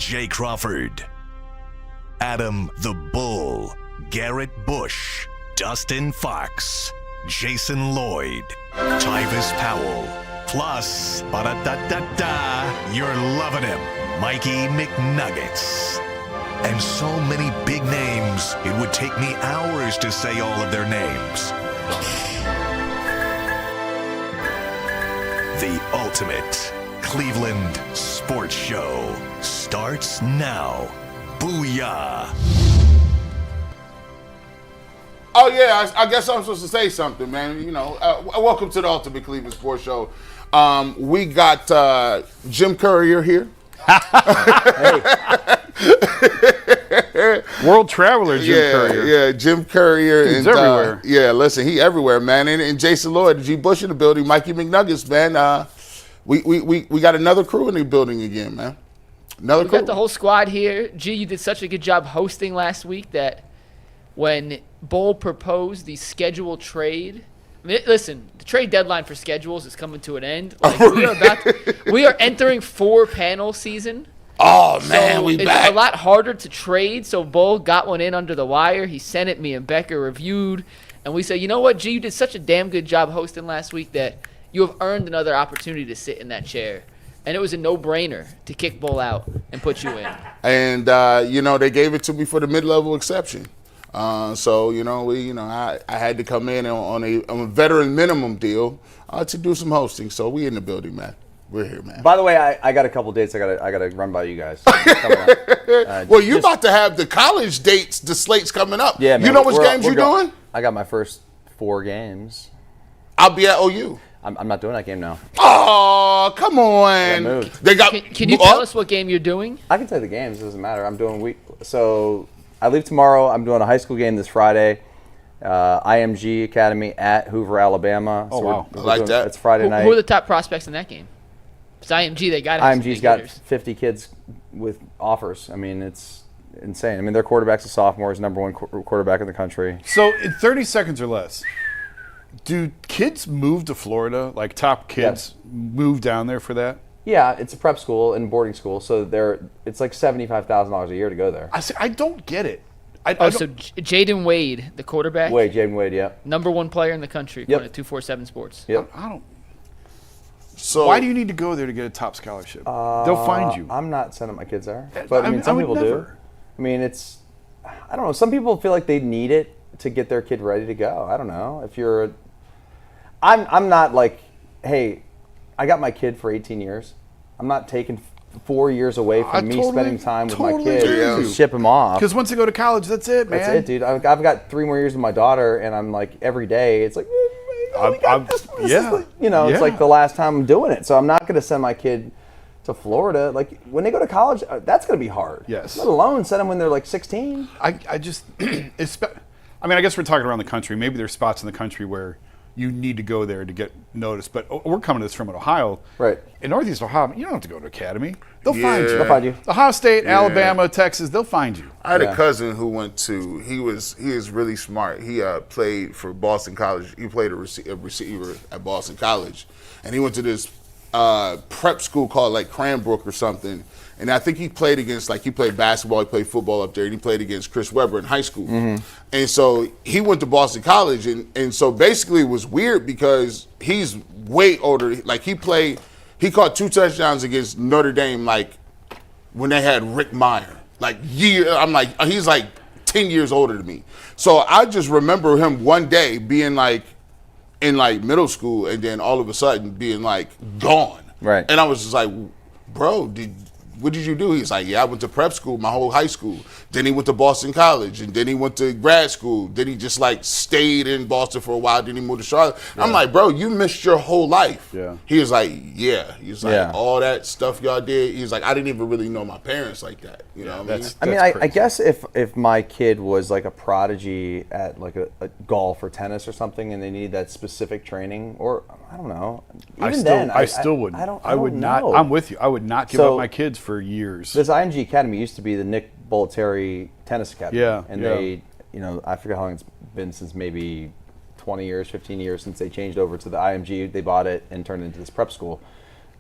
Jay Crawford, Adam the Bull, Garrett Bush, Dustin Fox, Jason Lloyd, Tyvis Powell, plus, ba-da-da-da-da, you're loving him, Mikey McNuggets. And so many big names, it would take me hours to say all of their names. The ultimate Cleveland sports show starts now. Booyah! Oh, yeah, I guess I'm supposed to say something, man. You know, welcome to the Ultimate Cleveland Sports Show. We got Jim Courier here. World traveler Jim Courier. Yeah, Jim Courier. He's everywhere. Yeah, listen, he everywhere, man. And Jason Lloyd, G. Bush in the building, Mikey McNuggets, man. We got another crew in the building again, man. We got the whole squad here. G, you did such a good job hosting last week that when Bull proposed the schedule trade, I mean, listen, the trade deadline for schedules is coming to an end. Like, we are entering 4-panel season. Oh, man, we back. It's a lot harder to trade, so Bull got one in under the wire. He sent it, me and Becca reviewed, and we said, you know what, G, you did such a damn good job hosting last week that you have earned another opportunity to sit in that chair. And it was a no-brainer to kick Bull out and put you in. And, they gave it to me for the mid-level exception. So, I had to come in on a veteran minimum deal to do some hosting. So we in the building, man. We're here, man. By the way, I got a couple dates I gotta run by you guys. Well, you're about to have the college dates, the slates coming up. Yeah, man. You know which games you're doing? I got my first 4 games. I'll be at OU. I'm not doing that game now. Oh, come on. Moved. They got. Can you tell us what game you're doing? I can tell you the games. It doesn't matter. I'm doing So I leave tomorrow. I'm doing a high school game this Friday. IMG Academy at Hoover, Alabama. Oh, wow. I like that. It's Friday night. Who are the top prospects in that game? It's IMG. They got IMG's got 50 kids with offers. I mean, it's insane. I mean, their quarterback's a sophomore. He's number 1 quarterback in the country. So in 30 seconds or less, do kids move to Florida? Like top kids move down there for that? Yeah, it's a prep school and boarding school, so it's like $75,000 a year to go there. I don't get it. So Jaden Wade, the quarterback? Jaden Wade, yeah. Number 1 player in the country, according to 247 Sports. Yep. I don't. So why do you need to go there to get a top scholarship? They'll find you. I'm not sending my kids there, but some people never. do. I mean, I don't know. Some people feel like they need it to get their kid ready to go. I don't know. If you're, I'm not like, hey, I got my kid for 18 years. I'm not taking 4 years away from spending time with my kid to ship him off. Because once they go to college, that's it, man. That's it, dude. I've got 3 more years with my daughter, and I'm like, every day, it's like, it's like the last time I'm doing it. So I'm not going to send my kid to Florida. Like, when they go to college, that's going to be hard. Yes. Let alone send them when they're like 16. I guess we're talking around the country. Maybe there's spots in the country where you need to go there to get noticed. But we're coming to this from Ohio. Right. In Northeast Ohio, you don't have to go to academy. They'll find you. They'll find you. Ohio State, Alabama, Texas, they'll find you. I had a cousin who he is really smart. He played for Boston College. He played a receiver at Boston College. And he went to this prep school called like Cranbrook or something. And I think he played he played basketball, he played football up there, and he played against Chris Webber in high school. Mm-hmm. And so he went to Boston College, and so basically it was weird because he's way older. Like he caught 2 touchdowns against Notre Dame, like when they had Rick Meyer. I'm like, he's like 10 years older than me. So I just remember him one day being like in like middle school, and then all of a sudden being like gone. Right. And I was just like, bro, what did you do? He's like, I went to prep school my whole high school. Then he went to Boston College, and then he went to grad school. Then he just like stayed in Boston for a while. Then he moved to Charlotte. Yeah. I'm like, bro, you missed your whole life. Yeah. He was like, yeah. He was like, all that stuff y'all did. He's like, I didn't even really know my parents like that. You know what I mean? I guess if my kid was like a prodigy at like a golf or tennis or something, and they need that specific training, or I don't know. I still wouldn't. I would not. know. I'm with you. I would not give up my kids for years. This IMG Academy used to be the Nick Bollettieri Tennis Academy. Yeah. And they, I forget how long it's been since, maybe 20 years, 15 years since they changed over to the IMG. They bought it and turned it into this prep school.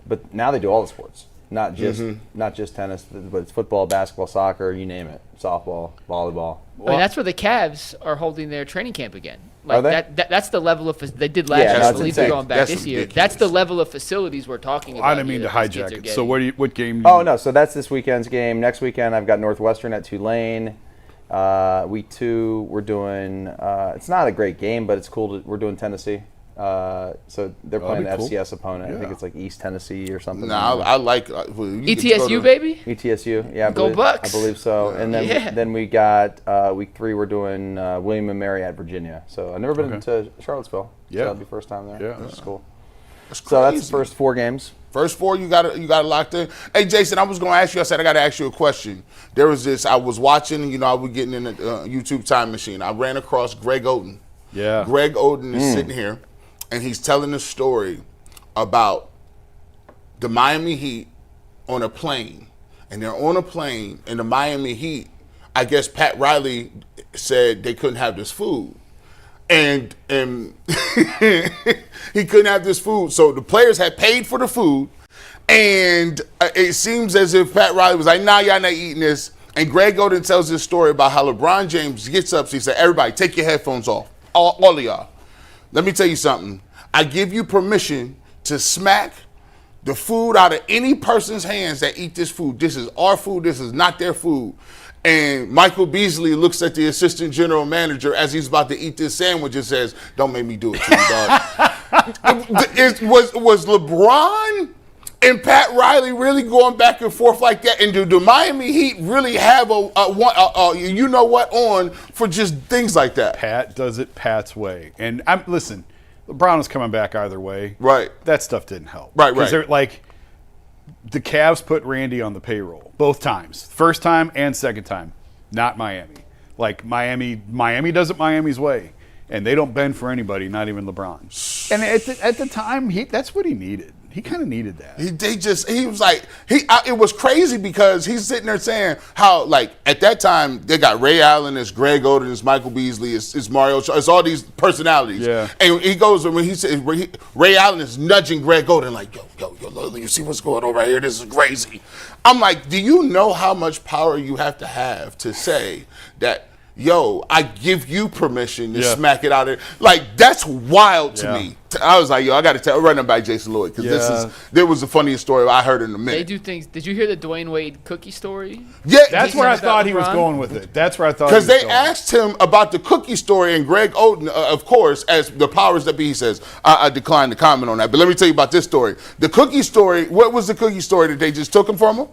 But now they do all the sports. not just tennis, but it's football, basketball, soccer, you name it, softball, volleyball. I mean, that's where the Cavs are holding their training camp again. Are they? That's the level of they did last year. no, I it's believe they're insane. going back That's this year. ridiculous. That's the level of facilities we're talking about. I didn't mean to here that these kids hijack are it. So getting. what game? Oh no, so that's this weekend's game. Next weekend I've got Northwestern at Tulane. Week 2 we're doing. It's not a great game, but it's cool. We're doing Tennessee. So they're playing the be cool. FCS opponent. I think Yeah. it's like East Tennessee or something. Nah, I like you get to go ETSU, to- baby. ETSU, yeah, Go Bucks. I believe so. And then Yeah. then we got week 3. We're doing William and Mary at Virginia. So I've never been to Charlottesville. Yeah. so that'll be first time there. Yeah. Which is cool. That's So that's crazy. the first 4 games. First 4, you got it locked in. Hey, Jason, I was going to ask you. I said I got to ask you a question. There was this. I was watching. I was getting in the YouTube time machine. I ran across Greg Oden. Yeah. Greg Oden is sitting here, and he's telling a story about the Miami Heat on a plane, and they're on a plane, and the Miami Heat. I guess Pat Riley said they couldn't have this food. And he couldn't have this food. So the players had paid for the food. And it seems as if Pat Riley was like, nah, y'all not eating this. And Greg Oden tells this story about how LeBron James gets up. So he said, everybody, take your headphones off. All of y'all. Let me tell you something. I give you permission to smack the food out of any person's hands that eat this food. This is our food. This is not their food. And Michael Beasley looks at the assistant general manager as he's about to eat this sandwich and says, don't make me do it to you, dog. Was LeBron and Pat Riley really going back and forth like that? And do the Miami Heat really have a you know what on for just things like that? Pat does it Pat's way. And listen, LeBron was coming back either way. Right. That stuff didn't help. Right. They're like, the Cavs put Randy on the payroll both times, first time and second time, not Miami. Like Miami does it Miami's way, and they don't bend for anybody, not even LeBron. And at the time, that's what he needed. He kind of needed that. He was like, it was crazy because he's sitting there saying how, like, at that time, they got Ray Allen, it's Greg Oden, it's Michael Beasley, it's Mario, it's all these personalities. Yeah. And he goes, when he said, Ray Allen is nudging Greg Oden, like, yo, you see what's going on right here? This is crazy. I'm like, do you know how much power you have to say that, yo, I give you permission to smack it out of there? Like, that's wild to me. I was like, yo, I got to run them by Jason Lloyd because there was the funniest story I heard in a minute. They do things. Did you hear the Dwayne Wade cookie story? Yeah, That's where I thought he was going with it. That's where I thought because they asked him about the cookie story, and Greg Oden, of course, as the powers that be, he says, I declined to comment on that. But let me tell you about this story. The cookie story, what was the cookie story that they just took him from him?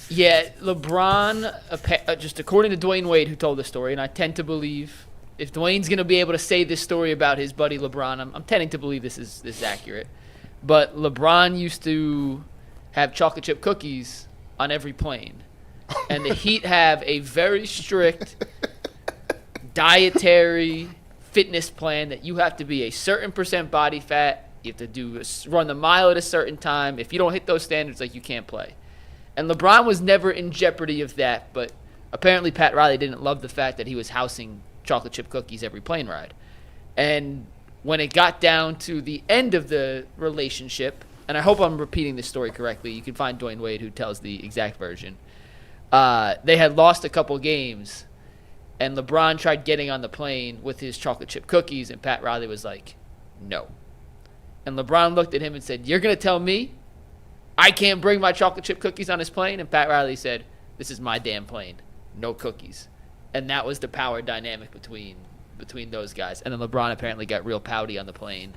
Yeah, LeBron, just according to Dwayne Wade, who told the story, and I tend to believe, if Dwayne's going to be able to say this story about his buddy LeBron, I'm tending to believe this is accurate. But LeBron used to have chocolate chip cookies on every plane. And the Heat have a very strict dietary fitness plan that you have to be a certain percent body fat. You have to run the mile at a certain time. If you don't hit those standards, like, you can't play. And LeBron was never in jeopardy of that, but apparently Pat Riley didn't love the fact that he was housing chocolate chip cookies every plane ride. And when it got down to the end of the relationship, and I hope I'm repeating this story correctly, you can find Dwayne Wade who tells the exact version. They had lost a couple games, and LeBron tried getting on the plane with his chocolate chip cookies, and Pat Riley was like, no. And LeBron looked at him and said, you're going to tell me I can't bring my chocolate chip cookies on his plane? And Pat Riley said, this is my damn plane. No cookies. And that was the power dynamic between those guys. And then LeBron apparently got real pouty on the plane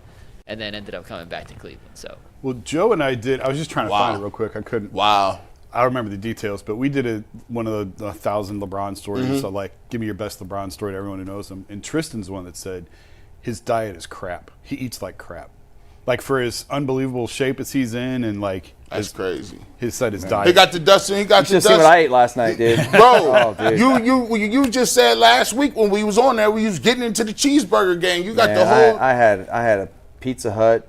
and then ended up coming back to Cleveland. So, well, Joe and I did. I was just trying to find it real quick. I couldn't. Wow. I don't remember the details, but we did one of the 1,000 LeBron stories. So, like, give me your best LeBron story to everyone who knows him. And Tristan's the one that said his diet is crap. He eats like crap. Like, for his unbelievable shape as he's in, and like that's crazy. His diet. He got the Dustin. He got You the should see what Dustin. I ate last night, dude. Bro, Oh, dude. you just said last week when we was on there, we was getting into the cheeseburger game. You got Man, the whole. I had a Pizza Hut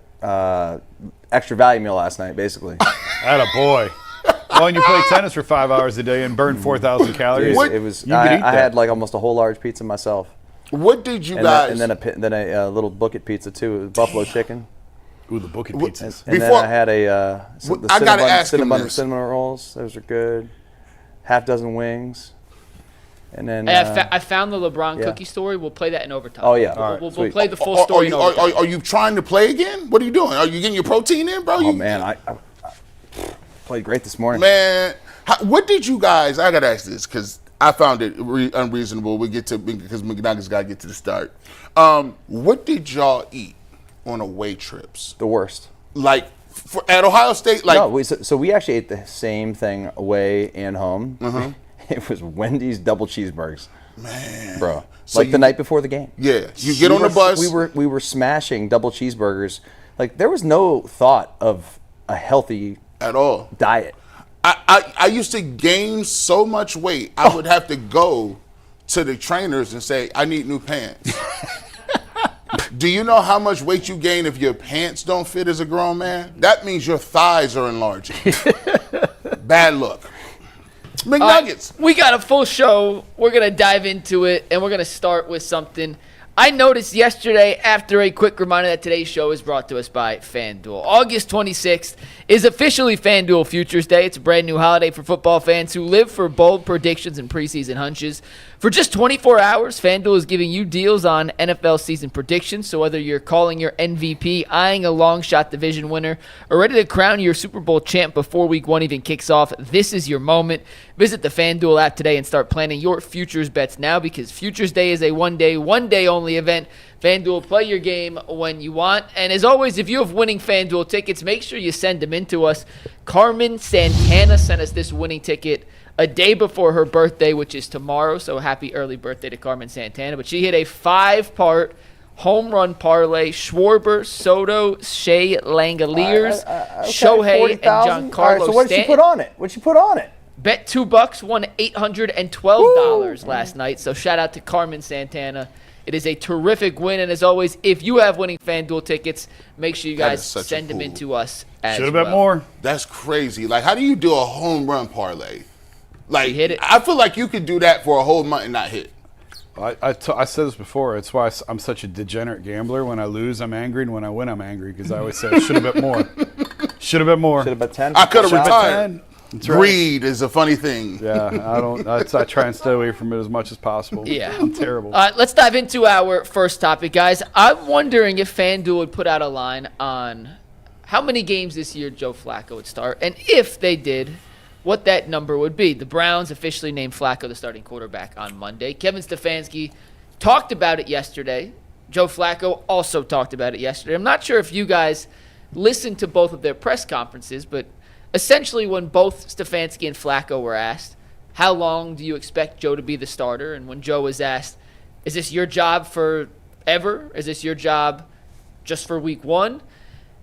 extra value meal last night, basically. Atta boy. Well, and you play tennis for 5 hours a day and burn 4,000 calories. What? It was. You could I eat that. had like almost a whole large pizza myself, What did you and guys? then a little bucket pizza too. It was buffalo chicken. Ooh, the booking pizzas. And then Before- I had the I gotta ask him cinnamon, this. cinnamon rolls. Those are good. Half dozen wings. And then I found the LeBron yeah. cookie story. We'll play that in overtime. Oh, yeah. We'll Sweet. play the full Are story in you, overtime. are you trying to play again? What are you doing? Are you getting your protein in, bro? Oh man, I played great this morning. Man, what did you guys? I gotta ask this because I found it unreasonable. We get to because McNuggets gotta get to the start. What did y'all eat on away trips? The worst. Like at Ohio State, like No, we actually ate the same thing away and home. It was Wendy's double cheeseburgers. man, Bro. So Like the night before the game. Yeah, you get on the bus. We were smashing double cheeseburgers. Like there was no thought of a healthy at all. diet. I used to gain so much weight, I would have to go to the trainers and say, I need new pants. Do you know how much weight you gain if your pants don't fit as a grown man? That means your thighs are enlarging. Bad luck. McNuggets. We got a full show. We're going to dive into it, and we're going to start with something I noticed yesterday after a quick reminder that today's show is brought to us by FanDuel. August 26th is officially FanDuel Futures Day. It's a brand new holiday for football fans who live for bold predictions and preseason hunches. For just 24 hours, FanDuel is giving you deals on NFL season predictions. So whether you're calling your MVP, eyeing a long shot division winner, or ready to crown your Super Bowl champ before Week 1 even kicks off, this is your moment. Visit the FanDuel app today and start planning your futures bets now because Futures Day is a one day only event. FanDuel, play your game when you want. And as always, if you have winning FanDuel tickets, make sure you send them in to us. Carmen Santana sent us this winning ticket a day before her birthday, which is tomorrow. So happy early birthday to Carmen Santana. But she hit a 5-part home run parlay. Schwarber, Soto, Shea Langoliers, Shohei, 40,000? and Giancarlo All right, so what did she Stanton. put on it? Bet $2, won $812 last night. So shout out to Carmen Santana. It is a terrific win. And as always, if you have winning FanDuel tickets, make sure you That guys is such a send them cool- in to us as Should have well. bet more. That's crazy. Like, how do you do a home run parlay? Like, She hit it. I feel like you could do that for a whole month and not hit. I said this before. It's why I'm such a degenerate gambler. When I lose, I'm angry, and when I win, I'm angry because I always say I should have bet more. Should have bet more. Should have bet 10. I could have Shot. retired. That's right. Greed is a funny thing. Yeah, I don't. I try and stay away from it as much as possible. Yeah. I'm terrible. All right, let's dive into our first topic, guys. I'm wondering if FanDuel would put out a line on how many games this year Joe Flacco would start, and if they did, what that number would be. The Browns officially named Flacco the starting quarterback on Monday. Kevin Stefanski talked about it yesterday. Joe Flacco also talked about it yesterday. I'm not sure if you guys listened to both of their press conferences, but essentially when both Stefanski and Flacco were asked, how long do you expect Joe to be the starter? And when Joe was asked, is this your job forever? Is this your job just for Week 1?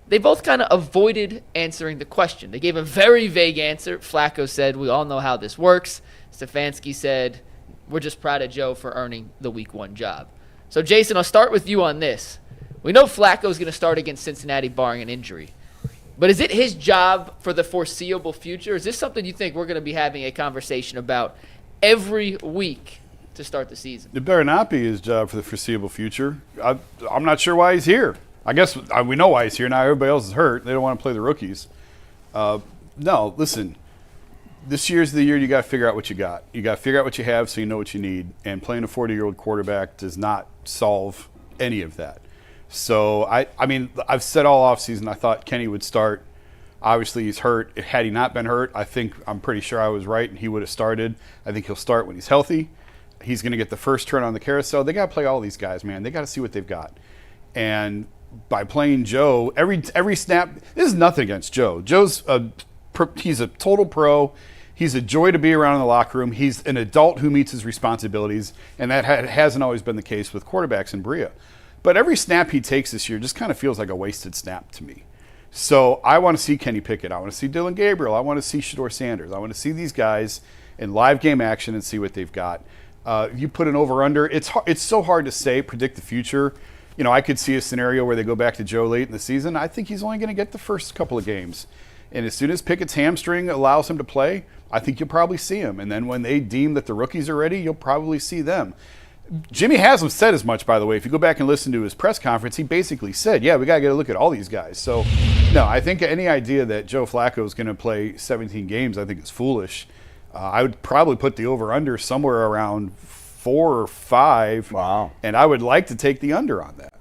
They both kind of avoided answering the question. They gave a very vague answer. Flacco said, we all know how this works. Stefanski said, we're just proud of Joe for earning the Week 1 job. So, Jason, I'll start with you on this. We know Flacco's going to start against Cincinnati barring an injury. But is it his job for the foreseeable future? Is this something you think we're going to be having a conversation about every week to start the season? It better not be his job for the foreseeable future. I'm not sure why he's here. I guess we know why he's here now. Everybody else is hurt. They don't want to play the rookies. No, listen. This year's the year you got to figure out what you got. You got to figure out what you have so you know what you need. And playing a 40-year-old quarterback does not solve any of that. So, I mean, I've said all offseason I thought Kenny would start. Obviously, he's hurt. Had he not been hurt, I'm pretty sure I was right, and he would have started. I think he'll start when he's healthy. He's going to get the first turn on the carousel. They got to play all these guys, man. They got to see what they've got. And by playing Joe, every snap, this is nothing against Joe. He's a total pro. He's a joy to be around in the locker room. He's an adult who meets his responsibilities, and that hasn't always been the case with quarterbacks in Bria. But every snap he takes this year just kind of feels like a wasted snap to me. So I want to see Kenny Pickett. I want to see Dillon Gabriel. I want to see Shedeur Sanders. I want to see these guys in live game action and see what they've got. You put an over-under. It's so hard to predict the future. You know, I could see a scenario where they go back to Joe late in the season. I think he's only going to get the first couple of games. And as soon as Pickett's hamstring allows him to play, I think you'll probably see him. And then when they deem that the rookies are ready, you'll probably see them. Jimmy Haslam said as much, by the way. If you go back and listen to his press conference, he basically said, yeah, we got to get a look at all these guys. So, no, I think any idea that Joe Flacco is going to play 17 games, I think is foolish. I would probably put the over-under somewhere around 4 or 5. Wow. And I would like to take the under on that.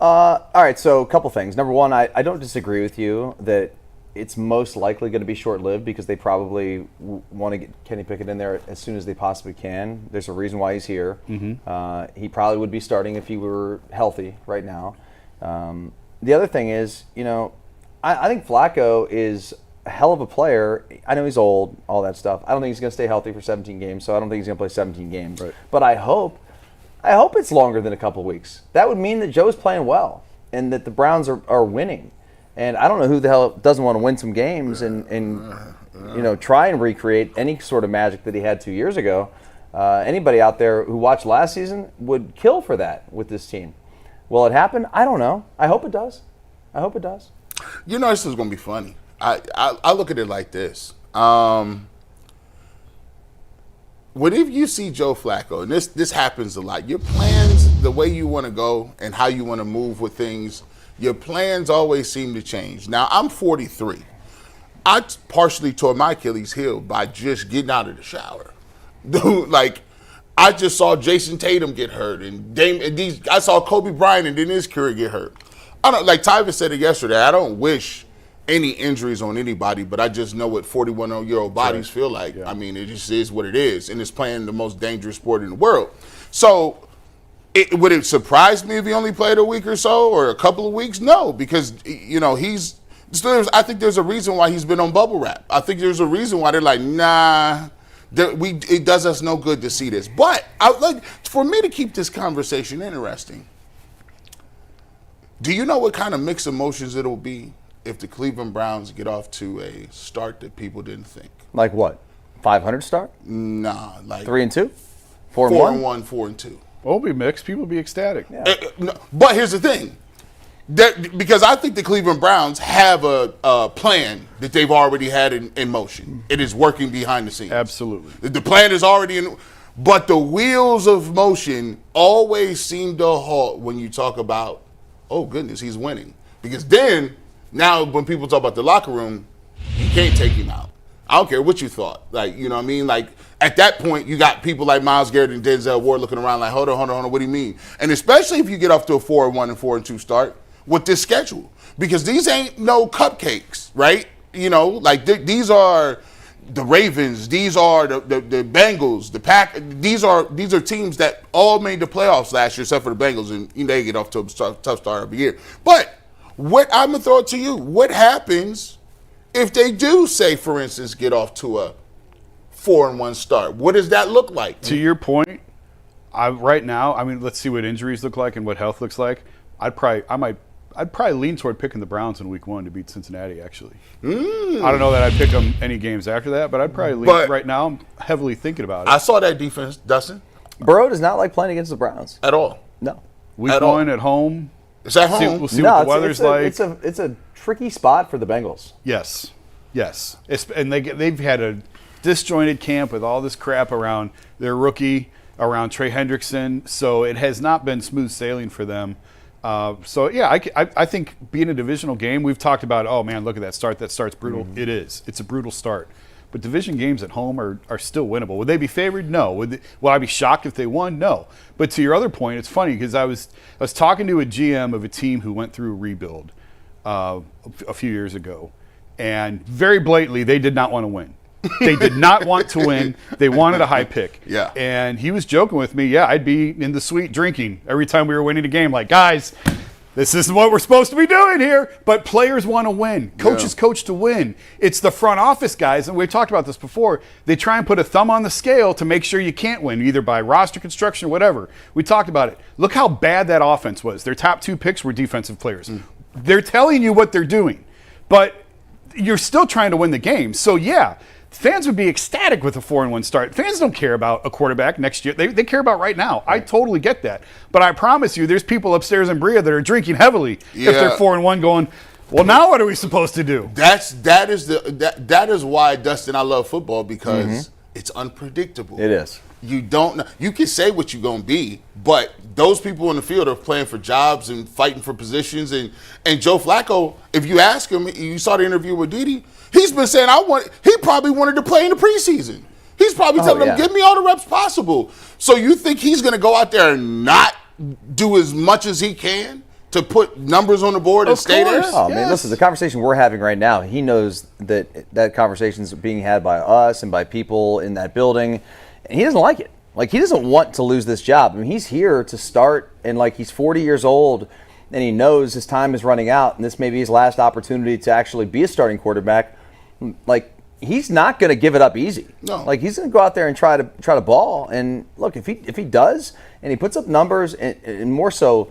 All right, so a couple things. Number one, I don't disagree with you that it's most likely going to be short-lived because they probably want to get Kenny Pickett in there as soon as they possibly can. There's a reason why he's here. Mm-hmm. He probably would be starting if he were healthy right now. The other thing is, I think Flacco is a hell of a player. I know he's old, all that stuff. I don't think he's going to stay healthy for 17 games, so I don't think he's going to play 17 games. Right. But I hope it's longer than a couple of weeks. That would mean that Joe's playing well and that the Browns are winning. And I don't know who the hell doesn't want to win some games and try and recreate any sort of magic that he had 2 years ago. Anybody out there who watched last season would kill for that with this team. Will it happen? I don't know. I hope it does. This is going to be funny. I look at it like this. Whenever you see Joe Flacco, and this happens a lot, your plans, the way you want to go and how you want to move with things, your plans always seem to change. Now, I'm 43. I partially tore my Achilles heel by just getting out of the shower. Dude, I just saw Jason Tatum get hurt, and I saw Kobe Bryant and then his career get hurt. Like Tyvis said it yesterday, I don't wish any injuries on anybody, but I just know what 41-year-old bodies feel like. Yeah. I mean, it just is what it is, and it's playing the most dangerous sport in the world. So, would it surprise me if he only played a week or so or a couple of weeks? No, because, I think there's a reason why he's been on bubble wrap. I think there's a reason why they're like, nah, it does us no good to see this. But for me to keep this conversation interesting, do you know what kind of mixed emotions it'll be if the Cleveland Browns get off to a start that people didn't think? Like what? 500 start? Nah, 3-2? 4-1? 4-1, 4-2. Well, it'll be mixed. People will be ecstatic. Yeah. But here's the thing. Because I think the Cleveland Browns have a plan that they've already had in motion. It is working behind the scenes. Absolutely. The plan is already in. But the wheels of motion always seem to halt when you talk about, oh, goodness, he's winning. Because then, now when people talk about the locker room, you can't take him out. I don't care what you thought. You know what I mean? At that point, you got people like Myles Garrett and Denzel Ward looking around like, hold on, what do you mean? And especially if you get off to a 4-1 and 4-2 start with this schedule. Because these ain't no cupcakes, right? These are the Ravens, these are the Bengals, the Pack. These are teams that all made the playoffs last year, except for the Bengals, and they get off to a tough start every year. But I'm going to throw it to you. What happens if they do, say, for instance, get off to a 4-1 start? What does that look like? To your point, right now, let's see what injuries look like and what health looks like. I'd probably lean toward picking the Browns in week 1 to beat Cincinnati, actually. I don't know that I'd pick them any games after that, but I'd probably lean right now. I'm heavily thinking about it. I saw that defense, Dustin. Burrow does not like playing against the Browns. At all. No. Week 1 at home. It's at home. We'll see what the weather's like. It's a tricky spot for the Bengals. Yes. And they've had a disjointed camp with all this crap around their rookie, around Trey Hendrickson. So it has not been smooth sailing for them. I think being a divisional game, we've talked about, oh man, look at that start. That start's brutal. Mm-hmm. It is. It's a brutal start. But division games at home are still winnable. Would they be favored? No. Would I be shocked if they won? No. But to your other point, it's funny because I was talking to a GM of a team who went through a rebuild a few years ago, and very blatantly, they did not want to win. They did not want to win. They wanted a high pick. Yeah. And he was joking with me, I'd be in the suite drinking every time we were winning a game. Like, guys, this isn't what we're supposed to be doing here. But players want to win. Coaches coach to win. It's the front office guys, and we've talked about this before. They try and put a thumb on the scale to make sure you can't win, either by roster construction or whatever. We talked about it. Look how bad that offense was. Their top 2 picks were defensive players. They're telling you what they're doing. But you're still trying to win the game. So, fans would be ecstatic with a 4-1 start. Fans don't care about a quarterback next year. They care about right now. I totally get that. But I promise you, there's people upstairs in Bria that are drinking heavily if they're 4-1 going, well, now what are we supposed to do? That is why, Dustin, I love football, because it's unpredictable. It is. You don't know. You can say what you're going to be, but those people in the field are playing for jobs and fighting for positions. And Joe Flacco, if you ask him, you saw the interview with Didi, he's been saying, he probably wanted to play in the preseason. He's probably telling them, give me all the reps possible. So you think he's going to go out there and not do as much as he can to put numbers on the board and stay there? Oh, man, listen, the conversation we're having right now, he knows that conversation's being had by us and by people in that building, and he doesn't like it. Like, he doesn't want to lose this job. I mean, he's here to start, and, like, he's 40 years old, and he knows his time is running out, and this may be his last opportunity to actually be a starting quarterback. Like, he's not going to give it up easy. No. Like, he's going to go out there and try to ball. And look, if he does, and he puts up numbers, and more so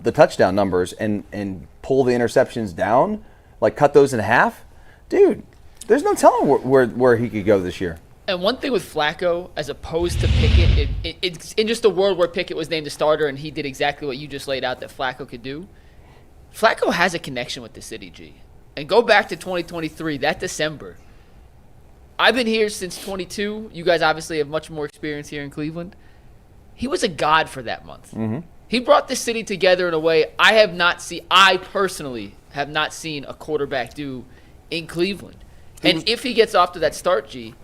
the touchdown numbers, and pull the interceptions down, like cut those in half, dude, there's no telling where he could go this year. And one thing with Flacco, as opposed to Pickett, it's in just a world where Pickett was named a starter and he did exactly what you just laid out that Flacco could do. Flacco has a connection with the city, G. And go back to 2023, that December. I've been here since 22. You guys obviously have much more experience here in Cleveland. He was a god for that month. Mm-hmm. He brought the city together in a way I personally have not seen a quarterback do in Cleveland. And if he gets off to that start, G,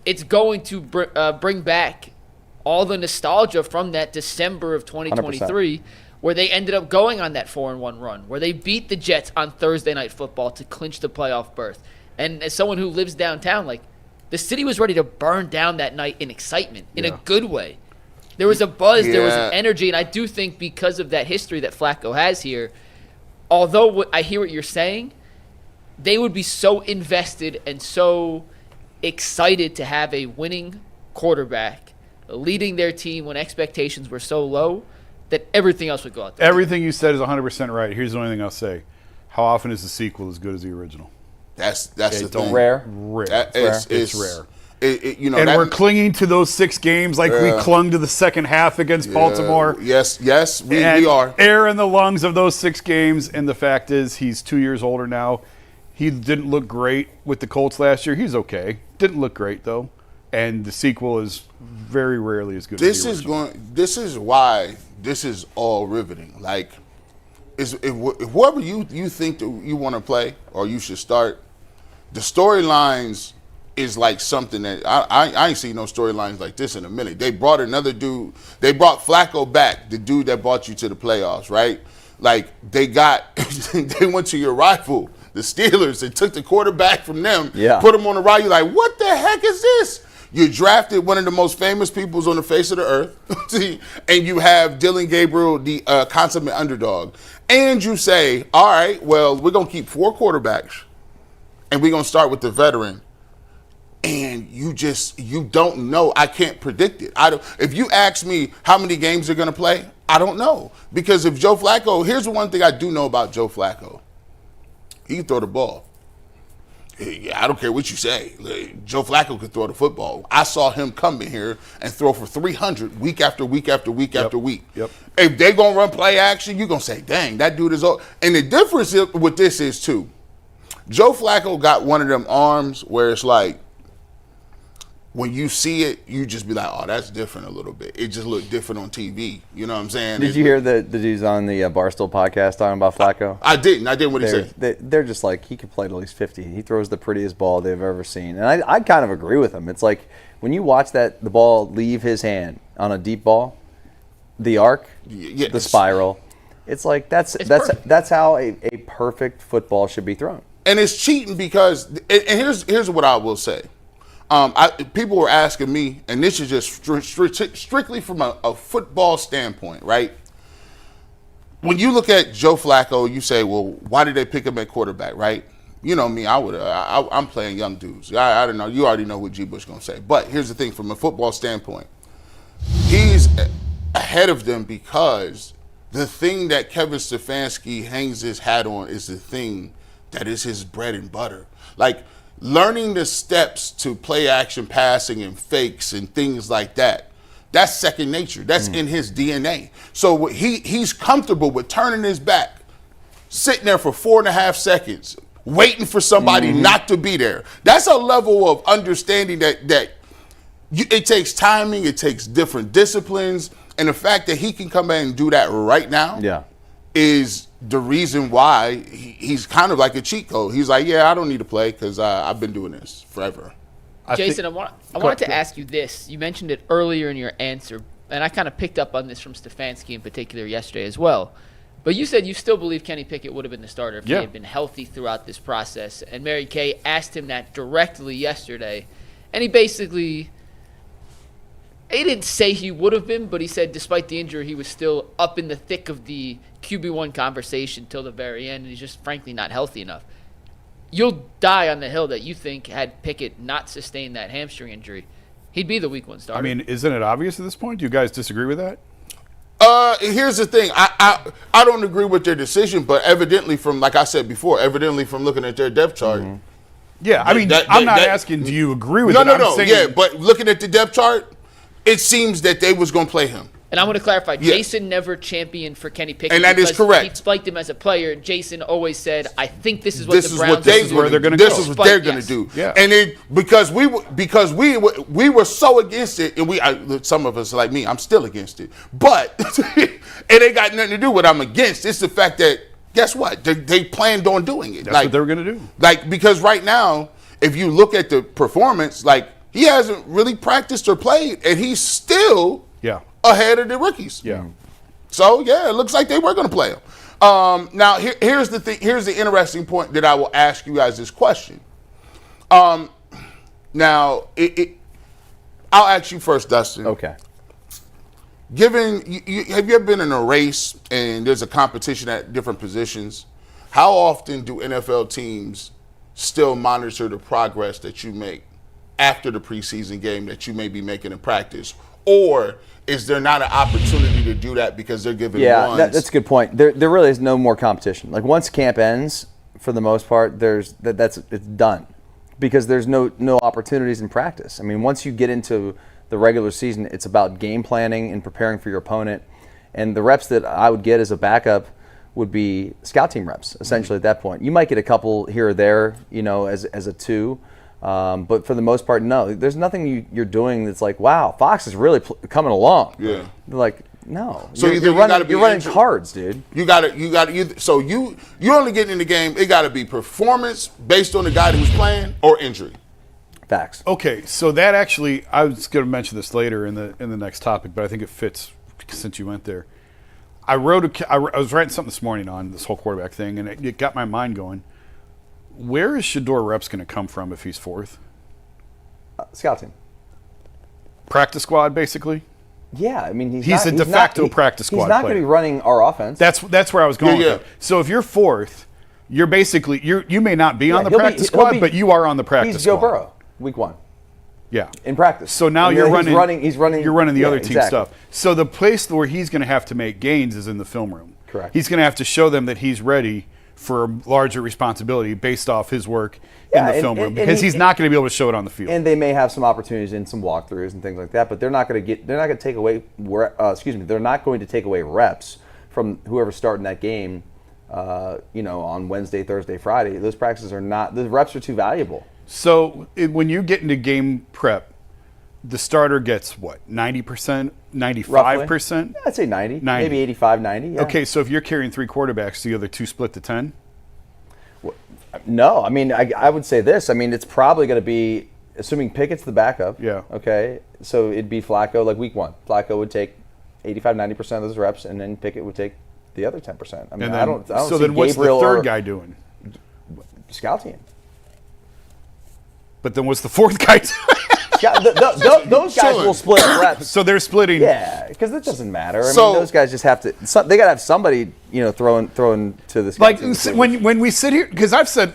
it's going to bring back all the nostalgia from that December of 2023 100%. Where they ended up going on that 4-1 run, where they beat the Jets on Thursday Night Football to clinch the playoff berth. And as someone who lives downtown, like, the city was ready to burn down that night in excitement, in a good way. There was a buzz, there was an energy, and I do think because of that history that Flacco has here, although I hear what you're saying, they would be so invested and so excited to have a winning quarterback leading their team when expectations were so low that everything else would go out there. Everything you said is 100% right. Here's the only thing I'll say. How often is the sequel as good as the original? That's the thing. Rare. It's rare. And we're clinging to those 6 games like we clung to the second half against Baltimore. Yes, we are. Air in the lungs of those 6 games, and the fact is he's 2 years older now. He didn't look great with the Colts last year. He's okay. Didn't look great, though. And the sequel is very rarely as good as the original. This is why this is all riveting. Like, if whoever you think that you want to play or you should start, the storylines is like something that I ain't seen no storylines like this in a minute. They brought another dude. They brought Flacco back, the dude that brought you to the playoffs, right? Like, they went to your rival, the Steelers, and took the quarterback from them, put him on the ride. You're like, what the heck is this? You drafted one of the most famous peoples on the face of the earth, and you have Dillon Gabriel, the consummate underdog. And you say, all right, well, we're going to keep 4 quarterbacks, and we're going to start with the veteran. And you don't know. I can't predict it. If you ask me how many games they're going to play, I don't know. Because if Joe Flacco, here's the one thing I do know about Joe Flacco. He can throw the ball. I don't care what you say. Joe Flacco could throw the football. I saw him come in here and throw for 300 week after week after week after week. Yep. If they're going to run play action, you're going to say, dang, that dude is old. And the difference with this is, too, Joe Flacco got one of them arms where it's like, when you see it, you just be like, oh, that's different a little bit. It just looked different on TV. You know what I'm saying? Did you hear the dudes on the Barstool podcast talking about Flacco? I didn't. What he said. They're just like, he could play at least 50. He throws the prettiest ball they've ever seen. And I kind of agree with him. It's like when you watch the ball leave his hand on a deep ball, the arc, the spiral, it's like that's how a perfect football should be thrown. And it's cheating because, and here's what I will say. People were asking me, and this is just strictly from a football standpoint, right? When you look at Joe Flacco, you say, well, why did they pick him at quarterback, right? You know me, I'm playing young dudes. I don't know. You already know what G. Bush going to say. But here's the thing, from a football standpoint, he's ahead of them because the thing that Kevin Stefanski hangs his hat on is the thing that is his bread and butter. Like, learning the steps to play action passing and fakes and things like that, that's second nature. That's in his DNA. So he's comfortable with turning his back, sitting there for 4.5 seconds, waiting for somebody not to be there. That's a level of understanding that it takes timing, it takes different disciplines, and the fact that he can come in and do that right now is the reason why he's kind of like a cheat code. He's like, yeah, I don't need to play because I've been doing this forever. Jason, I wanted to ask you this. You mentioned it earlier in your answer, and I kind of picked up on this from Stefanski in particular yesterday as well. But you said you still believe Kenny Pickett would have been the starter if he had been healthy throughout this process. And Mary Kay asked him that directly yesterday. And he basically, he didn't say he would have been, but he said despite the injury, he was still up in the thick of the QB1 conversation till the very end. And he's just frankly not healthy enough. You'll die on the hill that you think had Pickett not sustained that hamstring injury, he'd be the week 1 starter. I mean, isn't it obvious at this point? Do you guys disagree with that? Here's the thing. I don't agree with their decision, but evidently from, like I said before, from looking at their depth chart. Mm-hmm. Yeah, I mean, I'm not asking do you agree with it. No. Yeah, but looking at the depth chart, it seems that they was going to play him. And I'm going to clarify, Jason never championed for Kenny Pickett. And that is correct. He spiked him as a player. Jason always said, I think this is what the Browns This is what they're going to do. Yeah. And because we were so against it, and some of us like me, I'm still against it. But it ain't got nothing to do with I'm against. It's the fact that, guess what? They planned on doing it. That's what they were going to do. Because right now, if you look at the performance, he hasn't really practiced or played, and he's still ahead of the rookies. Yeah. So, it looks like they were going to play him. Now, here's the thing. Here's the interesting point that I will ask you guys this question. Now, I'll ask you first, Dustin. Okay. Given, have you ever been in a race and there's a competition at different positions? How often do NFL teams still monitor the progress that you make after the preseason game that you may be making in practice? Or is there not an opportunity to do that because they're giving runs? That's a good point. There really is no more competition. Once camp ends, for the most part, it's done because there's no opportunities in practice. I mean, once you get into the regular season, it's about game planning and preparing for your opponent. And the reps that I would get as a backup would be scout team reps, essentially, at that point. You might get a couple here or there, as a 2. But for the most part, no. There's nothing you're doing that's like, wow, Fox is really coming along. Yeah. They're like, no. So you're running cards, dude. So you only getting in the game. It got to be performance based on the guy that was playing or injury. Facts. Okay, so that actually, I was going to mention this later in the next topic, but I think it fits since you went there. I was writing something this morning on this whole quarterback thing, and it got my mind going. Where is Shedeur reps going to come from if he's 4th? Scout team. Practice squad, basically? Yeah, I mean, he's a de facto practice squad player. He's not player. going to be running our offense. That's where I was going with it. So if you're 4th, you're basically, you may not be on the practice squad, but you are on the practice squad. He's Joe Burrow, week 1. Yeah. In practice. So now you're running the other team exactly. stuff. So the place where he's going to have to make gains is in the film room. Correct. He's going to have to show them that he's ready for a larger responsibility based off his work in the film room because he's not going to be able to show it on the field. And they may have some opportunities in some walkthroughs and things like that, but they're not going to take away reps from whoever's starting that game on Wednesday, Thursday, Friday. Those practices the reps are too valuable. So when you get into game prep, the starter gets what, 90%, 95%? Yeah, I'd say 90, maybe 85, 90. Yeah. Okay, so if you're carrying 3 quarterbacks, the other 2 split to 10? No, I mean, I would say this. I mean, it's probably going to be, assuming Pickett's the backup. Yeah. Okay, so it'd be Flacco like week 1. Flacco would take 85, 90% of those reps, and then Pickett would take the other 10%. I mean, I don't so see then what's Gabriel the third guy doing? Scout team. But then what's the 4th guy doing? Those guys will split reps. So they're splitting. Yeah, because it doesn't matter. I mean, those guys just have to. They got to have somebody, throwing to this. Like when we sit here, because I've said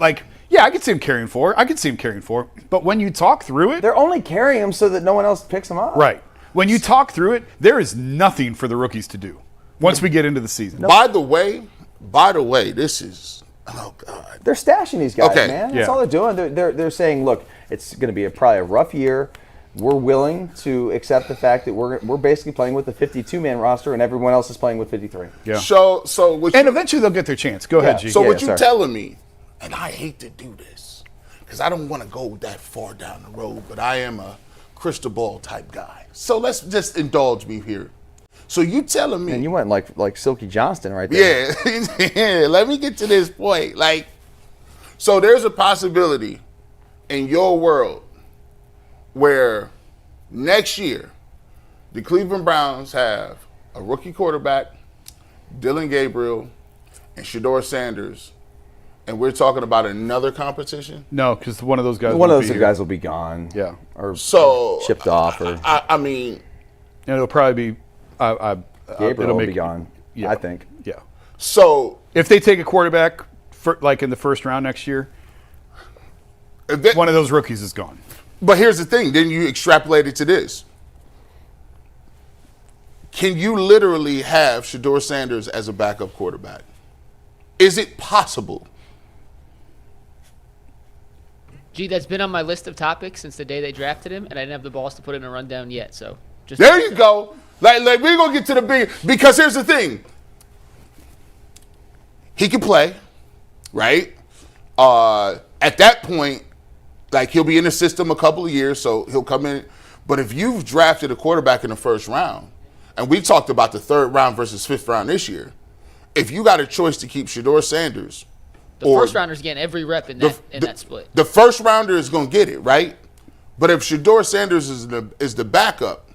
yeah, I could see him carrying 4. I could see him carrying 4. But when you talk through it, they're only carrying him so that no one else picks him up. Right. When you talk through it, there is nothing for the rookies to do once we get into the season. By the way, this is. Oh God! They're stashing these guys, man. That's all they're doing. They're saying, look, it's going to be probably a rough year. We're willing to accept the fact that we're basically playing with a 52-man roster, and everyone else is playing with 53. Yeah. So eventually they'll get their chance. Go ahead, G. So what you're telling me, and I hate to do this because I don't want to go that far down the road, but I am a crystal ball type guy. So let's just indulge me here. So you telling me? And you went like Silky Johnston right there. Yeah, let me get to this point. Like, so there's a possibility in your world where next year the Cleveland Browns have a rookie quarterback, Dillon Gabriel, and Shedeur Sanders, and we're talking about another competition? No, because one of those guys. One of those guys will be gone. Yeah, or so shipped off. Or I mean, and it'll probably be. Gabriel will be gone. Yeah, I think. Yeah. So if they take a quarterback for, like in the first round next year, one of those rookies is gone. But here's the thing. Then you extrapolate it to this. Can you literally have Shedeur Sanders as a backup quarterback? Is it possible? Gee, that's been on my list of topics since the day they drafted him, and I didn't have the balls to put in a rundown yet. So just there you go. Like we're gonna get to the big, because here's the thing. He can play, right? At that point, like he'll be in the system a couple of years, so he'll come in. But if you've drafted a quarterback in the first round, and we talked about the third round versus fifth round this year, if you got a choice to keep Shedeur Sanders, the first rounder's getting every rep in that split. The first rounder is going to get it, right? But if Shedeur Sanders is the backup,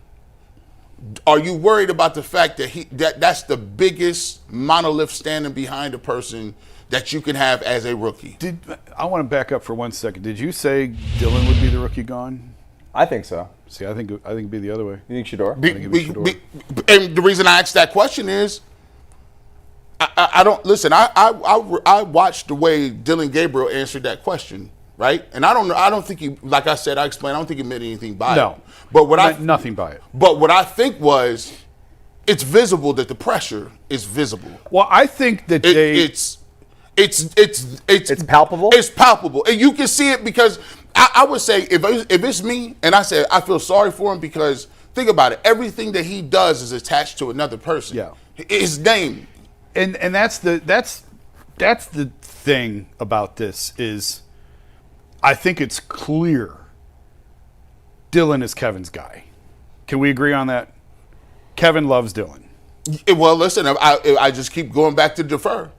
are you worried about the fact that that's the biggest monolith standing behind a person that you can have as a rookie? I want to back up for 1 second. Did you say Dillon would be the rookie gone? I think so. See, I think it'd be the other way. You think Shedeur? And the reason I asked that question is, I don't listen. I watched the way Dillon Gabriel answered that question, right? And I don't think he, like I said, I explained. I don't think he meant anything by it. No, but nothing by it. But what I think was, it's visible that the pressure is visible. Well, I think that it's palpable. It's palpable, and you can see it because I would say if it's me, and I said I feel sorry for him because think about it, everything that he does is attached to another person. Yeah, his name. And that's the thing about this is, I think it's clear Dillon is Kevin's guy. Can we agree on that? Kevin loves Dillon. Well, listen, I just keep going back to defer.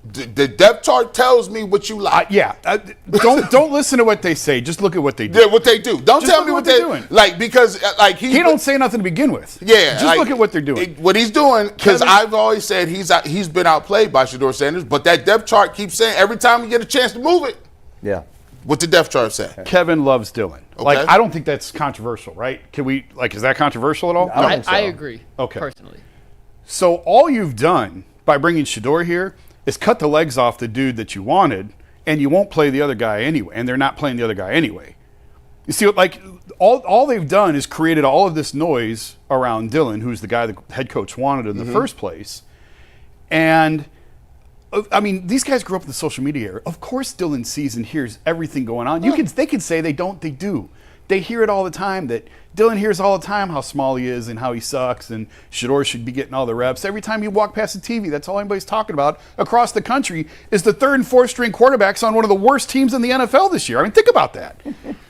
The depth chart tells me what you like. Don't listen to what they say. Just look at what they do. Yeah, what they do. Don't just tell me what they're doing. Like, because like he don't say nothing to begin with. Yeah, just look at what they're doing. What he's doing, because I've always said he's been outplayed by Shedeur Sanders, but that depth chart keeps saying every time you get a chance to move it. Yeah. What the depth chart say? Kevin loves Dillon. Okay. Like, I don't think that's controversial, right? Can we, like, is that controversial at all? I don't think so. I agree. Okay. Personally. So all you've done by bringing Shedeur here is cut the legs off the dude that you wanted, and you won't play the other guy anyway, and they're not playing the other guy anyway. You see, like, all they've done is created all of this noise around Dillon, who's the guy the head coach wanted in the first place. And, I mean, these guys grew up in the social media era. Of course Dillon sees and hears everything going on. They can say they don't, they do. They hear it all the time, that Dillon hears all the time how small he is and how he sucks and Shedeur should be getting all the reps. Every time you walk past the TV, that's all anybody's talking about across the country is the third and fourth string quarterbacks on one of the worst teams in the NFL this year. I mean, think about that.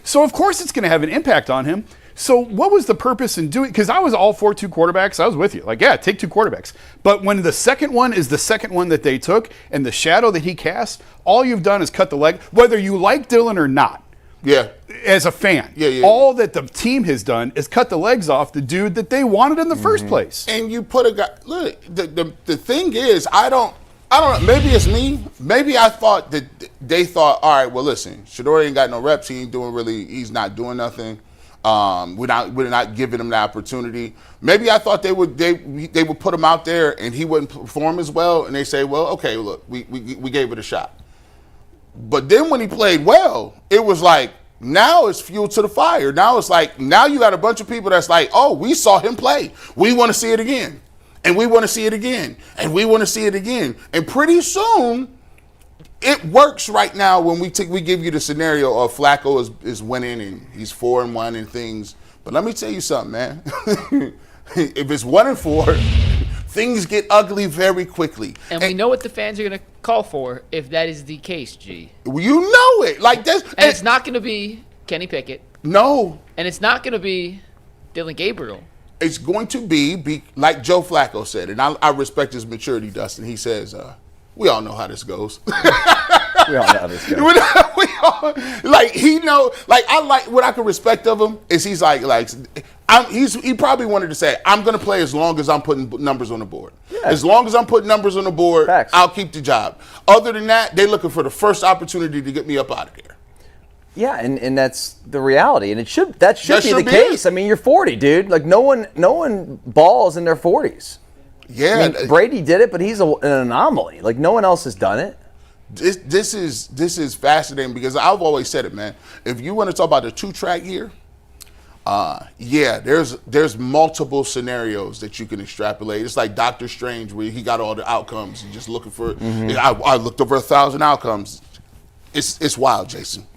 So, of course, it's going to have an impact on him. So what was the purpose in doing – because I was all for two quarterbacks. I was with you. Like, yeah, take two quarterbacks. But when the second one is the second one that they took and the shadow that he cast, all you've done is cut the leg, whether you like Dillon or not. Yeah. As a fan. Yeah. All that the team has done is cut the legs off the dude that they wanted in the first place. And you put a guy – look, the thing is, I don't know. Maybe it's me. Maybe I thought that they thought, all right, well, listen, Shedeur ain't got no reps. He ain't doing really – he's not doing nothing. We're not giving him the opportunity. Maybe I thought they would put him out there and he wouldn't perform as well, and they say, well, okay, look, we gave it a shot. But then when he played well, it was like, now it's fuel to the fire. Now it's like, now you got a bunch of people that's like, oh, we saw him play. We want to see it again. And we want to see it again. And we want to see it again. And pretty soon, it works right now when we give you the scenario of Flacco is winning and he's 4-1 and things. But let me tell you something, man. If it's 1-4, things get ugly very quickly. And we know what the fans are going to call for if that is the case, G. You know it. Like this. And it's not going to be Kenny Pickett. No. And it's not going to be Dillon Gabriel. It's going to be like Joe Flacco said, and I respect his maturity, Dustin. He says, we all know how this goes. We all know how this goes. I like what I can respect of him is he's he probably wanted to say, I'm going to play as long as I'm putting numbers on the board. Yeah. As long as I'm putting numbers on the board, Facts. I'll keep the job. Other than that, they're looking for the first opportunity to get me up out of there. Yeah, and that's the reality, and that should be the case. I mean, you're 40, dude. Like no one balls in their 40s. Yeah, I mean, Brady did it, but he's an anomaly. Like no one else has done it. This is fascinating because I've always said it, man. If you want to talk about a 2-track year, there's multiple scenarios that you can extrapolate. It's like Doctor Strange where he got all the outcomes and just looking for. Mm-hmm. I looked over 1,000 outcomes. It's wild, Jason.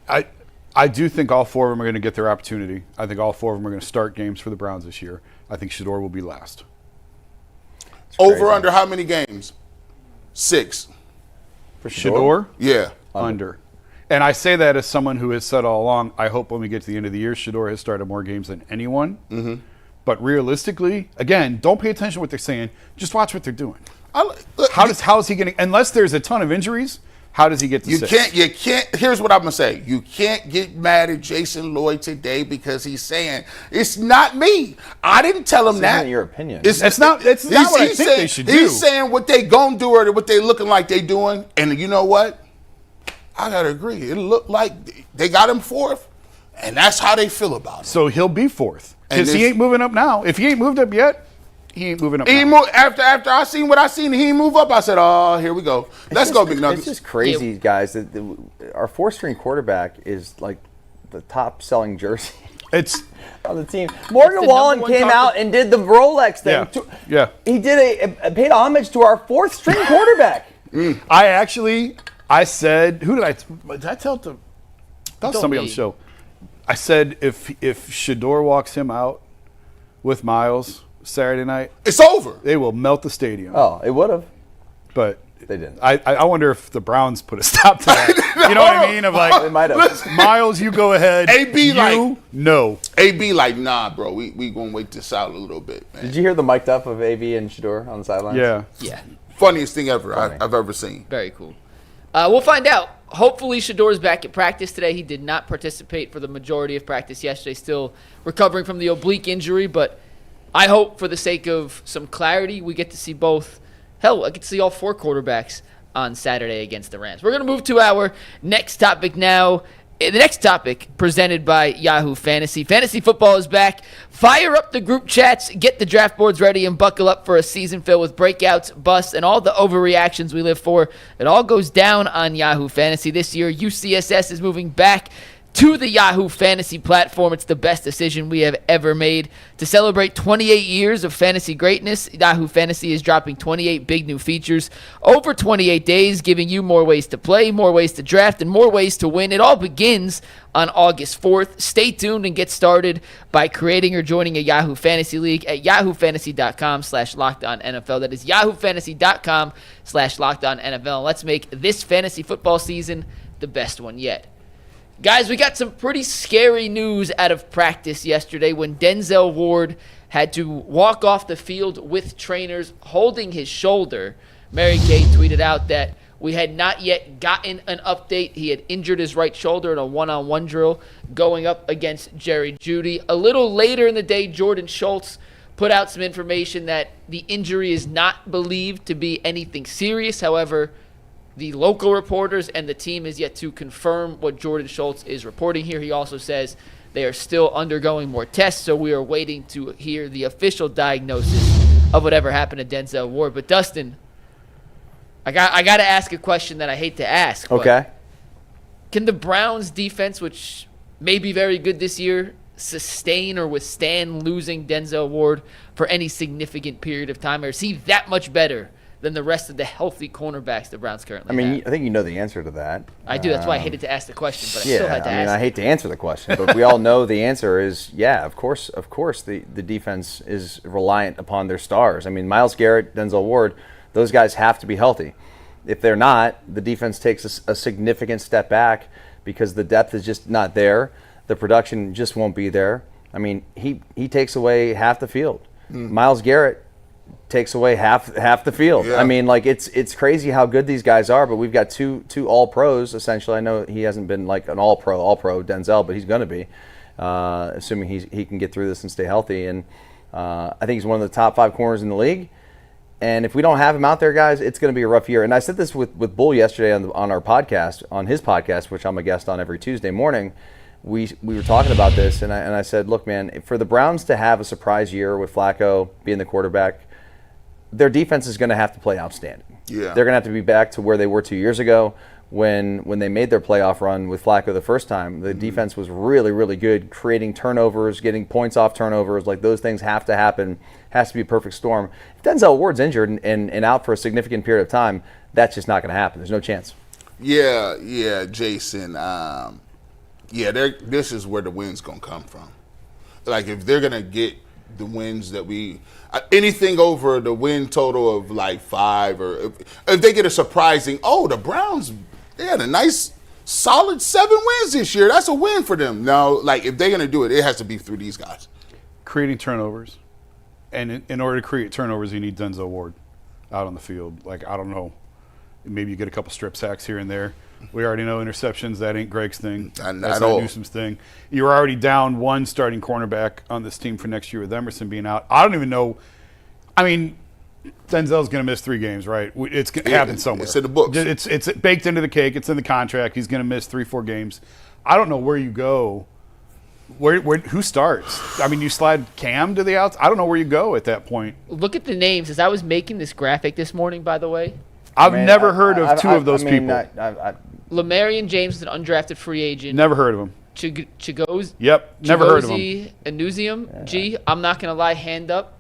I do think all 4 of them are going to get their opportunity. I think all 4 of them are going to start games for the Browns this year. I think Shedeur will be last. Over under how many games? 6. For Shedeur? Yeah. Under. And I say that as someone who has said all along, I hope when we get to the end of the year, Shedeur has started more games than anyone. Mm-hmm. But realistically, again, don't pay attention to what they're saying. Just watch what they're doing. How is he getting? Unless there's a ton of injuries, how does he get to 6? You can't. Here's what I'm gonna say. You can't get mad at Jason Lloyd today because he's saying it's not me. I didn't tell him that. Isn't your opinion? It's not what I think they should do. He's saying what they gonna do or what they looking like they doing, and you know what? I gotta agree. It looked like they got him 4th, and that's how they feel about it. So he'll be 4th because he ain't moving up now. If he ain't moved up yet, he ain't moving up now. After I seen what I seen, he ain't move up. I said, "Oh, here we go. Let's go, Big Nuggets." It's just crazy, guys. That our 4th-string quarterback is like the top-selling jersey. It's on the team. Morgan Wallen came out and did the Rolex thing. Yeah. He did paid homage to our 4th-string quarterback. I said, who did I tell to? That was somebody on the show. I said if Shedeur walks him out with Miles Saturday night, it's over. They will melt the stadium. Oh, it would have. But they didn't. I wonder if the Browns put a stop to that. You know what I mean? Of like, they might have. Miles, you go ahead. No. AB like, nah, bro. We gonna wait this out a little bit, man. Did you hear the mic'd up of AB and Shedeur on the sidelines? Yeah. Funniest thing ever I've ever seen. Very cool. We'll find out. Hopefully, Shedeur's back at practice today. He did not participate for the majority of practice yesterday, still recovering from the oblique injury. But I hope, for the sake of some clarity, we get to see both. Hell, I get to see all 4 quarterbacks on Saturday against the Rams. We're going to move to our next topic now. The next topic presented by Yahoo Fantasy. Fantasy football is back. Fire up the group chats, get the draft boards ready, and buckle up for a season filled with breakouts, busts, and all the overreactions we live for. It all goes down on Yahoo Fantasy this year. UCSS is moving back to the Yahoo Fantasy platform. It's the best decision we have ever made. To celebrate 28 years of fantasy greatness, Yahoo Fantasy is dropping 28 big new features over 28 days, giving you more ways to play, more ways to draft, and more ways to win. It all begins on August 4th. Stay tuned and get started by creating or joining a Yahoo Fantasy League at yahoofantasy.com/LockedOnNFL. That is yahoofantasy.com/LockedOnNFL. Let's make this fantasy football season the best one yet. Guys, we got some pretty scary news out of practice yesterday when Denzel Ward had to walk off the field with trainers holding his shoulder. Mary Kay tweeted out that we had not yet gotten an update. He had injured his right shoulder in a one-on-one drill going up against Jerry Jeudy. A little later in the day, Jordan Schultz put out some information that the injury is not believed to be anything serious. However, the local reporters and the team is yet to confirm what Jordan Schultz is reporting here. He also says they are still undergoing more tests, so we are waiting to hear the official diagnosis of whatever happened to Denzel Ward. But Dustin, I got to ask a question that I hate to ask. Okay. Can the Browns defense, which may be very good this year, sustain or withstand losing Denzel Ward for any significant period of time? Or is he that much better than the rest of the healthy cornerbacks the Browns currently have? I think you know the answer to that. I do. That's why I hated to ask the question, but I still had to ask. I hate to answer the question, but we all know the answer is, of course the defense is reliant upon their stars. I mean, Myles Garrett, Denzel Ward, those guys have to be healthy. If they're not, the defense takes a significant step back because the depth is just not there. The production just won't be there. I mean, he takes away half the field. Myles Garrett takes away half the field. Yeah. I mean, like it's crazy how good these guys are, but we've got two all pros essentially. I know he hasn't been like an all pro Denzel, but he's going to be, assuming he can get through this and stay healthy. And I think he's one of the top 5 corners in the league. And if we don't have him out there, guys, it's going to be a rough year. And I said this with Bull yesterday on our podcast, on his podcast, which I'm a guest on every Tuesday morning. We were talking about this, and I said, look, man, for the Browns to have a surprise year with Flacco being the quarterback, their defense is going to have to play outstanding. Yeah. They're going to have to be back to where they were 2 years ago when they made their playoff run with Flacco the first time. The defense was really, really good, creating turnovers, getting points off turnovers. Like, those things have to happen. Has to be a perfect storm. If Denzel Ward's injured and out for a significant period of time, that's just not going to happen. There's no chance. Yeah, Jason. This is where the win's going to come from. Like, if they're going to get the wins that anything over the win total of like 5, or if they get a surprising, the Browns, they had a nice solid 7 wins this year. That's a win for them. No, like, if they're going to do it, it has to be through these guys. Creating turnovers. And in order to create turnovers, you need Denzel Ward out on the field. Like, I don't know. Maybe you get a couple strip sacks here and there. We already know interceptions. That ain't Greg's thing. That's not Newsom's thing. You're already down 1 starting cornerback on this team for next year with Emerson being out. I don't even know. I mean, Denzel's going to miss 3 games, right? It's going to happen somewhere. It's in the books. It's baked into the cake. It's in the contract. He's going to miss 3-4 games. I don't know where you go. Who starts? I mean, you slide Cam to the outs. I don't know where you go at that point. Look at the names. As I was making this graphic this morning, by the way, I've never heard of 2 of those people. Lamarian James is an undrafted free agent. Never heard of him. Chigozie. Yep, never heard of him. Anusium. I'm not going to lie, hand up.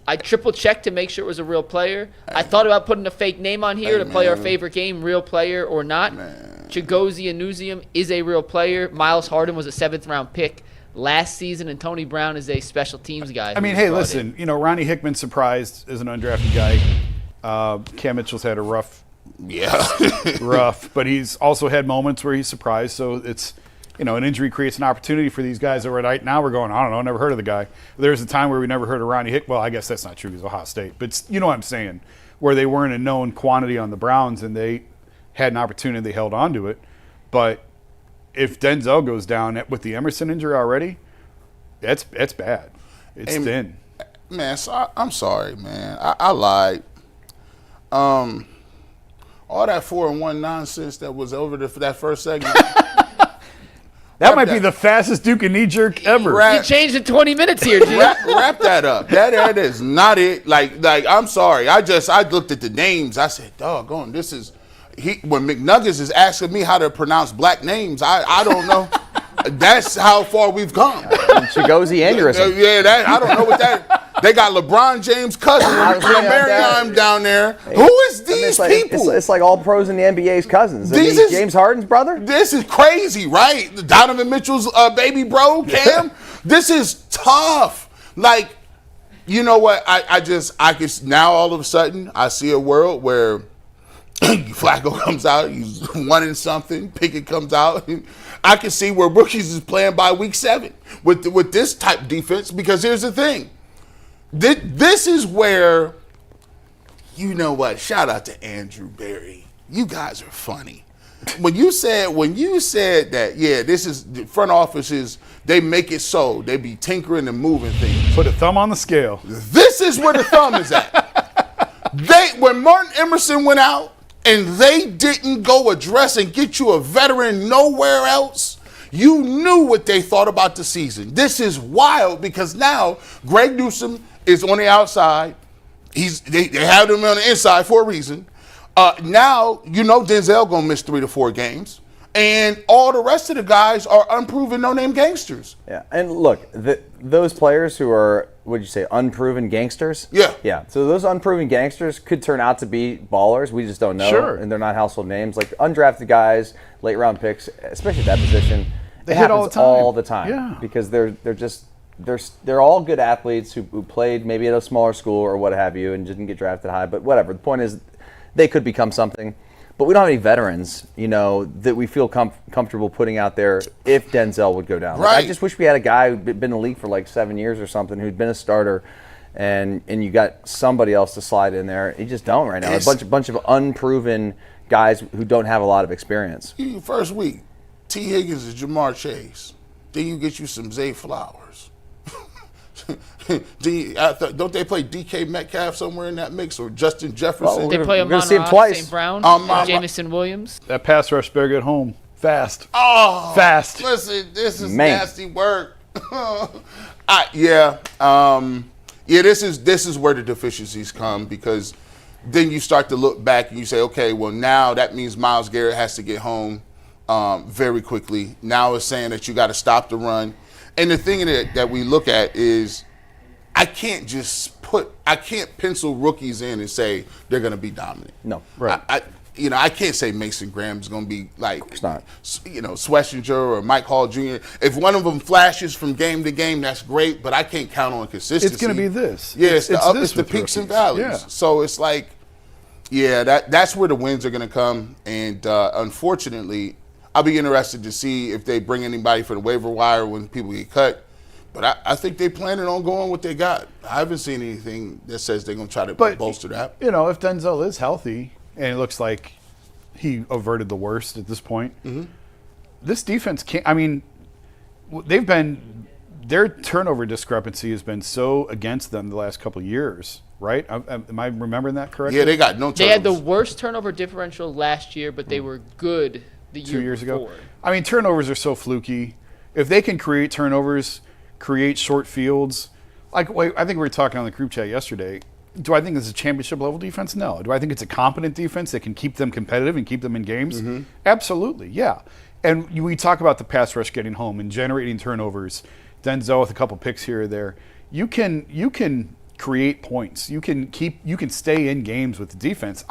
I triple-checked to make sure it was a real player. I thought about putting a fake name on here to play our favorite game, real player or not. Chigozie Anusium is a real player. Miles Harden was a 7th-round pick last season, and Tony Brown is a special teams guy. I mean, hey, listen, Ronnie Hickman's surprised as an undrafted guy. Cam Mitchell's had a rough, but he's also had moments where he's surprised. So it's, an injury creates an opportunity for these guys that right now we're going, I don't know, never heard of the guy. There's a time where we never heard of Ronnie Hickman. Well, I guess that's not true because of Ohio State, but you know what I'm saying, where they weren't a known quantity on the Browns and they had an opportunity, they held on to it. But if Denzel goes down with the Emerson injury already, that's bad. It's thin. Man, I'm sorry, man. I lied. All that 4-1 nonsense that was over that first segment. That might be the fastest Duke and knee jerk ever. You changed in 20 minutes here, G. Wrap that up. That is not it. Like I'm sorry. I looked at the names. I said, doggone, this is when McNuggets is asking me how to pronounce black names, I don't know. That's how far we've come. Chigozie aneurysm. Yeah, I don't know what that. They got LeBron James' cousin, Marion down there. Who is these people? It's like all pros in the NBA's cousins. James Harden's brother? This is crazy, right? Donovan Mitchell's baby bro, Cam. This is tough. Like, you know what? I can now all of a sudden I see a world where Flacco comes out, he's 1-something. Pickett comes out. I can see where rookies is playing by week 7 with this type of defense. Because here's the thing, this is where, you know what? Shout out to Andrew Berry. You guys are funny. When you said that, this is the front offices. They make it so they be tinkering and moving things. Put a thumb on the scale. This is where the thumb is at. When Martin Emerson went out, and they didn't go address and get you a veteran nowhere else, you knew what they thought about the season. This is wild because now Greg Newsome is on the outside. They have him on the inside for a reason. Now, Denzel going to miss 3 to 4 games. And all the rest of the guys are unproven, no-name gangsters. Yeah, and look, those players who are, what'd you say, unproven gangsters? Yeah. Yeah, so those unproven gangsters could turn out to be ballers. We just don't know. Sure. And they're not household names. Like undrafted guys, late-round picks, especially at that position, They it hit happens all the time. Yeah. Because they're all good athletes who played maybe at a smaller school or what have you and didn't get drafted high. But whatever. The point is they could become something. but we don't have any veterans, that we feel comfortable putting out there if Denzel would go down. Right. I just wish we had a guy who'd been in the league for like 7 years or something, who'd been a starter, and you got somebody else to slide in there. You just don't right now. A bunch of unproven guys who don't have a lot of experience. First week, T. Higgins and Jamar Chase. Then you get you some Zay Flowers. Don't they play DK Metcalf somewhere in that mix, or Justin Jefferson? They play gonna see him twice. St. Brown, Jamison Williams. That pass rush better get home fast. Oh, fast. Listen, this is nasty work. This is where the deficiencies come, because then you start to look back and you say, okay, well, now that means Myles Garrett has to get home very quickly. Now it's saying that you got to stop the run. And the thing that we look at is I can't pencil rookies in and say they're going to be dominant. No, right. I can't say Mason Graham's going to be like, it's not. Schlesinger or Mike Hall Jr. If one of them flashes from game to game, that's great, but I can't count on consistency. It's going to be this. Yeah, it's the peaks rookies. and valleys. Yeah. So it's like, that's where the wins are going to come. And unfortunately, I'll be interested to see if they bring anybody for the waiver wire when people get cut. But I think they're planning on going what they got. I haven't seen anything that says they're going to try to bolster that. If Denzel is healthy, and it looks like he averted the worst at this point, this defense can't. I mean, their turnover discrepancy has been so against them the last couple of years, right? Am I remembering that correctly? Yeah, they got no turnovers. They had the worst turnover differential last year, but they were good the year 2 years before. ago. I mean, turnovers are so fluky. If they can create turnovers, create short fields, I think we were talking on the group chat yesterday. Do I think it's a championship level defense? No. Do I think it's a competent defense that can keep them competitive and keep them in games? Absolutely, yeah. And we talk about the pass rush getting home and generating turnovers. Denzel with a couple picks here or there. You can create points. You can stay in games with the defense.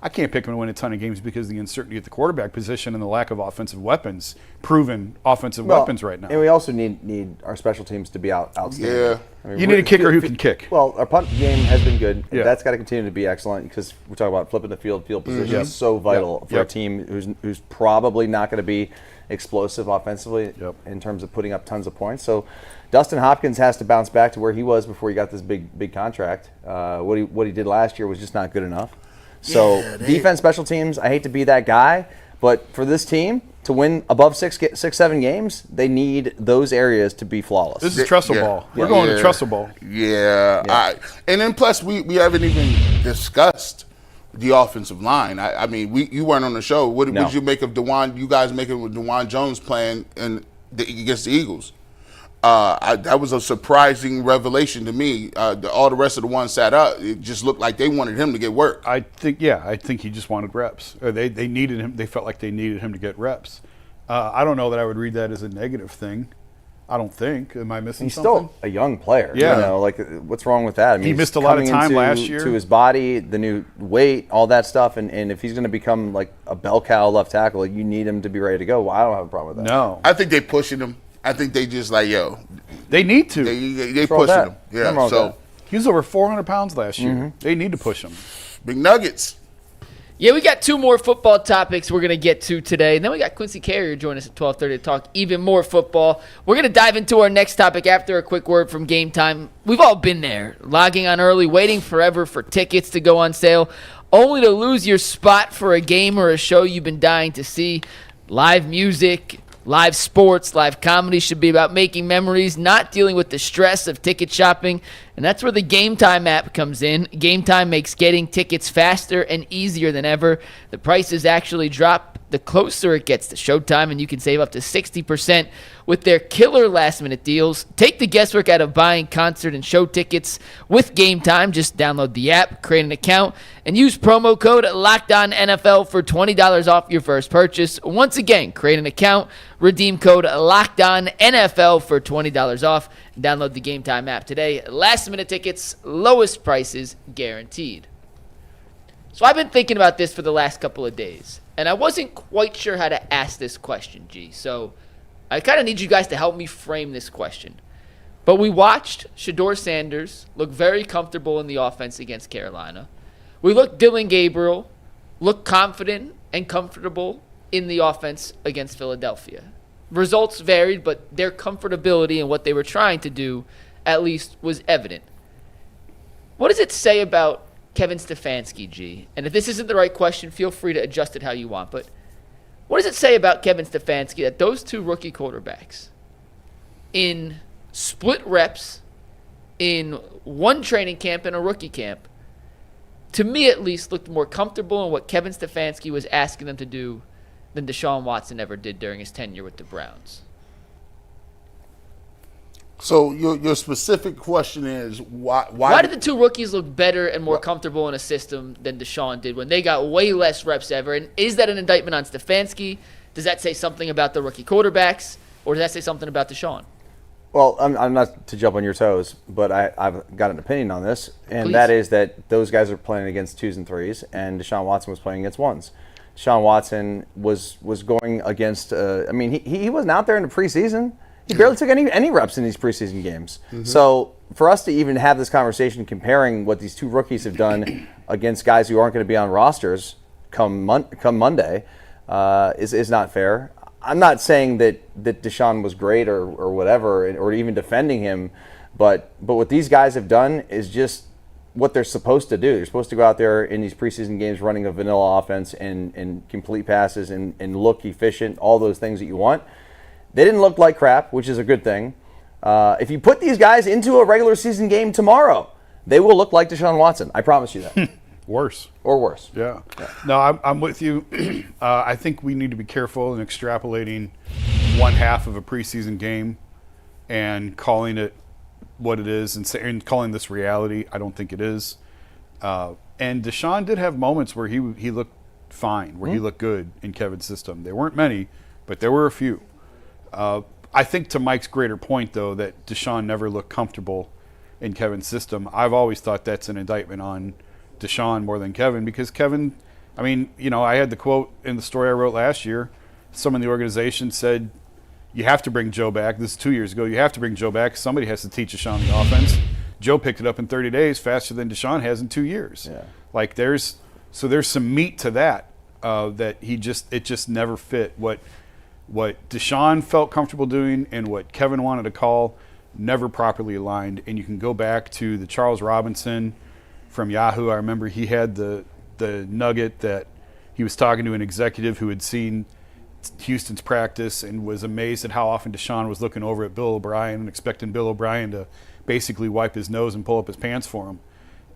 I can't pick them to win a ton of games because of the uncertainty at the quarterback position and the lack of offensive weapons, proven offensive weapons right now. And we also need our special teams to be outstanding. Yeah. You need a kicker who can kick. Well, our punt game has been good. Yeah. That's got to continue to be excellent, because we're talking about flipping the field position is so vital for a team who's probably not going to be explosive offensively in terms of putting up tons of points. So Dustin Hopkins has to bounce back to where he was before he got this big contract. What he did last year was just not good enough. So defense, special teams, I hate to be that guy, but for this team to win above 6-7 games, they need those areas to be flawless. This is Trestle ball. We're going to Trestle ball. Yeah. And then plus we haven't even discussed the offensive line. I mean, you weren't on the show. What did you make of DeJuan? You guys make it with DeJuan Jones playing against the Eagles? That was a surprising revelation to me. All the rest of the ones sat up. It just looked like they wanted him to get work. I think he just wanted reps. Or they needed him. They felt like they needed him to get reps. I don't know that I would read that as a negative thing. I don't think. Am I missing something? He's still a young player. Yeah. What's wrong with that? I mean, he missed a lot of time last year. To his body, the new weight, all that stuff. And if he's going to become like a bell cow left tackle, you need him to be ready to go. Well, I don't have a problem with that. No. I think they're pushing him. I think they just like, they need to. They pushing him. Yeah. So he was over 400 pounds last year. They need to push him. Big Nuggets. Yeah, we got two more football topics we're going to get to today. And then we got Quincy Carrier join us at 12:30 to talk even more football. We're going to dive into our next topic after a quick word from Game Time. We've all been there, logging on early, waiting forever for tickets to go on sale, only to lose your spot for a game or a show you've been dying to see. Live music, live sports, live comedy should be about making memories, not dealing with the stress of ticket shopping. And that's where the Game Time app comes in. Game Time makes getting tickets faster and easier than ever. The prices actually drop the closer it gets to showtime, and you can save up to 60% with their killer last-minute deals. Take the guesswork out of buying concert and show tickets with Game Time. Just download the app, create an account, and use promo code LOCKEDONNFL for $20 off your first purchase. Once again, create an account, redeem code LOCKEDONNFL for $20 off, and download the Game Time app today. Last-minute tickets, lowest prices guaranteed. So I've been thinking about this for the last couple of days, and I wasn't quite sure how to ask this question, G. So I kind of need you guys to help me frame this question. But we watched Shedeur Sanders look very comfortable in the offense against Carolina. We looked Dillon Gabriel looked confident and comfortable in the offense against Philadelphia. Results varied, but their comfortability and what they were trying to do at least was evident. What does it say about Kevin Stefanski, G? And if this isn't the right question, feel free to adjust it how you want. But what does it say about Kevin Stefanski that those two rookie quarterbacks in split reps, in one training camp and a rookie camp, to me at least looked more comfortable in what Kevin Stefanski was asking them to do than Deshaun Watson ever did during his tenure with the Browns? So your specific question is why did the two rookies look better and more comfortable in a system than Deshaun did when they got way less reps ever? And is that an indictment on Stefanski? Does that say something about the rookie quarterbacks? Or does that say something about Deshaun? Well, I'm not to jump on your toes, but I've got an opinion on this, and Please. that is that those guys are playing against 2s and 3s, and Deshaun Watson was playing against 1s. Deshaun Watson was going against. He wasn't out there in the preseason. He barely took any reps in these preseason games. Mm-hmm. So for us to even have this conversation comparing what these two rookies have done against guys who aren't going to be on rosters come Monday is not fair. I'm not saying that Deshaun was great or whatever, or even defending him, but what these guys have done is just what they're supposed to do. They're supposed to go out there in these preseason games running a vanilla offense and complete passes and look efficient, all those things that you want. They didn't look like crap, which is a good thing. If you put these guys into a regular season game tomorrow, they will look like Deshaun Watson. I promise you that. Worse. Or worse. Yeah. No, I'm with you. I think we need to be careful in extrapolating one half of a preseason game and calling it what it is and calling this reality. I don't think it is. And Deshaun did have moments where he looked fine, where he looked good in Kevin's system. There weren't many, but there were a few. I think to Mike's greater point, though, that Deshaun never looked comfortable in Kevin's system, I've always thought that's an indictment on Deshaun more than Kevin, because Kevin, I had the quote in the story I wrote last year. Someone in the organization said, you have to bring Joe back. This is 2 years ago. You have to bring Joe back. Somebody has to teach Deshaun the offense. Joe picked it up in 30 days faster than Deshaun has in 2 years. Yeah. There's some meat to that, that it just never fit. What Deshaun felt comfortable doing and what Kevin wanted to call never properly aligned. And you can go back to the Charles Robinson from Yahoo. I remember he had the nugget that he was talking to an executive who had seen Houston's practice and was amazed at how often Deshaun was looking over at Bill O'Brien and expecting Bill O'Brien to basically wipe his nose and pull up his pants for him.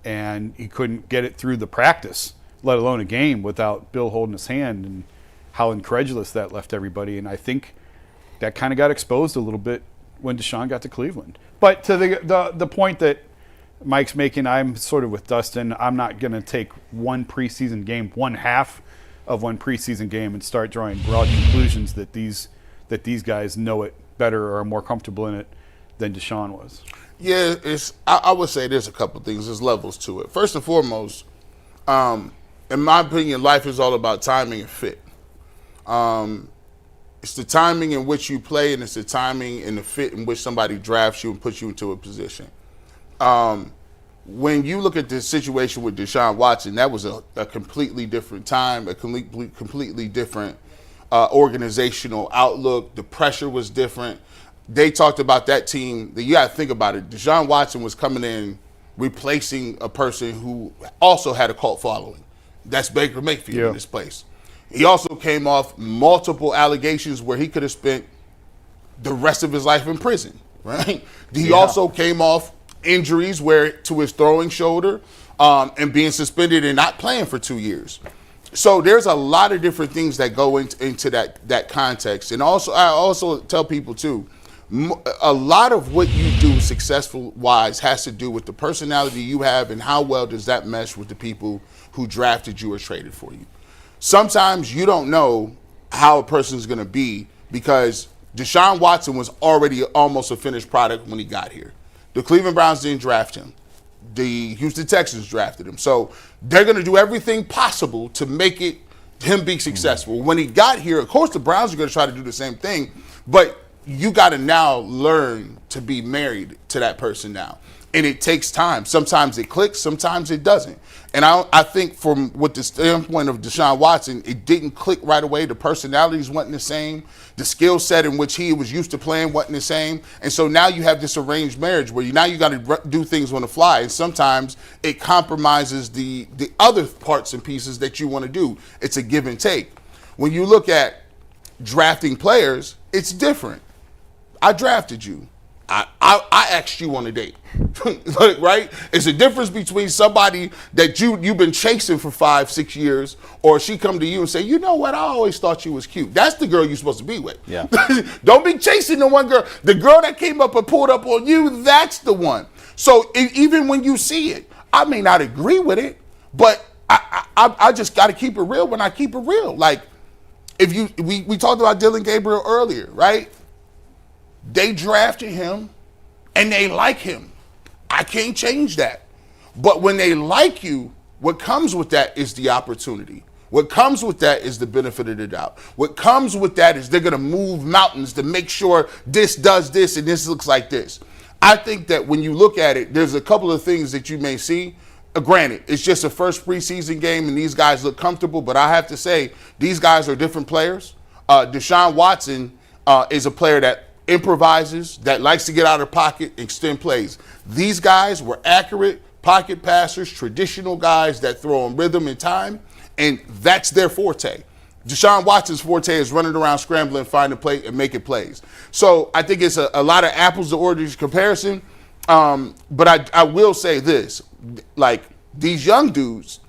And he couldn't get it through the practice, let alone a game, without Bill holding his hand, and how incredulous that left everybody. And I think that kind of got exposed a little bit when Deshaun got to Cleveland. But to the point that Mike's making, I'm sort of with Dustin. I'm not going to take one preseason game, one half of one preseason game, and start drawing broad conclusions that these guys know it better or are more comfortable in it than Deshaun was. Yeah, I would say there's a couple things. There's levels to it. First and foremost, in my opinion, life is all about timing and fit. It's the timing in which you play, and it's the timing and the fit in which somebody drafts you and puts you into a position. When you look at the situation with Deshaun Watson, that was a completely different time, a completely different organizational outlook. The pressure was different. They talked about that team. You got to think about it. Deshaun Watson was coming in replacing a person who also had a cult following. That's Baker Mayfield in this place. He also came off multiple allegations where he could have spent the rest of his life in prison, right? He also came off injuries to his throwing shoulder and being suspended and not playing for 2 years. So there's a lot of different things that go into that context. And also, I also tell people too, a lot of what you do successful-wise has to do with the personality you have and how well does that mesh with the people who drafted you or traded for you. Sometimes you don't know how a person's going to be because Deshaun Watson was already almost a finished product when he got here. The Cleveland Browns didn't draft him. The Houston Texans drafted him. So they're going to do everything possible to make him be successful. When he got here, of course, the Browns are going to try to do the same thing, but you got to now learn to be married to that person now. And it takes time. Sometimes it clicks, sometimes it doesn't. And I think from what the standpoint of Deshaun Watson, it didn't click right away. The personalities wasn't the same. The skill set in which he was used to playing wasn't the same. And so now you have this arranged marriage where now you got to do things on the fly. And sometimes it compromises the other parts and pieces that you want to do. It's a give and take. When you look at drafting players, it's different. I drafted you. I asked you on a date, right? It's a difference between somebody that you've been chasing for 5-6 years, or she come to you and say, you know what, I always thought you was cute. That's the girl you're supposed to be with. Yeah. Don't be chasing the one girl. The girl that came up and pulled up on you, that's the one. So even when you see it, I may not agree with it, but I just got to keep it real when I keep it real. Like, we talked about Dillon Gabriel earlier, right? They drafted him, and they like him. I can't change that. But when they like you, what comes with that is the opportunity. What comes with that is the benefit of the doubt. What comes with that is they're going to move mountains to make sure this does this and this looks like this. I think that when you look at it, there's a couple of things that you may see. Granted, it's just a first preseason game, and these guys look comfortable, but I have to say, these guys are different players. Deshaun Watson is a player that improvises, that likes to get out of pocket, extend plays. These guys were accurate pocket passers, traditional guys that throw in rhythm and time, and that's their forte. Deshaun Watson's forte is running around, scrambling, finding play, and making plays. So I think it's a lot of apples to oranges comparison, but I will say this, like these young dudes,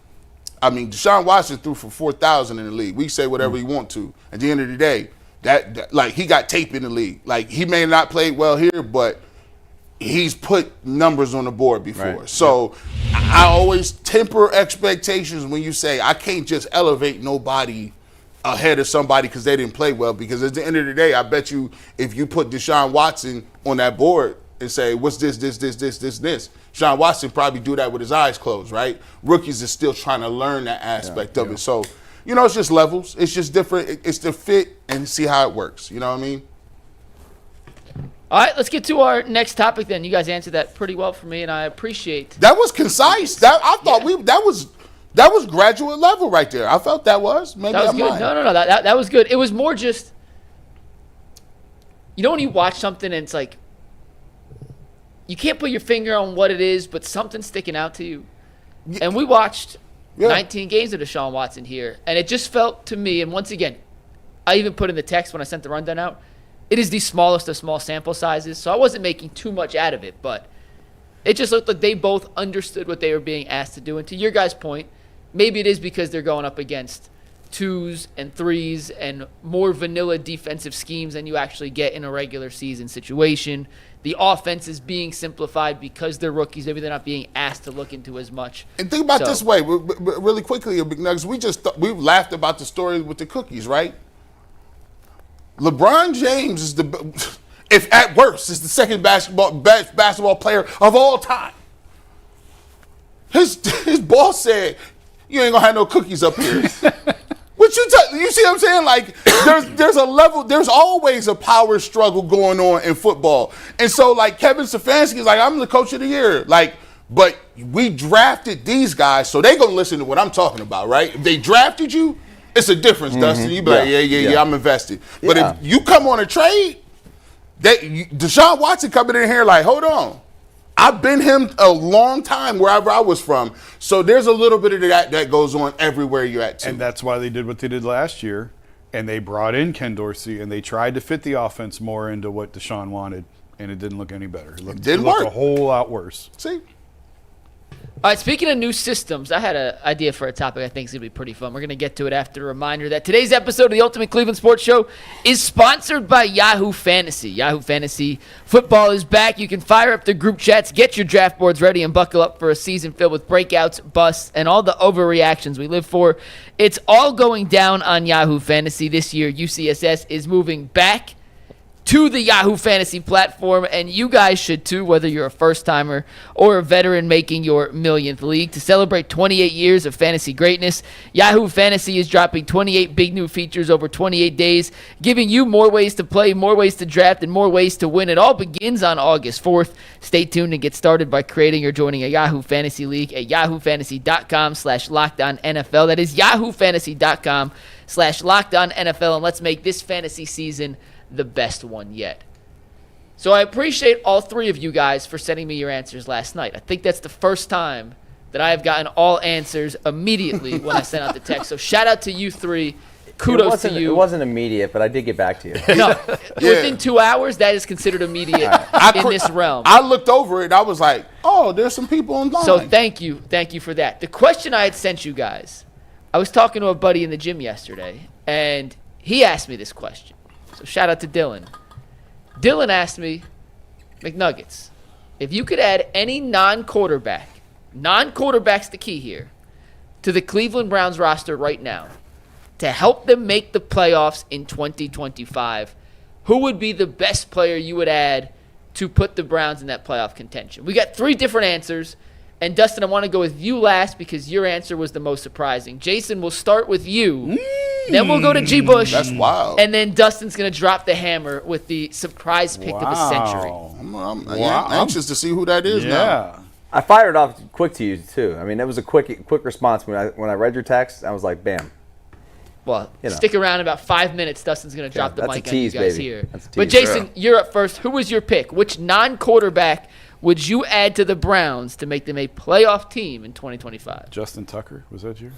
I mean, Deshaun Watson threw for 4,000 in the league. We say whatever we want to. At the end of the day, that like he got tape in the league. Like he may not play well here, but he's put numbers on the board before. Right. So I always temper expectations when you say I can't just elevate nobody ahead of somebody because they didn't play well. Because at the end of the day, I bet you if you put Deshaun Watson on that board and say, what's this, Deshaun Watson probably do that with his eyes closed, right? Rookies are still trying to learn that aspect of it. So, you know, it's just levels. It's just different. It's the fit and see how it works. You know what I mean? All right, let's get to our next topic then. You guys answered that pretty well for me, and I appreciate that. Was concise. I thought that was graduate level right there. I felt that was. Maybe that was good. No. That was good. It was more just, you know, when you watch something and it's like, you can't put your finger on what it is, but something's sticking out to you. And we watched 19 games of Deshaun Watson here, and it just felt to me, and once again, I even put in the text when I sent the rundown out, it is the smallest of small sample sizes, so I wasn't making too much out of it, but it just looked like they both understood what they were being asked to do. And to your guys' point, maybe it is because they're going up against 2s and 3s and more vanilla defensive schemes than you actually get in a regular season situation. The offense is being simplified because they're rookies. Maybe they're not being asked to look into as much. And think about this way, really quickly, Big Nuggets. We laughed about the story with the cookies, right? LeBron James is if at worst, is the second best basketball player of all time. His boss said, "You ain't gonna have no cookies up here." You see what I'm saying? Like, there's a level, there's always a power struggle going on in football. And so, like, Kevin Stefanski is like, I'm the coach of the year. Like, but we drafted these guys, so they going to listen to what I'm talking about, right? If they drafted you, it's a difference, Dustin. You be like, yeah, I'm invested. But if you come on a trade, Deshaun Watson coming in here like, hold on. I've been him a long time wherever I was from. So there's a little bit of that goes on everywhere you're at, too. And that's why they did what they did last year. And they brought in Ken Dorsey, and they tried to fit the offense more into what Deshaun wanted, and it didn't look any better. It looked a whole lot worse. See? All right, speaking of new systems, I had an idea for a topic I think is going to be pretty fun. We're going to get to it after a reminder that today's episode of the Ultimate Cleveland Sports Show is sponsored by Yahoo Fantasy. Yahoo Fantasy football is back. You can fire up the group chats, get your draft boards ready, and buckle up for a season filled with breakouts, busts, and all the overreactions we live for. It's all going down on Yahoo Fantasy this year. UCSS is moving back to the Yahoo Fantasy platform, and you guys should too, whether you're a first-timer or a veteran making your millionth league. To celebrate 28 years of fantasy greatness, Yahoo Fantasy is dropping 28 big new features over 28 days, giving you more ways to play, more ways to draft, and more ways to win. It all begins on August 4th. Stay tuned and get started by creating or joining a Yahoo Fantasy League at yahoofantasy.com/LockedOnNFL. That is yahoofantasy.com/LockedOnNFL, and let's make this fantasy season the best one yet. So I appreciate all three of you guys for sending me your answers last night. I think that's the first time that I have gotten all answers immediately when I sent out the text. So shout out to you three. Kudos to you. It wasn't immediate, but I did get back to you. No, within 2 hours, that is considered immediate in this realm. I looked over it and I was like, oh, there's some people online. So thank you for that. The question I had sent you guys, I was talking to a buddy in the gym yesterday, and he asked me this question. So shout out to Dillon. Dillon asked me, McNuggets, if you could add any non-quarterback's the key here, to the Cleveland Browns roster right now to help them make the playoffs in 2025, who would be the best player you would add to put the Browns in that playoff contention? We got three different answers. And Dustin, I want to go with you last because your answer was the most surprising. Jason, we'll start with you. Then we'll go to G. Bush. That's wild. And then Dustin's going to drop the hammer with the surprise pick of the century. I'm anxious to see who that is now. I fired off quick to you too. I mean, that was a quick response when I read your text. I was like, bam. Well, stick around about 5 minutes. Dustin's going to drop the mic on you guys here. But Jason, you're up first. Who was your pick? Which non-quarterback would you add to the Browns to make them a playoff team in 2025? Justin Tucker, was that you?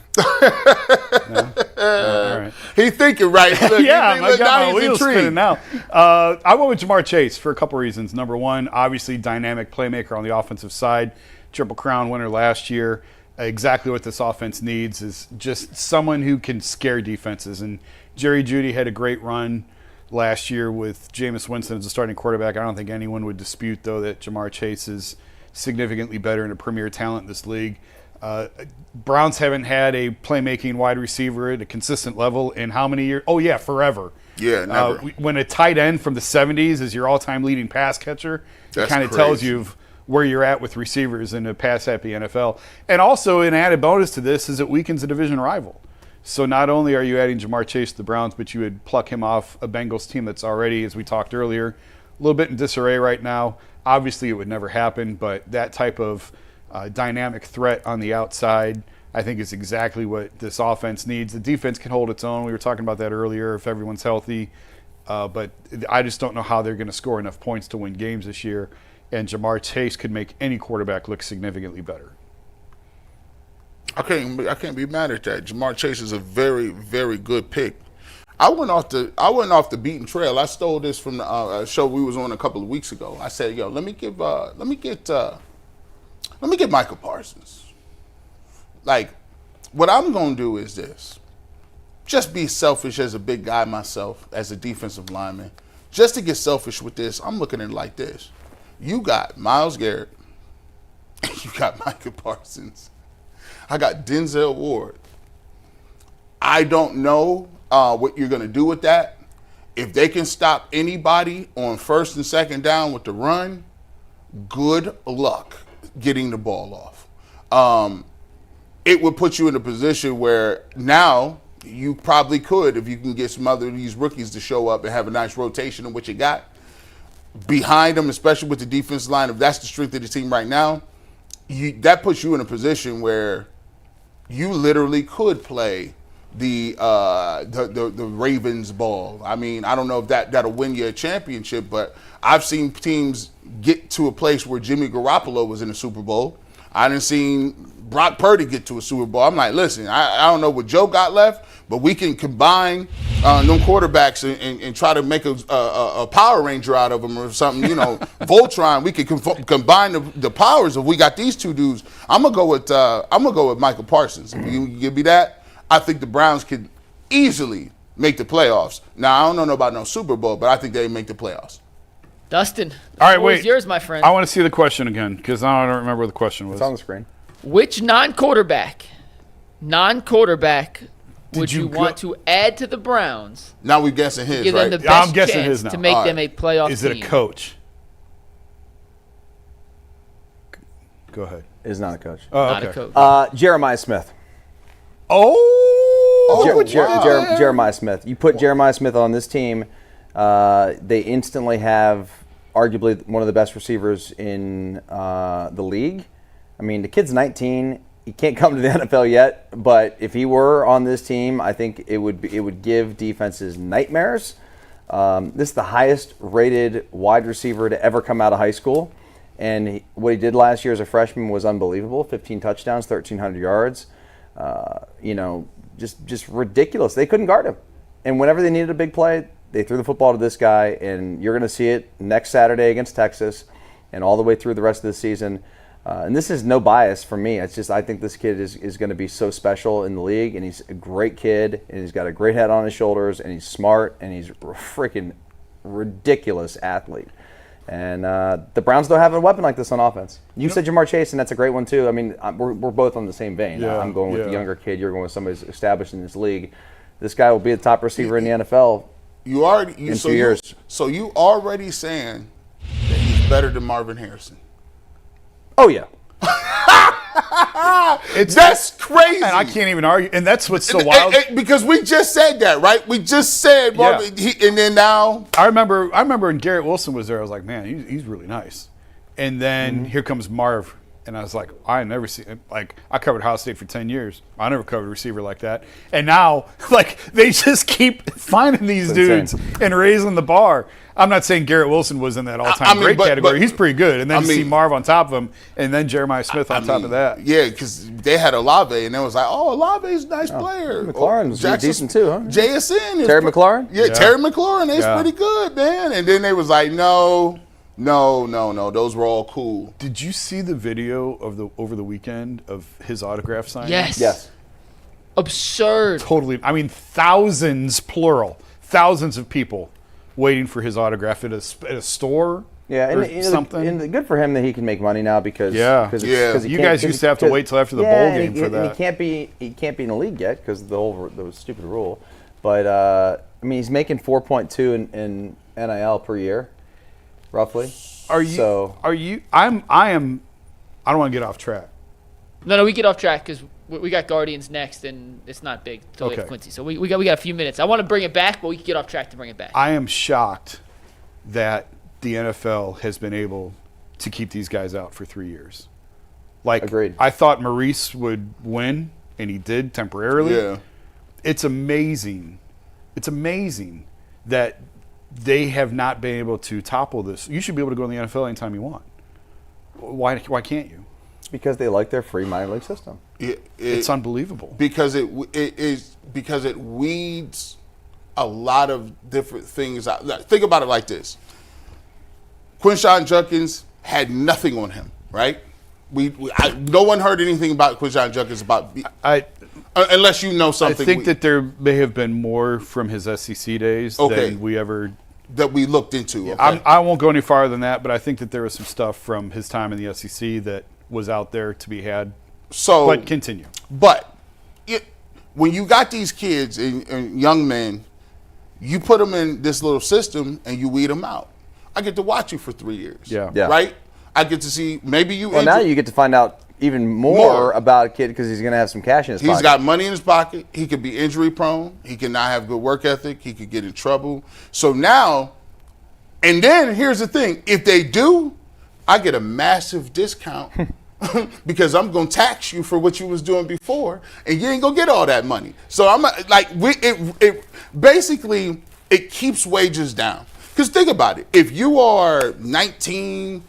No? All right. He thinking right. Look, I got my wheels spinning now. I went with Jamar Chase for a couple reasons. Number one, obviously dynamic playmaker on the offensive side. Triple Crown winner last year. Exactly what this offense needs is just someone who can scare defenses. And Jerry Jeudy had a great run last year with Jameis Winston as a starting quarterback. I don't think anyone would dispute, though, that Jamar Chase is significantly better and a premier talent in this league. Browns haven't had a playmaking wide receiver at a consistent level in how many years? Oh, yeah, forever. Yeah, never. When a tight end from the 70s is your all-time leading pass catcher, it kind of tells you where you're at with receivers in a pass-happy NFL. And also, an added bonus to this is it weakens a division rival. So not only are you adding Jamar Chase to the Browns, but you would pluck him off a Bengals team that's already, as we talked earlier, a little bit in disarray right now. Obviously, it would never happen, but that type of dynamic threat on the outside, I think, is exactly what this offense needs. The defense can hold its own. We were talking about that earlier if everyone's healthy. But I just don't know how they're going to score enough points to win games this year. And Jamar Chase could make any quarterback look significantly better. I can't be mad at that. Jamar Chase is a very, very good pick. I went off the beaten trail. I stole this from the show we was on a couple of weeks ago. I said, "Yo, let me get Michael Parsons." Like, what I'm gonna do is this: just be selfish as a big guy myself, as a defensive lineman. Just to get selfish with this, I'm looking at it like this: you got Myles Garrett, you got Michael Parsons. I got Denzel Ward. I don't know what you're going to do with that. If they can stop anybody on first and second down with the run, good luck getting the ball off. It would put you in a position where now you probably could, if you can get some other of these rookies to show up and have a nice rotation of what you got behind them, especially with the defensive line. If that's the strength of the team right now, that puts you in a position where you literally could play the Ravens ball. I mean, I don't know if that'll win you a championship, but I've seen teams get to a place where Jimmy Garoppolo was in the Super Bowl. I done seen Brock Purdy get to a Super Bowl. I'm like, listen, I don't know what Joe got left, but we can combine them quarterbacks and try to make a Power Ranger out of them or something, Voltron. We can combine the powers if we got these two dudes. I'm gonna go with Michael Parsons. If you give me that, I think the Browns could easily make the playoffs. Now I don't know about no Super Bowl, but I think they make the playoffs. Dustin, all right, wait. Yours, my friend. I want to see the question again because I don't remember what the question was. It's on the screen. Which non-quarterback would you want to add to the Browns? Now we're guessing his, Give right? them the best I'm guessing chance his now. to make All them a playoff Is team. it a coach? Go ahead. Is not a coach. Oh, Not okay. a coach. Jeremiah Smith. Oh, Jeremiah Smith. You put Jeremiah Smith on this team, they instantly have arguably one of the best receivers in the league. I mean, the kid's 19. He can't come to the NFL yet, but if he were on this team, I think it would give defenses nightmares. This is the highest rated wide receiver to ever come out of high school. And what he did last year as a freshman was unbelievable. 15 touchdowns, 1,300 yards. Just ridiculous. They couldn't guard him. And whenever they needed a big play, they threw the football to this guy. And you're going to see it next Saturday against Texas and all the way through the rest of the season. And this is no bias for me. It's just I think this kid is going to be so special in the league. And he's a great kid. And he's got a great head on his shoulders. And he's smart. And he's a freaking ridiculous athlete. And the Browns don't have a weapon like this on offense. You said Jamar Chase, and that's a great one too. I mean, we're both on the same vein. Yeah, I'm going with the younger kid. You're going with somebody who's established in this league. This guy will be the top receiver in the NFL You already in 2 years. So you already saying that he's better than Marvin Harrison? Oh yeah. That's crazy. And I can't even argue. And that's what's so wild. Because we just said that, right? We just said Marvin, and then now I remember when Garrett Wilson was there, I was like, man, he's really nice. And then here comes Marv. And I was like, I never seen, like, I covered Ohio State for 10 years. I never covered a receiver like that. And now, like, they just keep finding these dudes and raising the bar. I'm not saying Garrett Wilson was in that all-time great category. He's pretty good. And then you see Marv on top of him, and then Jeremiah Smith on top of that. Yeah, because they had Olave, and it was like, oh, Olave's a nice player. McLaurin's decent too, huh? JSN is Terry McLaurin? Yeah, Terry McLaurin is pretty good, man. And then they was like, no, those were all cool. Did you see the video of over the weekend of his autograph signing? Yes. Absurd. Totally. I mean, thousands, plural, thousands of people waiting for his autograph at a store. Yeah, or and something. And good for him that he can make money now because he you guys used to have to wait till after the bowl game for that. And he can't be in the league yet because of the stupid rule. But I mean, he's making 4.2 in NIL per year, roughly. I don't want to get off track. No, we get off track because we got Guardians next, and it's not big until we have Quincy. So we got a few minutes. I want to bring it back, but we can get off track to bring it back. I am shocked that the NFL has been able to keep these guys out for 3 years. Like, agreed. I thought Maurice would win, and he did temporarily. Yeah. It's amazing. It's amazing that they have not been able to topple this. You should be able to go in the NFL anytime you want. Why can't you? Because they like their free minor league system. It's unbelievable. Because it weeds a lot of different things out. Think about it like this. Quinshon Judkins had nothing on him, right? No one heard anything about Quinshon Judkins unless you know something. I think that there may have been more from his SEC days than we ever that we looked into. Okay? I won't go any farther than that, but I think that there was some stuff from his time in the SEC that was out there to be had. So, but continue. But when you got these kids and young men, you put them in this little system and you weed them out. I get to watch you for 3 years. Yeah. Right? I get to see maybe you. Well, now you get to find out even more about a kid because he's going to have some cash in his pocket. He's got money in his pocket. He could be injury prone. He could not have good work ethic. He could get in trouble. So now, and then here's the thing. If they do, I get a massive discount because I'm going to tax you for what you was doing before, and you ain't going to get all that money. So I'm like, basically, it keeps wages down. Because think about it. If you are 19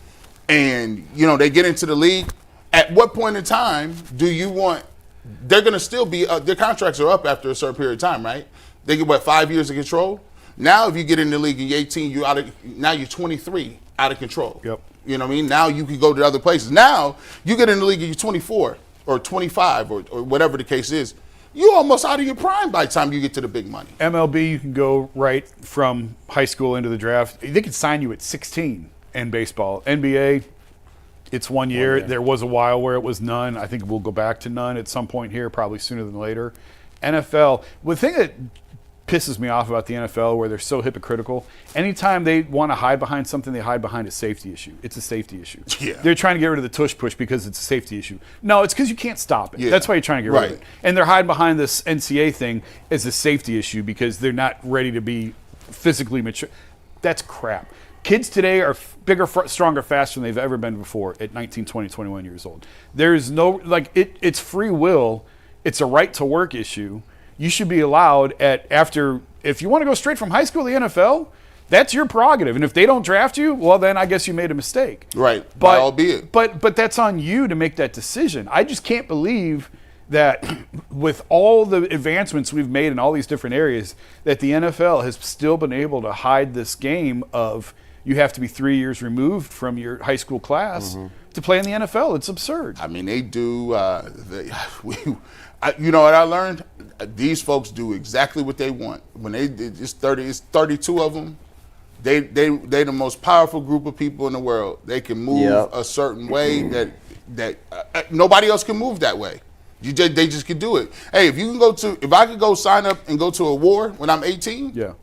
and, they get into the league, at what point in time do you want – they're going to still be their contracts are up after a certain period of time, right? They get, 5 years of control? Now if you get in the league and you're 18, now you're 23, out of control. Yep. You know what I mean? Now you can go to other places. Now you get in the league and you're 24 or 25 or whatever the case is. You're almost out of your prime by the time you get to the big money. MLB, you can go right from high school into the draft. They could sign you at 16 in baseball. NBA, it's 1 year. There was a while where it was none. I think we'll go back to none at some point here, probably sooner than later. NFL, the thing that pisses me off about the NFL where they're so hypocritical, anytime they want to hide behind something, they hide behind a safety issue. It's a safety issue. Yeah. They're trying to get rid of the tush push because it's a safety issue. No, it's because you can't stop it. Yeah. That's why you're trying to get rid of Right. it. And they're hiding behind this NCAA thing as a safety issue because they're not ready to be physically mature. That's crap. Kids today are bigger, stronger, faster than they've ever been before at 19, 20, 21 years old. There's no, it's free will. It's a right to work issue. You should be allowed if you want to go straight from high school to the NFL, that's your prerogative. And if they don't draft you, well, then I guess you made a mistake. Right. By all be it. But that's on you to make that decision. I just can't believe that with all the advancements we've made in all these different areas, that the NFL has still been able to hide this game of you have to be 3 years removed from your high school class to play in the NFL. It's absurd. I mean, they do. You know what I learned? These folks do exactly what they want. When it's 32 of them. They the most powerful group of people in the world. They can move a certain way that nobody else can move that way. They just can do it. Hey, if I could go sign up and go to a war when I'm 18, Yeah.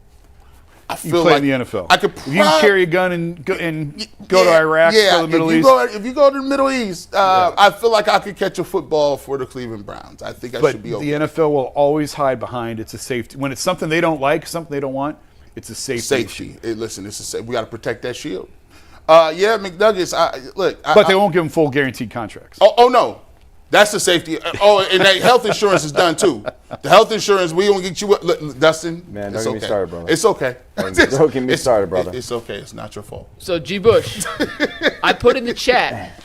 I You feel play like in the NFL. I could. If you can carry a gun and go to Iraq, go to the Middle East. If you go to the Middle East, I feel like I could catch a football for the Cleveland Browns. I think I But should be the okay. NFL will always hide behind it's a safety. When it's something they don't like, something they don't want, it's a safety issue. Hey, listen, we got to protect that shield. Yeah, McNuggets. But they won't give them full guaranteed contracts. Oh no, that's the safety. And that health insurance is done too. The health insurance, we gonna get you. Look, Dustin, Man, don't it's get okay. me started, brother. It's okay. Don't get me started, brother. It's okay. It's not your fault. So, G. Bush, I put in the chat,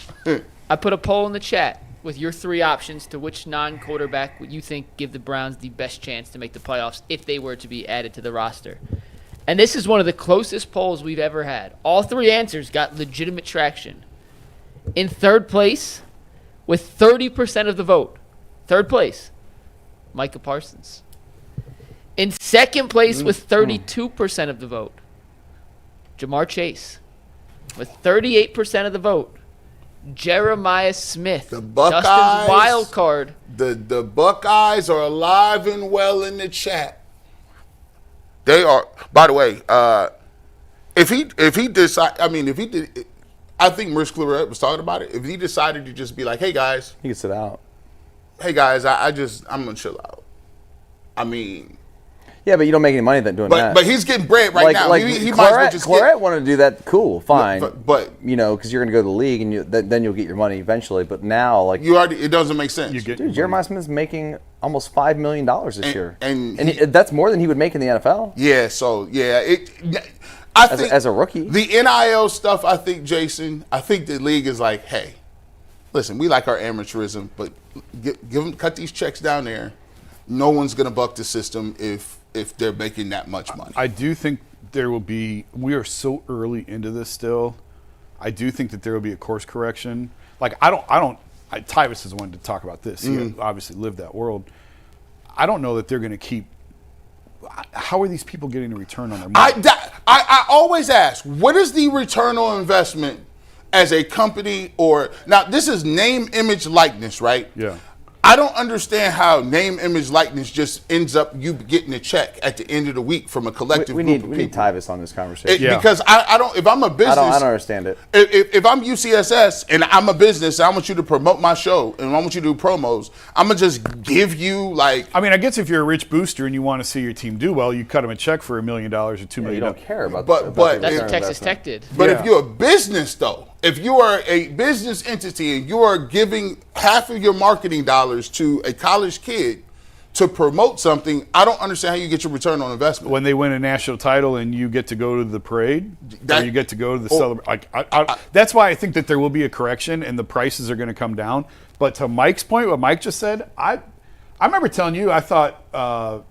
I put a poll in the chat with your three options to which non-quarterback would you think give the Browns the best chance to make the playoffs if they were to be added to the roster. And this is one of the closest polls we've ever had. All three answers got legitimate traction. In third place, with 30% of the vote, third place, Micah Parsons. In second place with 32% of the vote, Jamar Chase. With 38% of the vote, Jeremiah Smith. The Buckeyes, Dustin's wild card. The Buckeyes are alive and well in the chat. They are. By the way, if he decide, I think Merce Claret was talking about it. If he decided to just be like, "Hey guys, He can sit out. I'm gonna chill out." I mean, Yeah, but you don't make any money doing that. but he's getting bread right now. He might as well just Claret wanted to do that. Cool, fine. But because you're going to go to the league and then you'll get your money eventually. But now, it doesn't make sense. dude, Jeremiah Smith's making almost $5 million this year, and that's more than he would make in the NFL. Yeah. So yeah, I think as a rookie, the NIL stuff. I think the league is like, hey, listen, we like our amateurism, but cut these checks down there. No one's gonna buck the system if they're making that much money. I do think there will be. We are so early into this still. I do think that there will be a course correction. Like Tyvis is one to talk about this. He obviously lived that world. I don't know that they're going to keep. How are these people getting a return on their money? I always ask, what is the return on investment as a company now this is name, image, likeness, right? Yeah. I don't understand how name, image, likeness just ends up you getting a check at the end of the week from a collective we group of need people. Tyvis on this conversation. Yeah. Because I don't. If I'm a business, I don't understand it. If I'm UCSS and I'm a business, and I want you to promote my show and I want you to do promos, I'm gonna just give you like. I mean, I guess if you're a rich booster and you want to see your team do well, you cut them a check for $1 million or $2 million. You don't care about But the That's return what Texas investment. Tech did. But Yeah. if you're a business, though, if you are a business entity and you are giving half of your marketing dollars to a college kid to promote something, I don't understand how you get your return on investment. When they win a national title and you get to go to the parade, or you get to go to the celebration. That's why I think that there will be a correction and the prices are going to come down. But to Mike's point, what Mike just said, I remember telling you I thought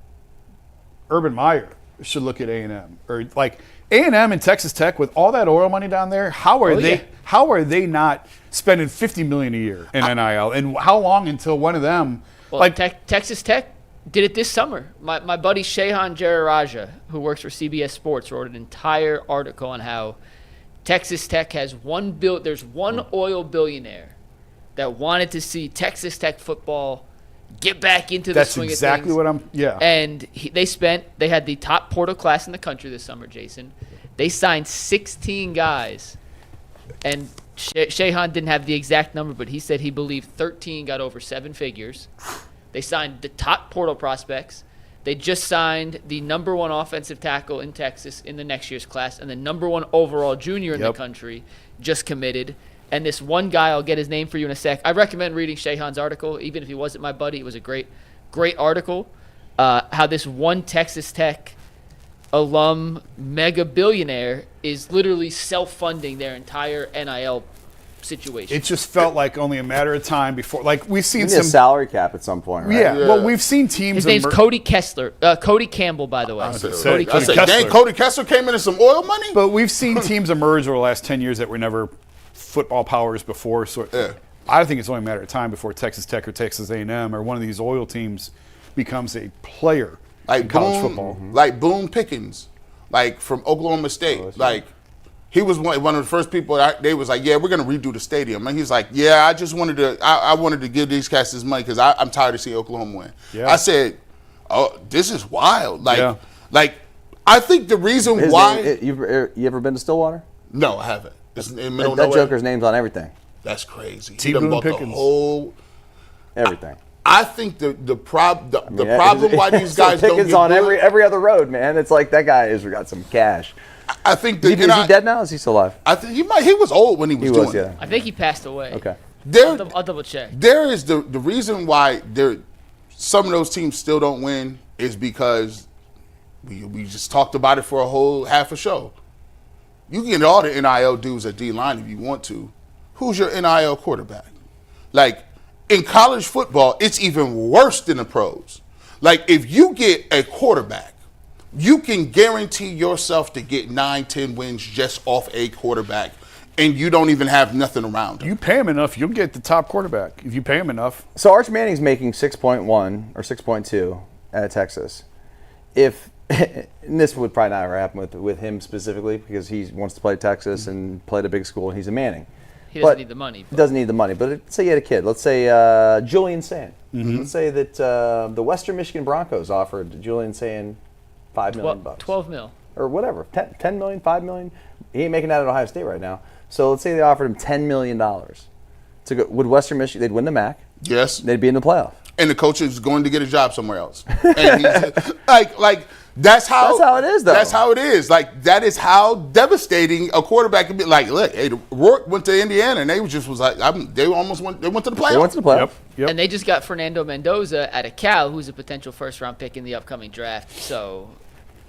Urban Meyer should look at A&M or like A&M and Texas Tech with all that oil money down there. How are they not spending $50 million a year in NIL? And how long until one of them? Well, Texas Tech did it this summer. My buddy Shehan Jararaja, who works for CBS Sports, wrote an entire article on how Texas Tech has there's one oil billionaire that wanted to see Texas Tech football get back into the That's swing exactly of things. what I'm. Yeah. And they had the top portal class in the country this summer, Jason. They signed 16 guys, and Shehan didn't have the exact number, but he said he believed 13 got over 7 figures. They signed the top portal prospects. They just signed the number 1 offensive tackle in Texas in the next year's class, and the number 1 overall junior in the country just committed. And this one guy, I'll get his name for you in a sec. I recommend reading Shehan's article, even if he wasn't my buddy. It was a great article. How this one Texas Tech alum mega billionaire is literally self-funding their entire NIL situation. It just felt like only a matter of time before. Like we've seen You need some a salary cap at some point, right? Yeah. Well, we've seen teams. His name's Cody Campbell, by the way. I said, Cody dang, Cody Kessler came into some oil money? But we've seen teams emerge over the last 10 years that were never football powers before. So I think it's only a matter of time before Texas Tech or Texas A&M or one of these oil teams becomes a player in college football. Like Boone Pickens, like from Oklahoma State. He was one of the first people they was like, yeah, we're going to redo the stadium. And he's like, yeah, I just wanted to I wanted to give these cats this money because I'm tired of seeing Oklahoma win. Yeah. I said, oh, this is wild. Like I think the reason why. You ever been to Stillwater? No, I haven't. It's in the middle of that nowhere. Joker's name's on everything. That's crazy. T. Boone Pickens. Everything. I think the problem why these guys don't Pickens get on good, every other road, man. It's like that guy has got some cash. I think Is he dead now? Or is he still alive? I think he was old when he was doing it. I think he passed away. Okay. I'll double check. There is the reason why some of those teams still don't win is because we just talked about it for a whole half a show. You can get all the NIL dudes at D-line if you want to. Who's your NIL quarterback? Like, in college football, it's even worse than the pros. Like, if you get a quarterback, you can guarantee yourself to get 9-10 wins just off a quarterback, and you don't even have nothing around him. You pay him enough, you'll get the top quarterback if you pay him enough. So Arch Manning's making 6.1 or 6.2 at Texas. And this would probably not ever happen with him specifically because he wants to play Texas and play at a big school, and he's a Manning. He doesn't need the money. He doesn't need the money. But let's say you had a kid. Let's say Julian Sand. Let's say that the Western Michigan Broncos offered Julian Sand $5 million. 12 mil. Or whatever. 10 million, 5 million. He ain't making that at Ohio State right now. So let's say they offered him $10 million. To go, would Western Michigan, they'd win the MAC. Yes. They'd be in the playoff. And the coach is going to get a job somewhere else. And he's, that's how it is, though. That's how it is. Like, that is how devastating a quarterback can be. Like, look, hey, Rourke went to Indiana, and they went to the playoff. They went to the playoff. Yep. And they just got Fernando Mendoza out of Cal, who's a potential first-round pick in the upcoming draft. So,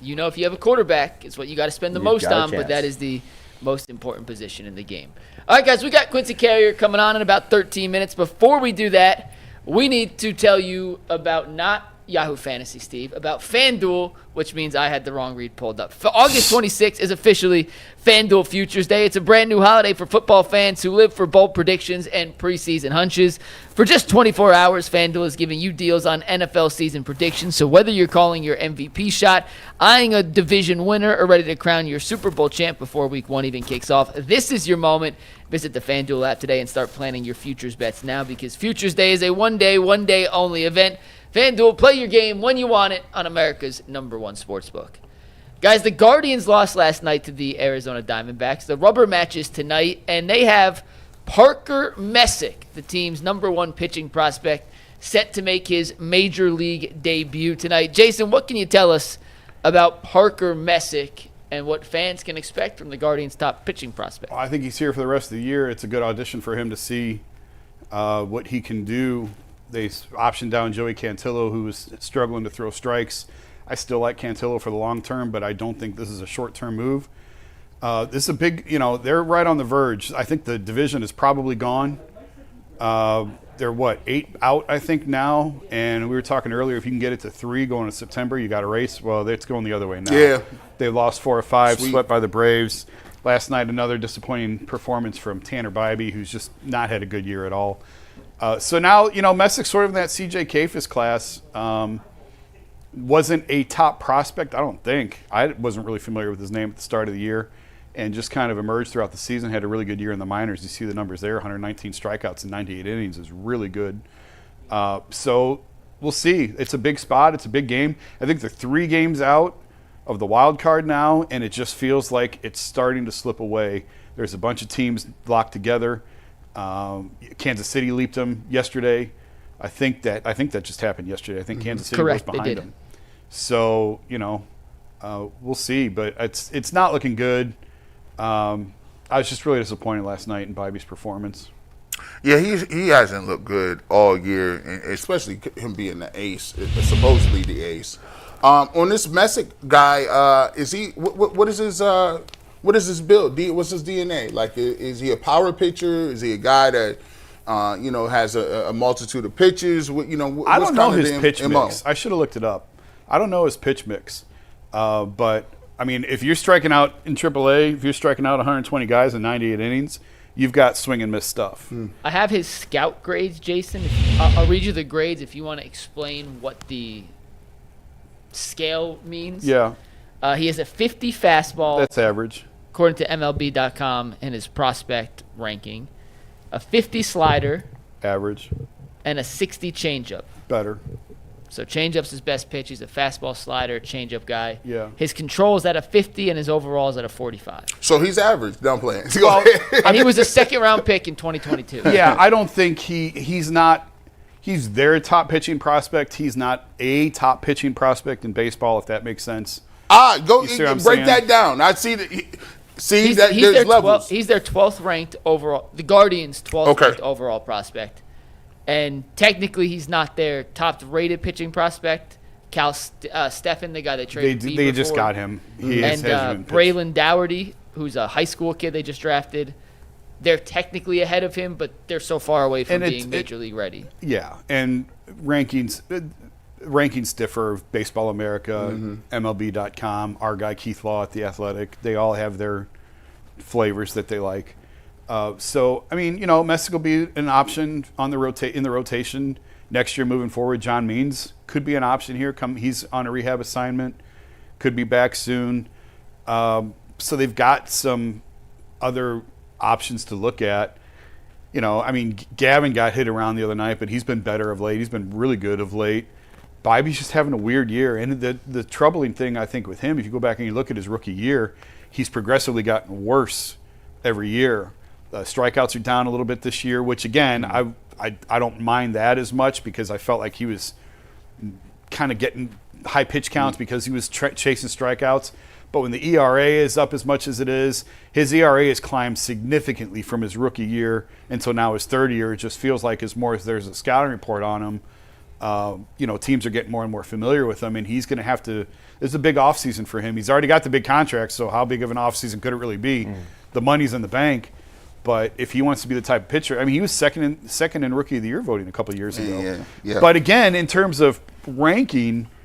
if you have a quarterback, it's what you got to spend the most on, but that is the most important position in the game. All right, guys, we got Quincy Carrier coming on in about 13 minutes. Before we do that, we need to tell you about not Yahoo Fantasy, Steve, about FanDuel, which means I had the wrong read pulled up. August 26th is officially FanDuel Futures Day. It's a brand new holiday for football fans who live for bold predictions and preseason hunches. For just 24 hours, FanDuel is giving you deals on NFL season predictions. So whether you're calling your MVP shot, eyeing a division winner, or ready to crown your Super Bowl champ before Week 1 even kicks off, this is your moment. Visit the FanDuel app today and start planning your futures bets now because Futures Day is a one day only event. FanDuel, play your game when you want it on America's #1 sportsbook. Guys, the Guardians lost last night to the Arizona Diamondbacks. The rubber matches tonight, and they have Parker Messick, the team's #1 pitching prospect, set to make his major league debut tonight. Jason, what can you tell us about Parker Messick and what fans can expect from the Guardians' top pitching prospect? I think he's here for the rest of the year. It's a good audition for him to see what he can do. They optioned down Joey Cantillo, who was struggling to throw strikes. I still like Cantillo for the long term, but I don't think this is a short-term move. This is a big, they're right on the verge. I think the division is probably gone. They're 8 out, I think, now. And we were talking earlier, if you can get it to 3 going to September, you got a race. Well, it's going the other way now. Yeah. They lost 4 or 5, Sweet. swept by the Braves. Last night, another disappointing performance from Tanner Bybee, who's just not had a good year at all. So now, Messick's sort of in that C.J. Kafis class. Wasn't a top prospect, I don't think. I wasn't really familiar with his name at the start of the year and just kind of emerged throughout the season, had a really good year in the minors. You see the numbers there, 119 strikeouts in 98 innings is really good. So we'll see. It's a big spot. It's a big game. I think they're 3 games out of the wild card now, and it just feels like it's starting to slip away. There's a bunch of teams locked together. Kansas City leaped them yesterday. I think that just happened yesterday. I think Kansas City was behind them. So we'll see, but it's not looking good. I was just really disappointed last night in Bobby's performance. Yeah, he hasn't looked good all year, and especially him being the ace, supposedly the ace. On this Messick guy, is he? What is his? What is his build? What's his DNA? Like, is he a power pitcher? Is he a guy that has a multitude of pitches? I don't know his pitch mix. I should have looked it up. I don't know his pitch mix, but I mean, if you're striking out in AAA, if you're striking out 120 guys in 98 innings, you've got swing and miss stuff. I have his scout grades, Jason. I'll read you the grades if you want to explain what the scale means. Yeah. He has a 50 fastball. That's average. According to MLB.com in his prospect ranking. A 50 slider. Average. And a 60 changeup. Better. So changeup's his best pitch. He's a fastball slider, changeup guy. Yeah. His control is at a 50 and his overall is at a 45. So he's average. Don't play. Well, and he was a second-round pick in 2022. Yeah, I don't think he's not. He's their top pitching prospect. He's not a top pitching prospect in baseball, if that makes sense. Go break break that down. I see that. He's There's their levels. He's their 12th ranked overall. The Guardians' 12th ranked overall prospect. And technically, he's not their top-rated pitching prospect. Stefan, the guy they traded. They just got him. And Braylon Dougherty, who's a high school kid they just drafted. They're technically ahead of him, but they're so far away from being major league ready. Yeah, and rankings differ. Baseball America, MLB.com, our guy Keith Law at The Athletic. They all have their flavors that they like. So, I mean, Messick will be an option in the rotation next year moving forward. John Means could be an option here. He's on a rehab assignment, could be back soon. So they've got some other options to look at. I mean, Gavin got hit around the other night, but he's been better of late. He's been really good of late. Bobby's just having a weird year. And the troubling thing, I think, with him, if you go back and you look at his rookie year, he's progressively gotten worse every year. Strikeouts are down a little bit this year, which, again, I don't mind that as much because I felt like he was kind of getting high pitch counts because he was chasing strikeouts. But when the ERA is up as much as it is, his ERA has climbed significantly from his rookie year until now his third year. It just feels like as more as there's a scouting report on him, teams are getting more and more familiar with him, and he's going to have to – it's a big offseason for him. He's already got the big contract, so how big of an offseason could it really be? The money's in the bank. But if he wants to be the type of pitcher – I mean, he was second in Rookie of the Year voting a couple of years ago. Yeah. But, again, in terms of ranking –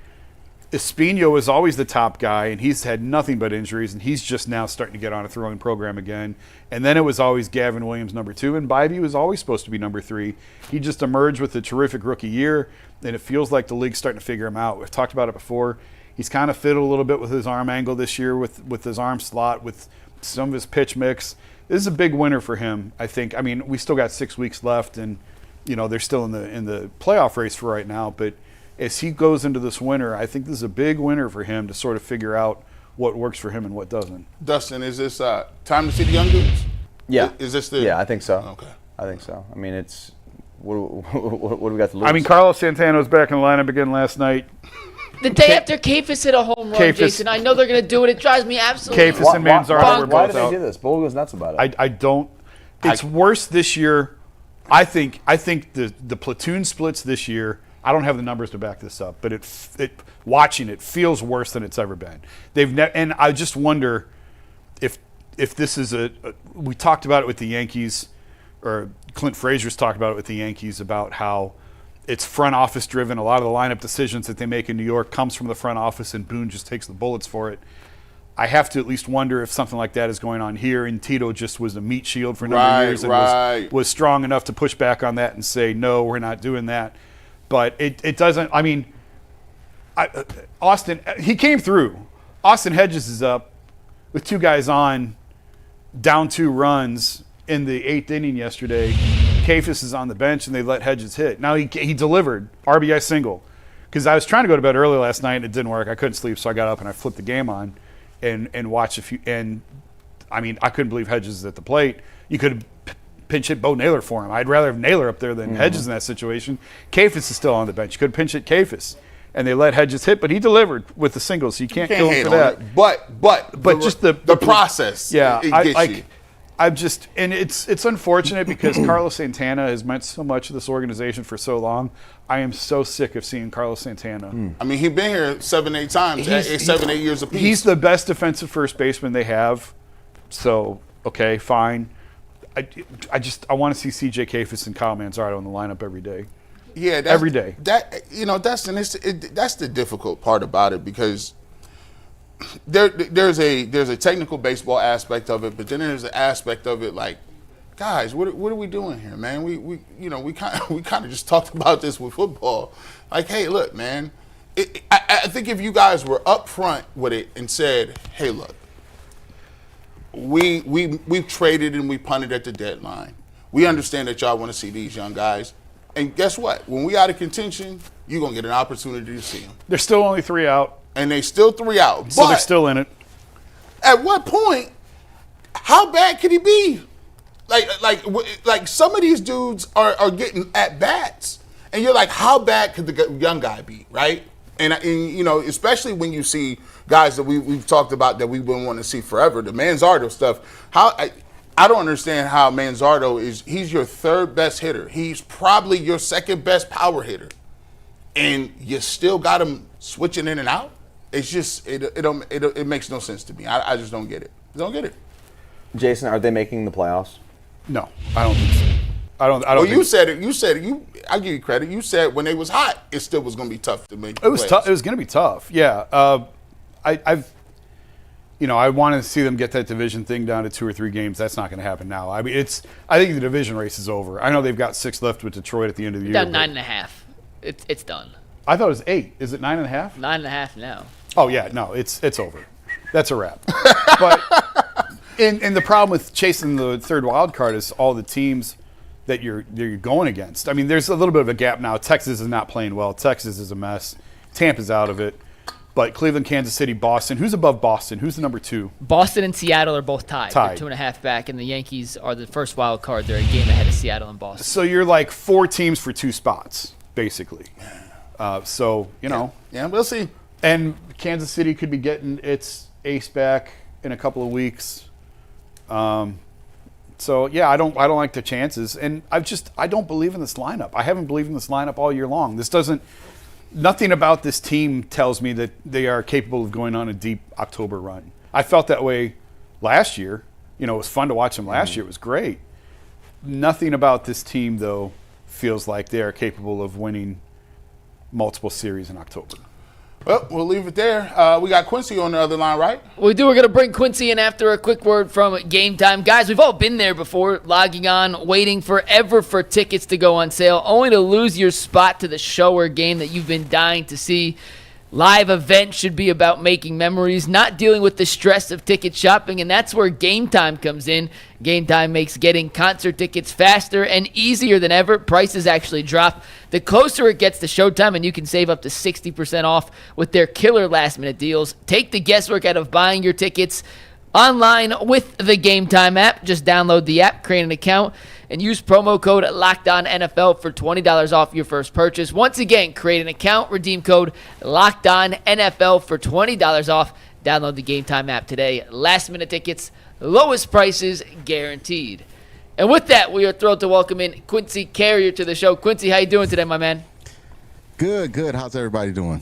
Espino was always the top guy, and he's had nothing but injuries, and he's just now starting to get on a throwing program again. And then it was always Gavin Williams, number 2, and Bybee was always supposed to be number 3. He just emerged with a terrific rookie year, and it feels like the league's starting to figure him out. We've talked about it before. He's kind of fiddled a little bit with his arm angle this year, with his arm slot, with some of his pitch mix. This is a big winner for him, I think. I mean, we still got 6 weeks left, and they're still in the playoff race for right now, but as he goes into this winter, I think this is a big winner for him to sort of figure out what works for him and what doesn't. Dustin, is this time to see the young dudes? Yeah. Is this the? Yeah, I think so. Okay. I think so. I mean, it's what do we got to lose? I mean, Carlos Santana was back in the lineup again last night. The day after Kafis hit a home run, Jason. I know they're going to do it. It drives me absolutely nuts. Kafis and Manzardo were both out. Why did they do this? Bull goes nuts about it. I don't. It's worse this year. I think the platoon splits this year. I don't have the numbers to back this up, but watching it feels worse than it's ever been. And I just wonder if this is we talked about it with the Yankees, or Clint Frazier's talked about it with the Yankees about how it's front office driven. A lot of the lineup decisions that they make in New York comes from the front office, and Boone just takes the bullets for it. I have to at least wonder if something like that is going on here, and Tito just was a meat shield for a number of years and was strong enough to push back on that and say, no, we're not doing that. But it doesn't. I mean, Austin, he came through. Austin Hedges is up with 2 guys on, down 2 runs in the 8th inning yesterday. Cephas is on the bench and they let Hedges hit. Now he delivered RBI single because I was trying to go to bed early last night and it didn't work. I couldn't sleep, so I got up and I flipped the game on and watched a few. And I mean, I couldn't believe Hedges is at the plate. You could have pinch hit Bo Naylor for him. I'd rather have Naylor up there than Hedges in that situation. Cephas is still on the bench. You could have pinch hit Cephas. And they let Hedges hit, but he delivered with the single, so you can't kill him for that. But just the process, yeah, it gets you. I'm just, and it's unfortunate because Carlos Santana has meant so much to this organization for so long. I am so sick of seeing Carlos Santana. I mean, he's been here 7-8 times, 7-8 years apiece. He's the best defensive first baseman they have. So okay, fine. I want to see CJ Cephas and Kyle Manzardo in the lineup every day. Yeah, every day. That's the difficult part about it because there's a technical baseball aspect of it, but then there's an aspect of it like, guys, what are we doing here, man? We kind of just talked about this with football. Like, hey, look, man, I think if you guys were upfront with it and said, hey, look, we've traded and we punted at the deadline. We understand that y'all want to see these young guys. And guess what? When we out of contention, you're going to get an opportunity to see them. There's still only 3 out. And they still 3 out. So but they're still in it. At what point, how bad could he be? Like some of these dudes are getting at-bats. And you're like, how bad could the young guy be, right? And especially when you see guys that we've talked about that we've been wanting to see forever, the Manzardo stuff. I don't understand how Manzardo he's your 3rd best hitter. He's probably your 2nd best power hitter. And you still got him switching in and out? It's just, it makes no sense to me. I just don't get it. Don't get it. Jason, are they making the playoffs? No, I don't think so. I don't. Well, you said it. I'll give you credit. You said when it was hot, it still was going to be tough to make. It was tough. It was going to be tough. Yeah. I wanted to see them get that division thing down to 2 or 3 games. That's not going to happen now. I mean, I think the division race is over. I know they've got 6 left with Detroit at the end of the year. Down 9.5. It's done. I thought it was 8. Is it 9.5? 9.5 now. Oh yeah, no, it's over. That's a wrap. But and the problem with chasing the 3rd wild card is all the teams that you're going against. I mean, there's a little bit of a gap now. Texas is not playing well. Texas is a mess. Tampa's out of it. But Cleveland, Kansas City, Boston. Who's above Boston? Who's the number 2? Boston and Seattle are both tied. They're 2.5 back, and the Yankees are the 1st wild card. They're a game ahead of Seattle and Boston. So you're like 4 teams for 2 spots, basically. Yeah, we'll see. And Kansas City could be getting its ace back in a couple of weeks. So yeah, I don't like the chances, and I don't believe in this lineup. I haven't believed in this lineup all year long. Nothing about this team tells me that they are capable of going on a deep October run. I felt that way last year. It was fun to watch them last year. It was great. Nothing about this team, though, feels like they are capable of winning multiple series in October. Well, we'll leave it there. We got Quincy on the other line, right? We do. We're going to bring Quincy in after a quick word from Game Time. Guys, we've all been there before, logging on, waiting forever for tickets to go on sale, only to lose your spot to the show or game that you've been dying to see. Live event should be about making memories, not dealing with the stress of ticket shopping, and that's where Game Time comes in. Game Time makes getting concert tickets faster and easier than ever. Prices actually drop the closer it gets to showtime, and you can save up to 60% off with their killer last-minute deals. Take the guesswork out of buying your tickets online with the Game Time app. Just download the app, create an account, and use promo code LOCKEDONNFL for $20 off your first purchase. Once again, create an account, redeem code LOCKEDONNFL for $20 off. Download the Game Time app today. Last-minute tickets, lowest prices guaranteed. And with that, we are thrilled to welcome in Quincy Carrier to the show. Quincy, how you doing today, my man? Good. How's everybody doing?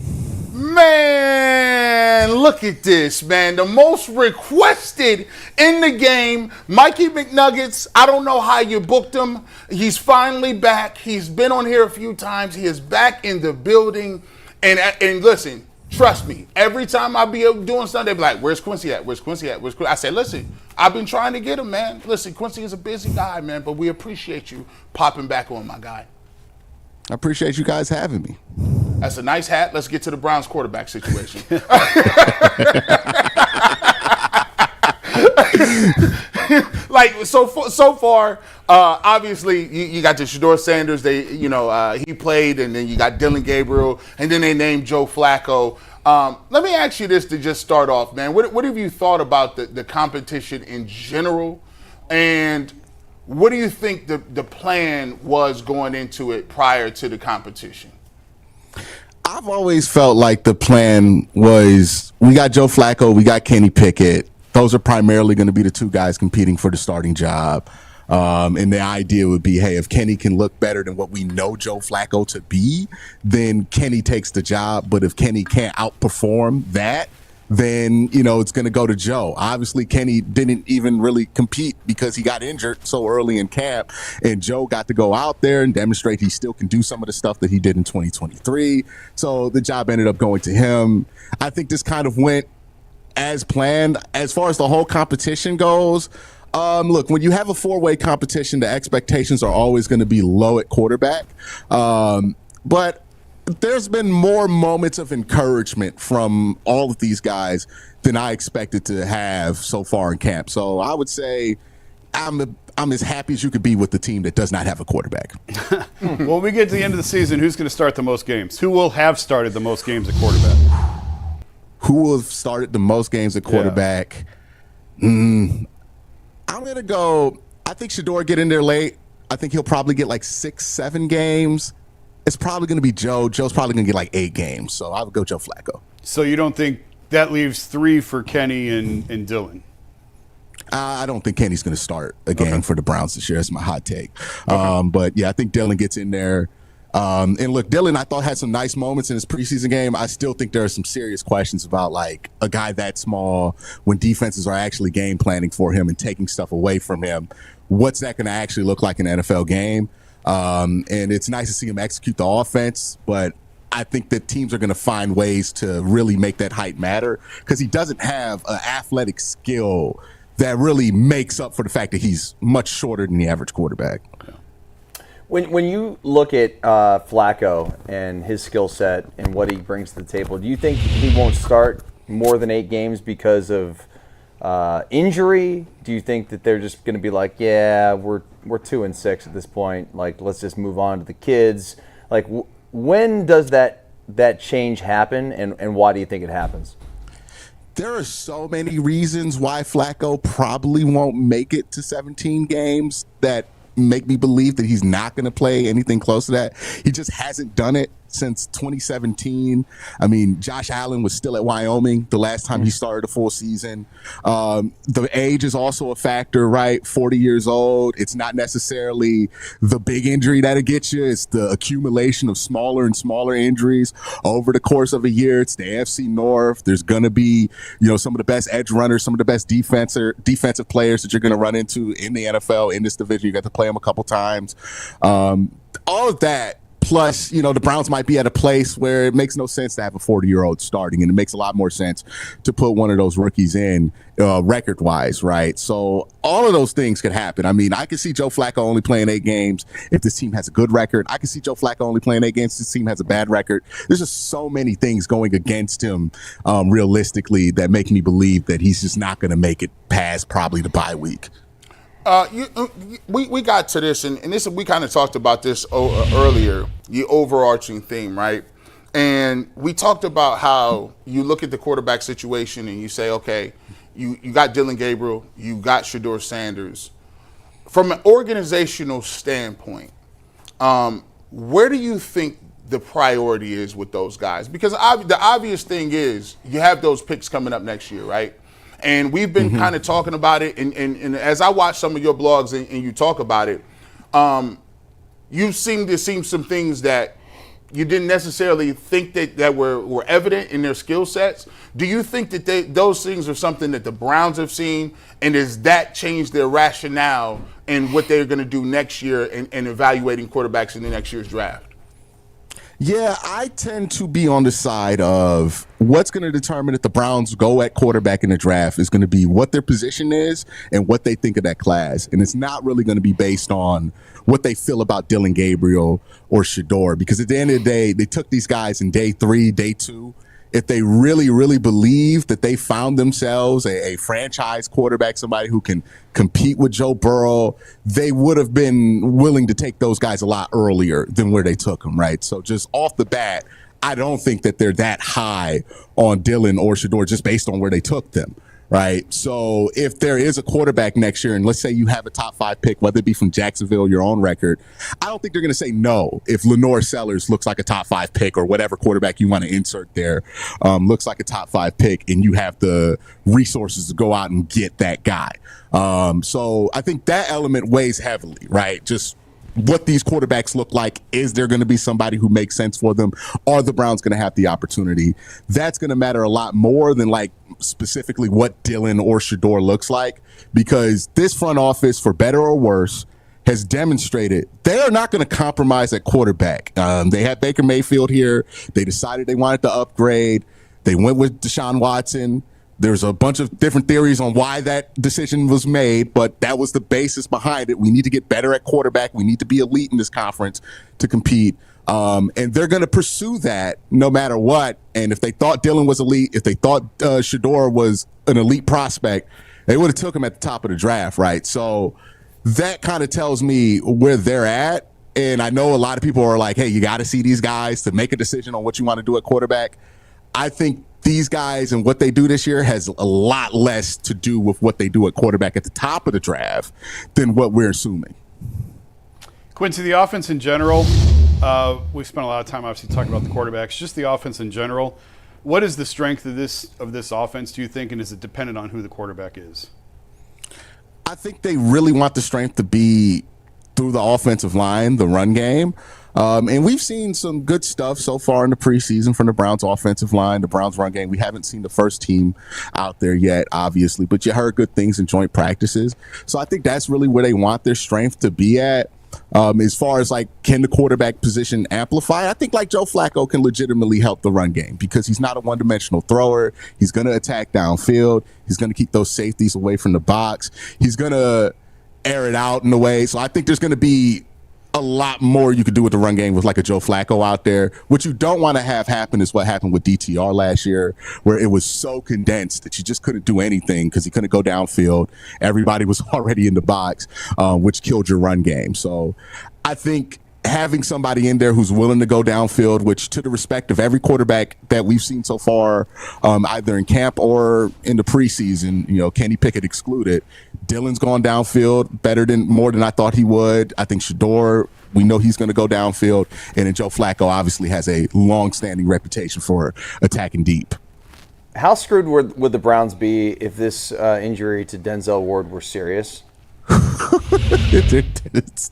Man, look at this, man. The most requested in the game, Mikey McNuggets. I don't know how you booked him. He's finally back. He's been on here a few times. He is back in the building. And listen, trust me, every time I be doing something, they be like, where's Quincy at? Where's Quincy at? Where's Quincy? I said, listen, I've been trying to get him, man. Listen, Quincy is a busy guy, man, but we appreciate you popping back on, my guy. I appreciate you guys having me. That's a nice hat. Let's get to the Browns quarterback situation. like so far, obviously you got the Shedeur Sanders. He played, and then you got Dillon Gabriel, and then they named Joe Flacco. Let me ask you this to just start off, man. What have you thought about the competition in general, and what do you think the plan was going into it prior to the competition? I've always felt like the plan was we got Joe Flacco, we got Kenny Pickett. Those are primarily going to be the two guys competing for the starting job. And the idea would be, hey, if Kenny can look better than what we know Joe Flacco to be, then Kenny takes the job. But if Kenny can't outperform that, then, it's going to go to Joe. Obviously, Kenny didn't even really compete because he got injured so early in camp. And Joe got to go out there and demonstrate he still can do some of the stuff that he did in 2023. So the job ended up going to him. I think this kind of went as planned. As far as the whole competition goes, look, when you have a four-way competition, the expectations are always going to be low at quarterback. But there's been more moments of encouragement from all of these guys than I expected to have so far in camp. So I would say I'm as happy as you could be with the team that does not have a quarterback. When we get to the end of the season, who's going to start the most games? Who will have started the most games at quarterback? Who will have started the most games at quarterback? Yeah. I'm going to go, I think Shedeur get in there late. I think he'll probably get like 6-7 games. It's probably going to be Joe. Joe's probably going to get like 8 games. So I would go Joe Flacco. So you don't think that leaves 3 for Kenny and Dillon? I don't think Kenny's going to start a game for the Browns this year. That's my hot take. But, yeah, I think Dillon gets in there. And, look, Dillon, I thought had some nice moments in his preseason game. I still think there are some serious questions about, like, a guy that small when defenses are actually game planning for him and taking stuff away from him. What's that going to actually look like in an NFL game? And it's nice to see him execute the offense, but I think that teams are going to find ways to really make that height matter because he doesn't have an athletic skill that really makes up for the fact that he's much shorter than the average quarterback. When you look at Flacco and his skill set and what he brings to the table, do you think he won't start more than 8 games because of injury? Do you think that they're just going to be like, yeah, we're 2-6 at this point. Like, let's just move on to the kids. Like, when does that change happen, and why do you think it happens? There are so many reasons why Flacco probably won't make it to 17 games that make me believe that he's not going to play anything close to that. He just hasn't done it since 2017. I mean, Josh Allen was still at Wyoming the last time he started a full season. The age is also a factor, right? 40 years old. It's not necessarily the big injury that'll get you. It's the accumulation of smaller and smaller injuries over the course of a year. It's the AFC North. There's going to be, some of the best edge runners, some of the best defensive players that you're going to run into in the NFL in this division. You got to play them a couple times. All of that. Plus, the Browns might be at a place where it makes no sense to have a 40-year-old starting, and it makes a lot more sense to put one of those rookies in record-wise, right? So all of those things could happen. I mean, I could see Joe Flacco only playing 8 games if this team has a good record. I could see Joe Flacco only playing 8 games if this team has a bad record. There's just so many things going against him realistically that make me believe that he's just not going to make it past probably the bye week. We got to this, and this we kind of talked about this earlier, the overarching theme, right? And we talked about how you look at the quarterback situation and you say, okay, you got Dillon Gabriel, you got Shedeur Sanders. From an organizational standpoint, where do you think the priority is with those guys? Because the obvious thing is you have those picks coming up next year, right? And we've been kind of talking about it, and as I watch some of your blogs and you talk about it, you seem to see some things that you didn't necessarily think that were evident in their skill sets. Do you think that those things are something that the Browns have seen, and does that change their rationale and what they're going to do next year in evaluating quarterbacks in the next year's draft? Yeah, I tend to be on the side of what's going to determine if the Browns go at quarterback in the draft is going to be what their position is and what they think of that class. And it's not really going to be based on what they feel about Dillon Gabriel or Shedeur, because at the end of the day, they took these guys in day 3, day 2 if they really, really believe that they found themselves a franchise quarterback, somebody who can compete with Joe Burrow, they would have been willing to take those guys a lot earlier than where they took them, right? So just off the bat, I don't think that they're that high on Dillon or Shedeur just based on where they took them. Right. So if there is a quarterback next year, and let's say you have a top 5 pick, whether it be from Jacksonville, your own record, I don't think they're going to say no if Lenore Sellers looks like a top 5 pick, or whatever quarterback you want to insert there looks like a top 5 pick, and you have the resources to go out and get that guy. So I think that element weighs heavily, right? Just what these quarterbacks look like. Is there going to be somebody who makes sense for them? Are the Browns going to have the opportunity? That's going to matter a lot more than like specifically what Dillon or Shedeur looks like, because this front office, for better or worse, has demonstrated they are not going to compromise at quarterback. They had Baker Mayfield here. They decided they wanted to upgrade. They went with Deshaun Watson. There's a bunch of different theories on why that decision was made, but that was the basis behind it. We need to get better at quarterback. We need to be elite in this conference to compete. And they're going to pursue that no matter what. And if they thought Dillon was elite, if they thought Shedeur was an elite prospect, they would have took him at the top of the draft, right? So that kind of tells me where they're at. And I know a lot of people are like, hey, you got to see these guys to make a decision on what you want to do at quarterback. I think these guys and what they do this year has a lot less to do with what they do at quarterback at the top of the draft than what we're assuming. Quincy, the offense in general, we've spent a lot of time obviously talking about the quarterbacks, just the offense in general. What is the strength of this offense, do you think, and is it dependent on who the quarterback is? I think they really want the strength to be through the offensive line, the run game. And we've seen some good stuff so far in the preseason from the Browns offensive line, the Browns run game. We haven't seen the first team out there yet, obviously, but you heard good things in joint practices. So I think that's really where they want their strength to be at. As far as like, can the quarterback position amplify? I think like Joe Flacco can legitimately help the run game because he's not a one-dimensional thrower. He's going to attack downfield. He's going to keep those safeties away from the box. He's going to air it out in a way. So I think there's going to be a lot more you could do with the run game with like a Joe Flacco out there. What you don't want to have happen is what happened with DTR last year, where it was so condensed that you just couldn't do anything because he couldn't go downfield. Everybody was already in the box, which killed your run game. So I think having somebody in there who's willing to go downfield, which to the respect of every quarterback that we've seen so far, either in camp or in the preseason, Kenny Pickett excluded, Dillon's gone downfield more than I thought he would. I think Shedeur, we know he's going to go downfield. And then Joe Flacco obviously has a long-standing reputation for attacking deep. How screwed would the Browns be if this injury to Denzel Ward were serious?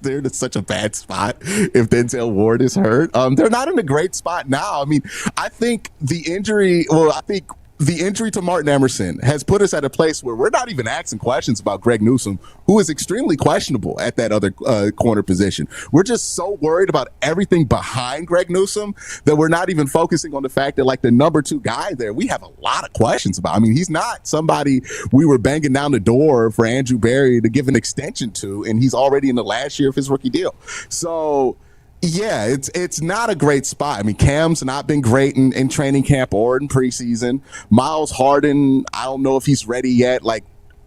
They're in such a bad spot if Denzel Ward is hurt. They're not in a great spot now. I mean, I think the injury to Martin Emerson has put us at a place where we're not even asking questions about Greg Newsome, who is extremely questionable at that other corner position. We're just so worried about everything behind Greg Newsome that we're not even focusing on the fact that, like, the number 2 guy there, we have a lot of questions about. I mean, he's not somebody we were banging down the door for Andrew Berry to give an extension to, and he's already in the last year of his rookie deal. So yeah, it's not a great spot. I mean, Cam's not been great in training camp or in preseason. Miles Harden, I don't know if he's ready yet. Like,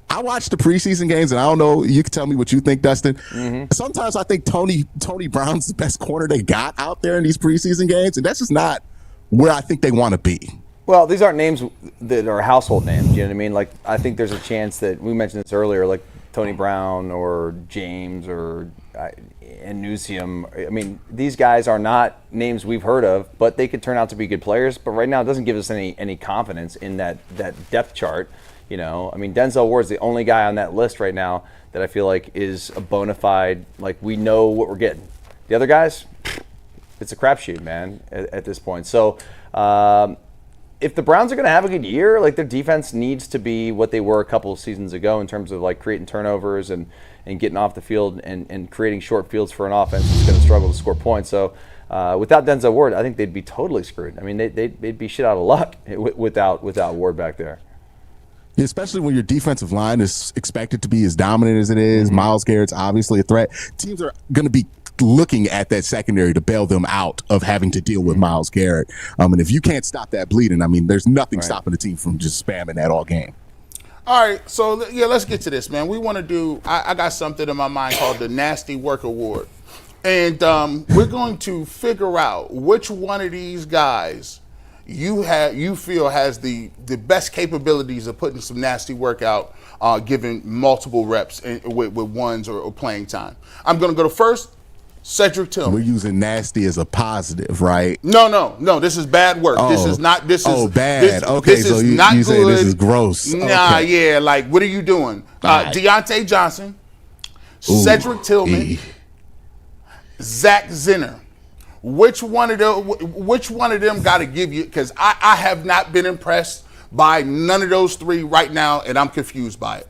I watched the preseason games, and I don't know, you can tell me what you think, Dustin. Mm-hmm. Sometimes I think Tony Brown's the best corner they got out there in these preseason games, and that's just not where I think they want to be. Well, these aren't names that are household names, you know what I mean? Like, I think there's a chance that, we mentioned this earlier, like Tony Brown or James or and Newsome. I mean, these guys are not names we've heard of, but they could turn out to be good players. But right now, it doesn't give us any confidence in that depth chart. I mean, Denzel Ward's the only guy on that list right now that I feel like is a bona fide, like, we know what we're getting. The other guys, it's a crapshoot, man, at this point. So if the Browns are going to have a good year, like, their defense needs to be what they were a couple of seasons ago in terms of, like, creating turnovers and getting off the field and creating short fields for an offense that's going to struggle to score points. So without Denzel Ward, I think they'd be totally screwed. I mean, they'd be shit out of luck without Ward back there. Yeah, especially when your defensive line is expected to be as dominant as it is. Mm-hmm. Myles Garrett's obviously a threat. Teams are going to be looking at that secondary to bail them out of having to deal with Myles Garrett. And if you can't stop that bleeding, I mean, there's nothing stopping the team from just spamming that all game. All right, so yeah, let's get to this, man. We want to do. I got something in my mind called the Nasty Work Award, and we're going to figure out which one of these guys you feel has the best capabilities of putting some nasty work out, giving multiple reps with ones or playing time. I'm going to go to first. Cedric Tillman. We're using nasty as a positive, right? No. This is bad work. This is not. This is bad. Okay, this so is you not say good. this is gross. Nah, okay. yeah. Like, what are you doing? Right. Deontay Johnson, Cedric Tillman, Zach Zenner. Which one of them got to give you? Because I have not been impressed by none of those three right now, and I'm confused by it.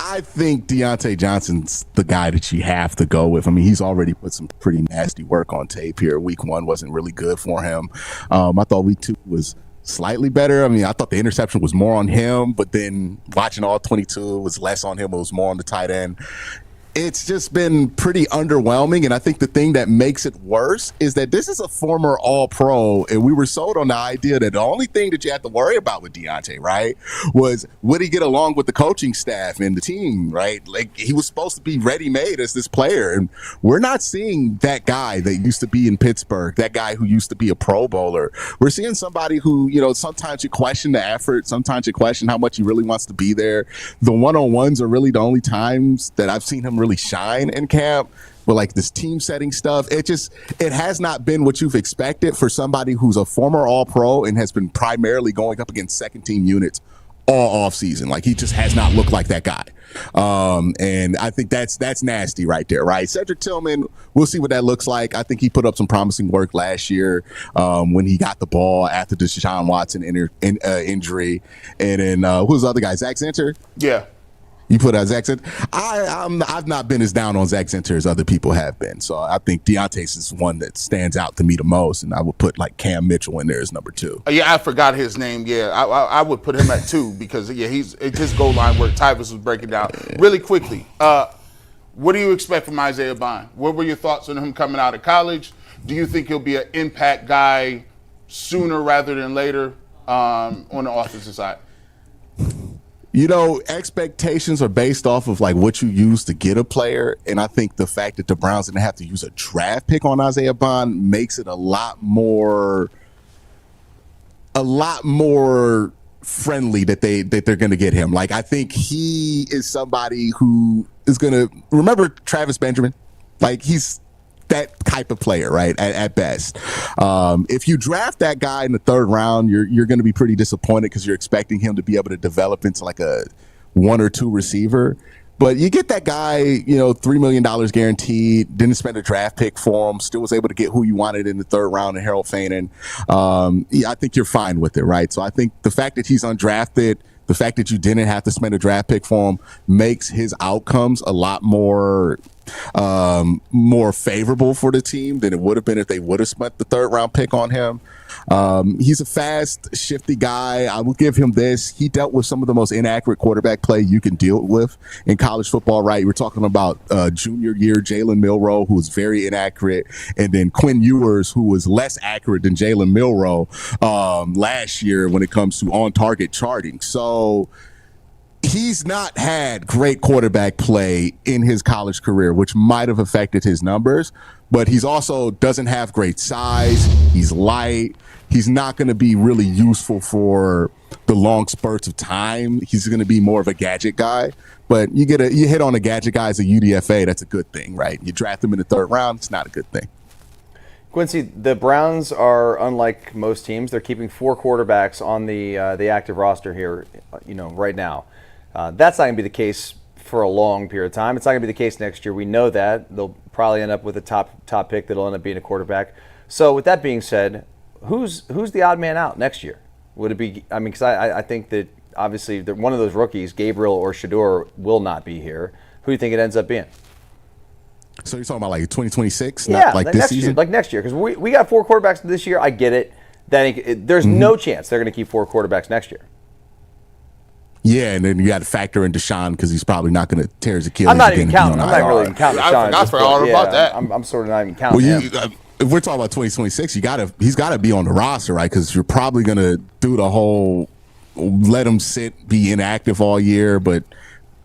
I think Deontay Johnson's the guy that you have to go with. I mean, he's already put some pretty nasty work on tape here. Week 1 wasn't really good for him. I thought week 2 was slightly better. I mean, I thought the interception was more on him, but then watching all 22, it was less on him. It was more on the tight end. It's just been pretty underwhelming, and I think the thing that makes it worse is that this is a former All-Pro, and we were sold on the idea that the only thing that you have to worry about with Deontay, right, was would he get along with the coaching staff and the team, right? Like, he was supposed to be ready-made as this player, and we're not seeing that guy that used to be in Pittsburgh, that guy who used to be a Pro Bowler. We're seeing somebody who, sometimes you question the effort, sometimes you question how much he really wants to be there. The one-on-ones are really the only times that I've seen him really shine in camp, but like this team setting stuff, it has not been what you've expected for somebody who's a former All-Pro and has been primarily going up against second team units all off season. Like, he just has not looked like that guy. And I think that's nasty right there, right? Cedric Tillman, we'll see what that looks like. I think he put up some promising work last year when he got the ball after the Deshaun Watson injury. And then who's the other guy? Zach Zenner? Yeah. You put out Zach Zenner. I've not been as down on Zach Zenner as other people have been. So I think Deontay's is one that stands out to me the most, and I would put like Cam Mitchell in there as number 2. Yeah, I forgot his name. Yeah, I would put him at 2 because it's his goal line work. Tyvis was breaking down really quickly. What do you expect from Isaiah Bond? What were your thoughts on him coming out of college? Do you think he'll be an impact guy sooner rather than later on the offensive side? Expectations are based off of like what you use to get a player. And I think the fact that the Browns didn't have to use a draft pick on Isaiah Bond makes it a lot more friendly that they're going to get him. Like, I think he is somebody who is going to remember Travis Benjamin. Like, he's that type of player, right? At best. If you draft that guy in the 3rd round, you're going to be pretty disappointed because you're expecting him to be able to develop into like a 1 or 2 receiver. But you get that guy, $3 million guaranteed, didn't spend a draft pick for him, still was able to get who you wanted in the 3rd round in Harold Fainin. I think you're fine with it, right? So I think the fact that he's undrafted, the fact that you didn't have to spend a draft pick for him makes his outcomes a lot more favorable for the team than it would have been if they would have spent the 3rd round pick on him. He's a fast, shifty guy. I will give him this. He dealt with some of the most inaccurate quarterback play you can deal with in college football, right? We're talking about junior year Jalen Milroe, who was very inaccurate, and then Quinn Ewers, who was less accurate than Jalen Milroe last year when it comes to on-target charting. So he's not had great quarterback play in his college career, which might have affected his numbers, but he's also doesn't have great size. He's light. He's not going to be really useful for the long spurts of time. He's going to be more of a gadget guy, but you hit on a gadget guy as a UDFA. That's a good thing, right? You draft him in the 3rd round. It's not a good thing. Quincy, the Browns are unlike most teams. They're keeping 4 quarterbacks on the active roster here, right now. That's not going to be the case for a long period of time. It's not going to be the case next year. We know that. They'll probably end up with a top pick that'll end up being a quarterback. So with that being said, who's the odd man out next year? Would it be, because I think that obviously one of those rookies, Gabriel or Shedeur, will not be here. Who do you think it ends up being? So you're talking about like 2026? Yeah, not like this season? Year, like next year. Because we got 4 quarterbacks this year. I get it. There's no chance they're going to keep 4 quarterbacks next year. Yeah, and then you got to factor in Deshaun because he's probably not going to tear his Achilles. I'm not again even counting. and I'm be on not IR. really even counting. I forgot about that. I'm sort of not even counting. Well, him. if we're talking about 2026, he's got to be on the roster, right? Because you're probably going to do the whole let him sit, be inactive all year, but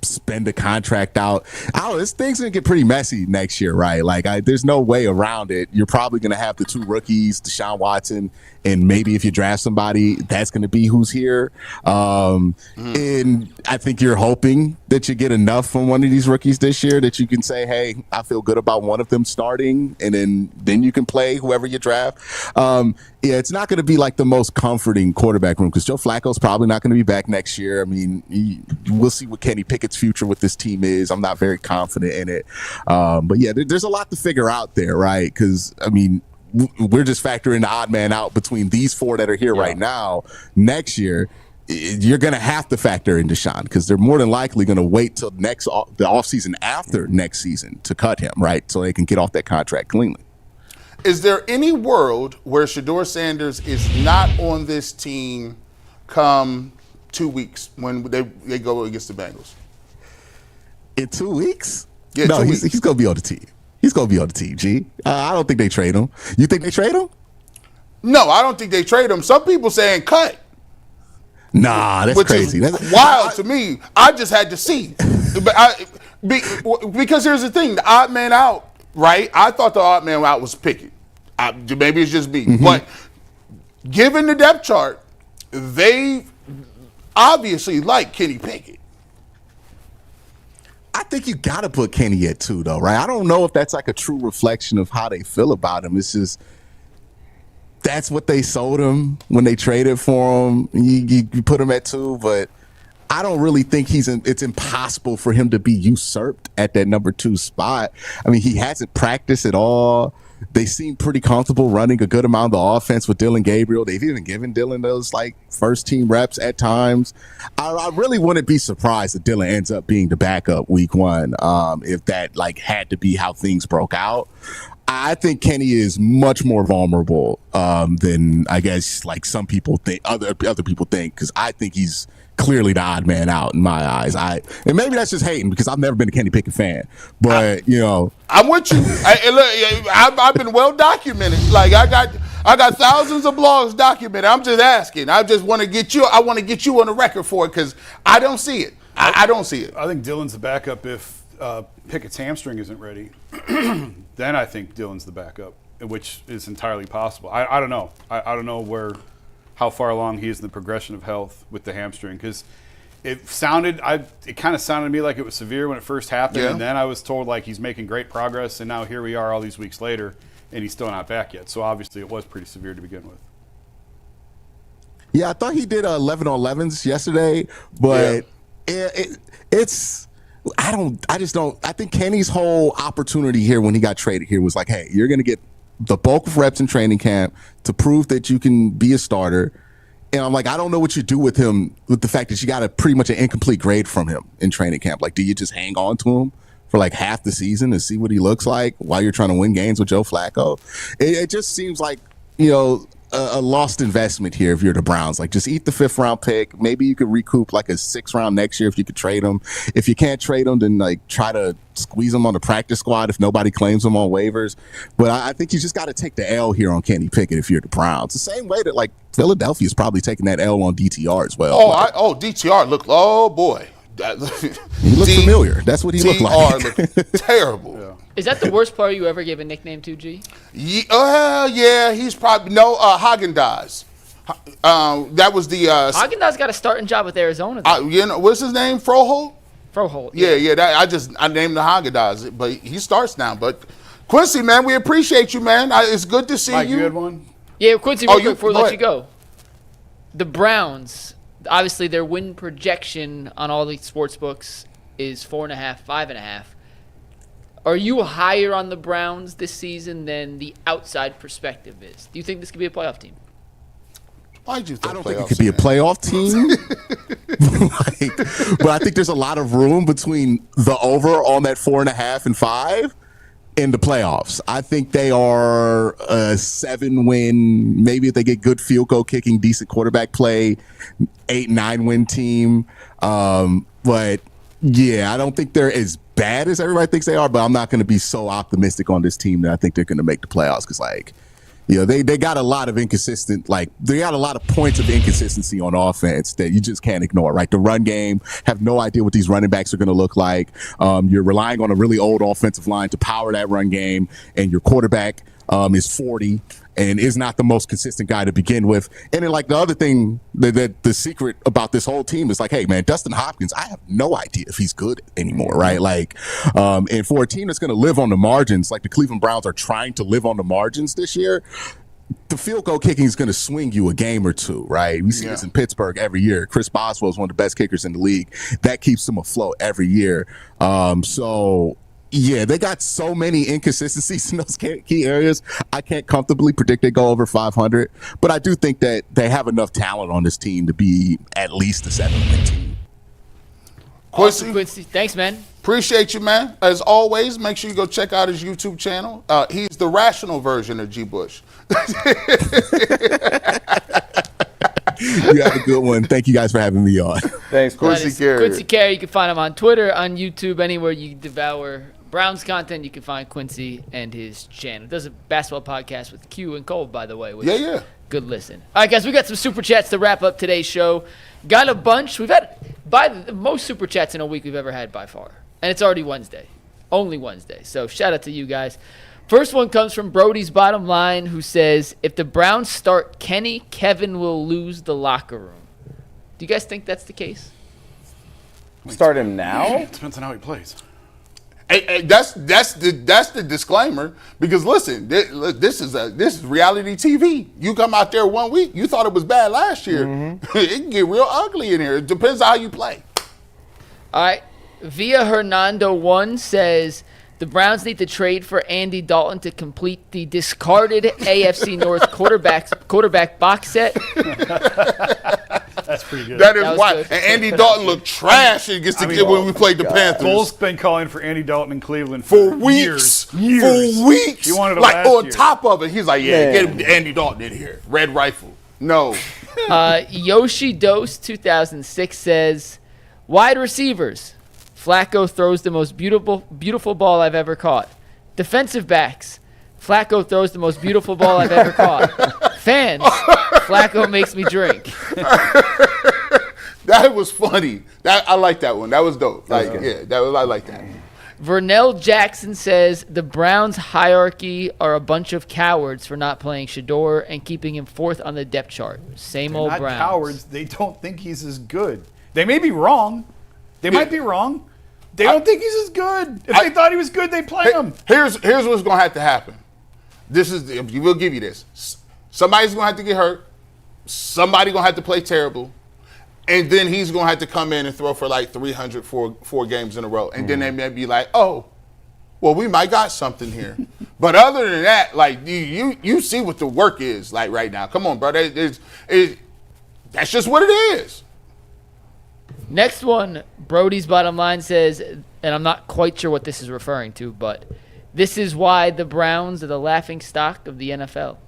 spend the contract out. I don't know, this thing's gonna get pretty messy next year, right? Like, there's no way around it. You're probably gonna have the two rookies, Deshaun Watson, and maybe if you draft somebody, that's gonna be who's here. And I think you're hoping that you get enough from one of these rookies this year that you can say, hey, I feel good about one of them starting, and then you can play whoever you draft. Yeah, it's not going to be like the most comforting quarterback room because Joe Flacco's probably not going to be back next year. I mean, we'll see what Kenny Pickett's future with this team is. I'm not very confident in it. But yeah, there's a lot to figure out there, right? Because, I mean, we're just factoring the odd man out between these four that are here right now. Next year, you're going to have to factor in Deshaun because they're more than likely going to wait till the offseason after next season to cut him, right? So they can get off that contract cleanly. Is there any world where Shedeur Sanders is not on this team come 2 weeks when they go against the Bengals? In 2 weeks? Yeah, no, 2 he's weeks. going to be on the team. He's going to be on the team, G. I don't think they trade him. You think they trade him? No, I don't think they trade him. Some people saying cut. Nah, that's Which crazy. Is wild to me. I just had to see. Because here's the thing, the odd man out, right? I thought the odd man out was Pickett. Maybe it's just me. Mm-hmm. But given the depth chart, they obviously like Kenny Pickett. I think you got to put Kenny at 2, though, right? I don't know if that's like a true reflection of how they feel about him. It's just that's what they sold him when they traded for him. You put him at 2, but I don't really think it's impossible for him to be usurped at that number 2 spot. I mean, he hasn't practiced at all. They seem pretty comfortable running a good amount of the offense with Dillon Gabriel. They've even given Dillon those like first team reps at times. I really wouldn't be surprised if Dillon ends up being the backup week 1, if that like had to be how things broke out. I think Kenny is much more vulnerable than I guess like some people think, other people think, because I think he's clearly the odd man out in my eyes. And maybe that's just hating because I've never been a Kenny Pickett fan, but I'm with you. I've been well documented. Like I got thousands of blogs documented. I'm just asking. I just want to get you. I want to get you on the record for it because I don't see it. I don't see it. I think Dillon's the backup if Pickett's hamstring isn't ready. Then I think Dillon's the backup, which is entirely possible. I don't know. I don't know how far along he is in the progression of health with the hamstring because it kind of sounded to me like it was severe when it first happened, and then I was told like he's making great progress, and now here we are all these weeks later, and he's still not back yet. So obviously it was pretty severe to begin with. Yeah, I thought he did 11 on 11s yesterday, but it's. I think Kenny's whole opportunity here when he got traded here was like, hey, you're going to get the bulk of reps in training camp to prove that you can be a starter. And I'm like, I don't know what you do with him with the fact that you got a pretty much an incomplete grade from him in training camp. Like, do you just hang on to him for like half the season and see what he looks like while you're trying to win games with Joe Flacco? It just seems like, a lost investment here if you're the Browns. Like, just eat the 5th round pick. Maybe you could recoup like a 6th round next year if you could trade him. If you can't trade him, then like try to squeeze him on the practice squad if nobody claims him on waivers. But I think you just got to take the L here on Kenny Pickett if you're the Browns. The same way that like Philadelphia's probably taking that L on DTR as well. DTR looked. Oh boy. He looked familiar. That's what he looked like. Looked terrible. Yeah. Is that the worst player you ever gave a nickname to, G? Yeah, he's probably Haagen-Dazs. That was the Haagen-Dazs got a starting job with Arizona. what's his name? Froholt? Froholt. Yeah. I named the Haagen-Dazs, but he starts now. But Quincy, man, we appreciate you, man. It's good to see Mike, you. you had one? Yeah, Quincy, real quick before we let ahead. you go. The Browns, obviously their win projection on all these sports books is 4.5, 5.5. Are you higher on the Browns this season than the outside perspective is? Do you think this could be a playoff team? Why'd you think I don't think it could be a playoff team. But I think there's a lot of room between the over on that 4.5 and 5 in the playoffs. I think they are a 7-win, maybe if they get good field goal kicking, decent quarterback play, 8-9 win team. But yeah, I don't think they're as bad as everybody thinks they are, but I'm not going to be so optimistic on this team that I think they're going to make the playoffs because, like, you know, they got a lot of inconsistent, like, they got a lot of points of inconsistency on offense that you just can't ignore, right? The run game, have no idea what these running backs are going to look like. You're relying on a really old offensive line to power that run game, and your quarterback is 40 and is not the most consistent guy to begin with. And then, like, the other thing, the secret about this whole team is, like, hey, man, Dustin Hopkins, I have no idea if he's good anymore, right? Like, and for a team that's going to live on the margins, like the Cleveland Browns are trying to live on the margins this year, the field goal kicking is going to swing you a game or two, right? We see this in Pittsburgh every year. Chris Boswell is one of the best kickers in the league. That keeps them afloat every year. So, yeah, they got so many inconsistencies in those key areas. I can't comfortably predict they go over 500, but I do think that they have enough talent on this team to be at least a 7-win team. Quincy, thanks, man. Appreciate you, man. As always, make sure you go check out his YouTube channel. He's the rational version of G. Bush. You have a good one. Thank you guys for having me on. Thanks, Quincy Carrier. Quincy Carrier. You can find him on Twitter, on YouTube, anywhere you devour Browns content. You can find Quincy and his channel. He does a basketball podcast with Q and Cole, by the way. Which Yeah. Good listen. All right, guys, we got some super chats to wrap up today's show. Got a bunch. We've had the most super chats in a week we've ever had by far. And it's already Wednesday. Only Wednesday. So shout out to you guys. First one comes from Brody's Bottom Line, who says, if the Browns start Kenny, Kevin will lose the locker room. Do you guys think that's the case? Start him now? Depends on how he plays. Hey, that's the disclaimer, because listen, this is reality TV. You come out there 1 week, you thought it was bad last year. It can get real ugly in here. It depends on how you play. All right. Via Hernando 1 says, the Browns need to trade for Andy Dalton to complete the discarded AFC North quarterback box set. That's pretty good. That is was why. good. And Andy Dalton looked trash against when we played the Panthers. Cole's been calling for Andy Dalton in Cleveland For weeks. years. For weeks. He wanted him like, last on year. top of it, he's like, get Andy Dalton in here. Red Rifle. No. Yoshi Dose 2006 says, wide receivers. Flacco throws the most beautiful ball I've ever caught. Defensive backs. Flacco throws the most beautiful ball I've ever caught. Fans. Flacco makes me drink. That was funny. I like that one. That was dope. I like that. Vernell Jackson says the Browns hierarchy are a bunch of cowards for not playing Shedeur and keeping him fourth on the depth chart. Same They're old not Browns. cowards. They don't think he's as good. They may be wrong. They might be wrong. They don't think he's as good. If they thought he was good, they'd play him. Here's what's going to have to happen. We'll give you this. Somebody's going to have to get hurt. Somebody's going to have to play terrible. And then he's going to have to come in and throw for like 300 four games in a row. And then they may be like, oh, well, we might got something here. But other than that, like, you see what the work is like right now. Come on, bro. That's just what it is. Next one, Brody's Bottom Line says, and I'm not quite sure what this is referring to, but this is why the Browns are the laughing stock of the NFL.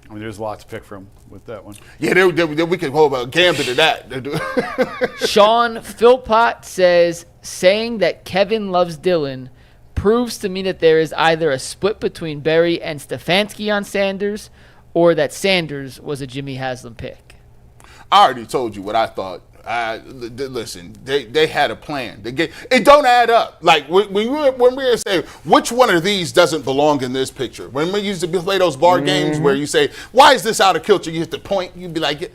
I mean, there's a lot to pick from with that one. Yeah, we could hold a gambit of that. Sean Philpott says, saying that Kevin loves Dillon proves to me that there is either a split between Berry and Stefanski on Sanders, or that Sanders was a Jimmy Haslam pick. I already told you what I thought. Listen, they had a plan. It don't add up. Like when we were saying which one of these doesn't belong in this picture. When we used to play those bar games where you say, "Why is this out of kilter?" You hit the point. You'd be like,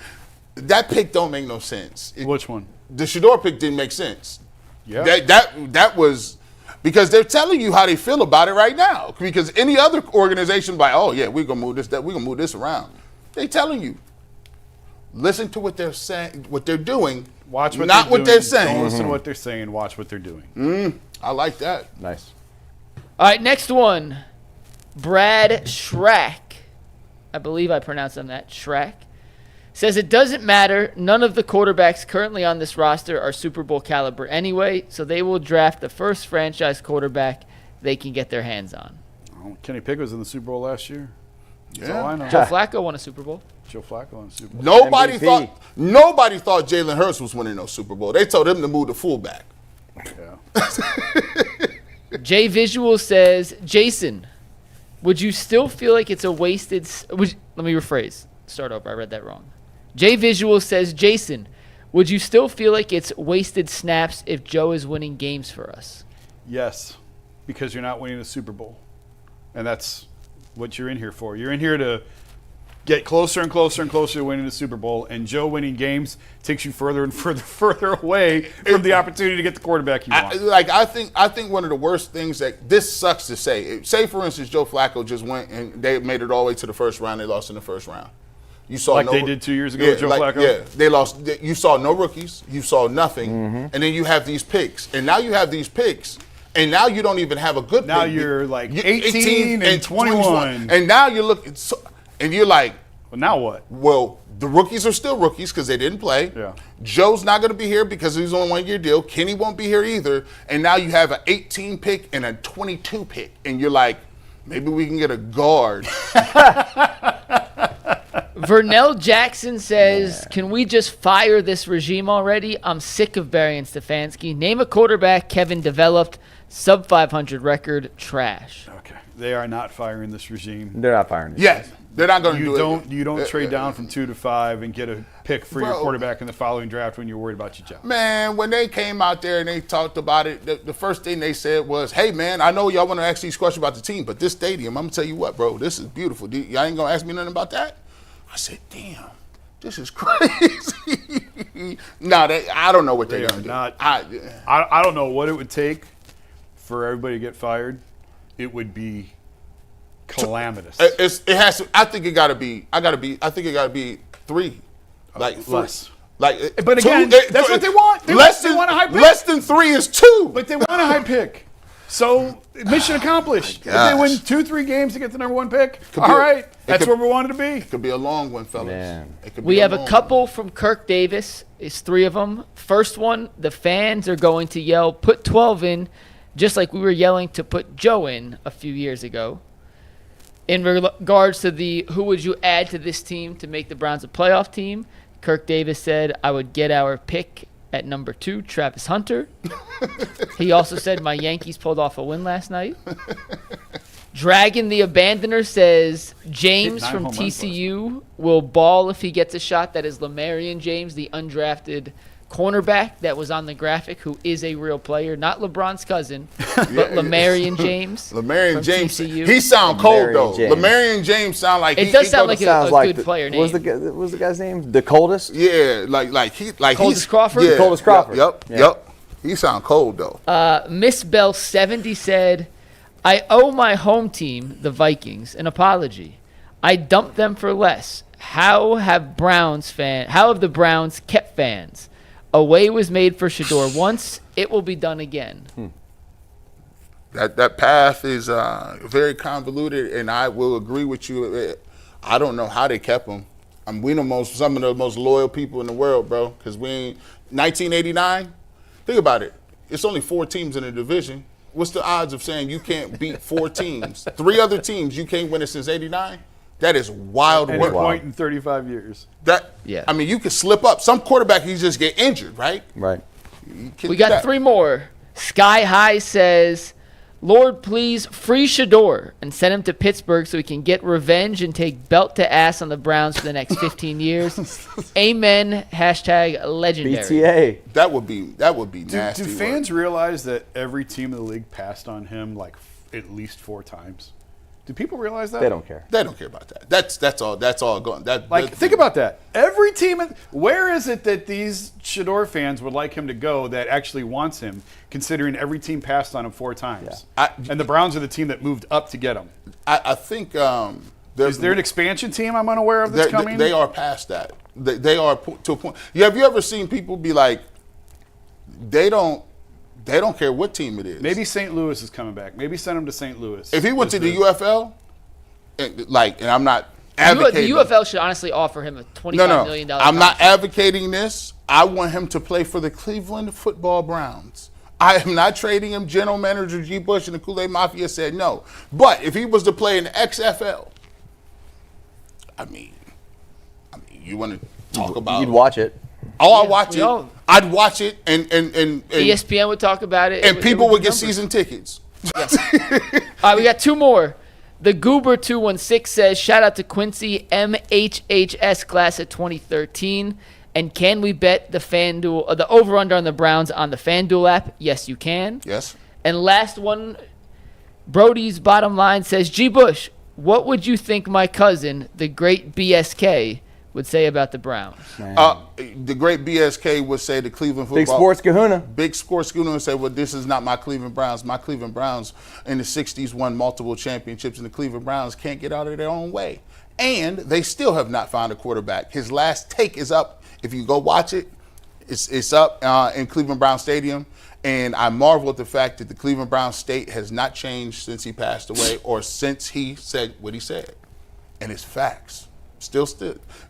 "That pick don't make no sense." Which one? The Shedeur pick didn't make sense. Yeah. That was because they're telling you how they feel about it right now. Because any other organization, by we're gonna move this, we're gonna move this around. They telling you. Listen to what they're saying, what they're doing. Watch what not they're what doing. they're saying. Don't listen to what they're saying. Watch what they're doing. I like that. Nice. All right, next one. Brad Schrack. I believe I pronounced him that. Schrack. Says it doesn't matter. None of the quarterbacks currently on this roster are Super Bowl caliber anyway, so they will draft the first franchise quarterback they can get their hands on. Well, Kenny Pickett was in the Super Bowl last year. That's Yeah. all I know. Joe Flacco won a Super Bowl. Joe Flacco won the Super Bowl. Nobody MVP. thought Jalen Hurts was winning no Super Bowl. They told him to move to fullback. Yeah. Jay Visual says, Jason, would you still feel like it's a wasted? Let me rephrase. Start over. I read that wrong. Jay Visual says, Jason, would you still feel like it's wasted snaps if Joe is winning games for us? Yes, because you're not winning the Super Bowl. And that's what you're in here for. You're in here to get closer and closer and closer to winning the Super Bowl, and Joe winning games takes you further and further away from the opportunity to get the quarterback you want. I think one of the worst things that this sucks to say. Say for instance, Joe Flacco just went and they made it all the way to the first round. They lost in the first round. You saw Like they did 2 years ago with Joe Flacco? Yeah, they lost. You saw no rookies. You saw nothing, and then you have these picks, and now you have these picks. And now you don't even have a good Now pick. you're like 18 and 21. And now you're looking, and you're like, Well, now what? well, the rookies are still rookies because they didn't play. Yeah. Joe's not going to be here because he's on a one-year deal. Kenny won't be here either. And now you have an 18 pick and a 22 pick. And you're like, maybe we can get a guard. Vernell Jackson says, can we just fire this regime already? I'm sick of Barry and Stefanski. Name a quarterback Kevin developed. Sub 500 record, trash. Okay. They are not firing this regime. They're not firing it. Yes, they're not going to do it. You don't trade down from 2 to 5 and get a pick for your Bro. quarterback in the following draft when you're worried about your job. Man, when they came out there and they talked about it, the first thing they said was, hey, man, I know y'all want to ask these questions about the team, but this stadium, I'm going to tell you what, bro, this is beautiful. Y'all ain't going to ask me nothing about that? I said, damn, this is crazy. I don't know what they're going to do. I don't know what it would take for everybody to get fired. It would be calamitous. It has to. I think it got to be. I think it got to be 3, like less. Like, But again, that's what they want. They want a high pick. Less than 3 is 2. But they want a high pick. So mission accomplished. If they win 2-3 games to get the number 1 pick, all right, that's where we wanted to be. It could be a long one, fellas. Man. We have a couple from Kirk Davis. It's 3 of them. First one, the fans are going to yell, put 12 in, just like we were yelling to put Joe in a few years ago. In regards to the who would you add to this team to make the Browns a playoff team, Kirk Davis said, I would get our pick at number 2, Travis Hunter. He also said my Yankees pulled off a win last night. Dragon the Abandoner says James from TCU will ball if he gets a shot. That is Lamarian James, the undrafted cornerback that was on the graphic, who is a real player, not LeBron's cousin, but Lamarian James. Lamarian from James, TCU. he sound cold though. James. Lamarian James sound like It does sound like Sounds a like good player name. What was the guy's name? The coldest? Yeah, Coldest Crawford? Yeah, Coldest Crawford. Yep. He sound cold though. Miss Bell 70 said, I owe my home team, the Vikings, an apology. I dumped them for less. How have the Browns kept fans? A way was made for Shedeur once. It will be done again. That path is very convoluted, and I will agree with you. I don't know how they kept him. We some of the most loyal people in the world, bro. Because 1989. Think about it. It's only 4 teams in the division. What's the odds of saying you can't beat 4 teams? 3 other teams you can't win it since ¡89? That is wild Any work. point in 35 years. Yeah. I mean, you could slip up. Some quarterback, you just get injured, right? Right. We got 3 more. Sky High says, Lord, please free Shedeur and send him to Pittsburgh so he can get revenge and take belt to ass on the Browns for the next 15 years. Amen. #legendary. BTA. That would be nasty. Do fans realize that every team in the league passed on him like at least 4 times? Do people realize that? They don't care. They don't care about that. That's all going. Think about that. Every team, where is it that these Shedeur fans would like him to go that actually wants him, considering every team passed on him 4 times? Yeah. And the Browns are the team that moved up to get him. I think Is there an expansion team I'm unaware of that's coming? They are past that. They are to a point. Have you ever seen people be like, they don't care what team it is? Maybe St. Louis is coming back. Maybe send him to St. Louis. If he went to the UFL, and I'm not advocating. The UFL should honestly offer him a $25 million I'm not advocating this. I want him to play for the Cleveland Football Browns. I am not trading him. General Manager G. Bush and the Kool-Aid Mafia said no. But if he was to play in the XFL, I mean, you want to talk about? You'd watch it. Oh, I'd watch we it. all- I'd watch it, and ESPN would talk about it. and people would get numbers. season tickets. All right, we got two more. The Goober216 says, shout out to Quincy MHHS class of 2013. And can we bet the FanDuel, the over-under on the Browns on the FanDuel app? Yes, you can. Yes. And last one, Brody's bottom line says, G. Bush, what would you think my cousin, the great BSK, would say about the Browns? The great BSK would say the Cleveland football. Big sports kahuna. Big sports schooner would say, well, this is not my Cleveland Browns. My Cleveland Browns in the 60s won multiple championships, and the Cleveland Browns can't get out of their own way. And they still have not found a quarterback. His last take is up. If you go watch it, it's up in Cleveland Brown Stadium. And I marvel at the fact that the Cleveland Brown state has not changed since he passed away or since he said what he said. And it's facts. Still.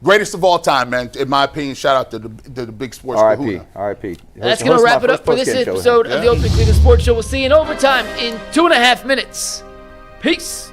Greatest of all time, man. In my opinion, shout out to the big sports R.I.P. kahuna. R.I.P. That's going to wrap it up for this episode of the Open Cleveland Sports Show. We'll see you in overtime in 2.5 minutes. Peace.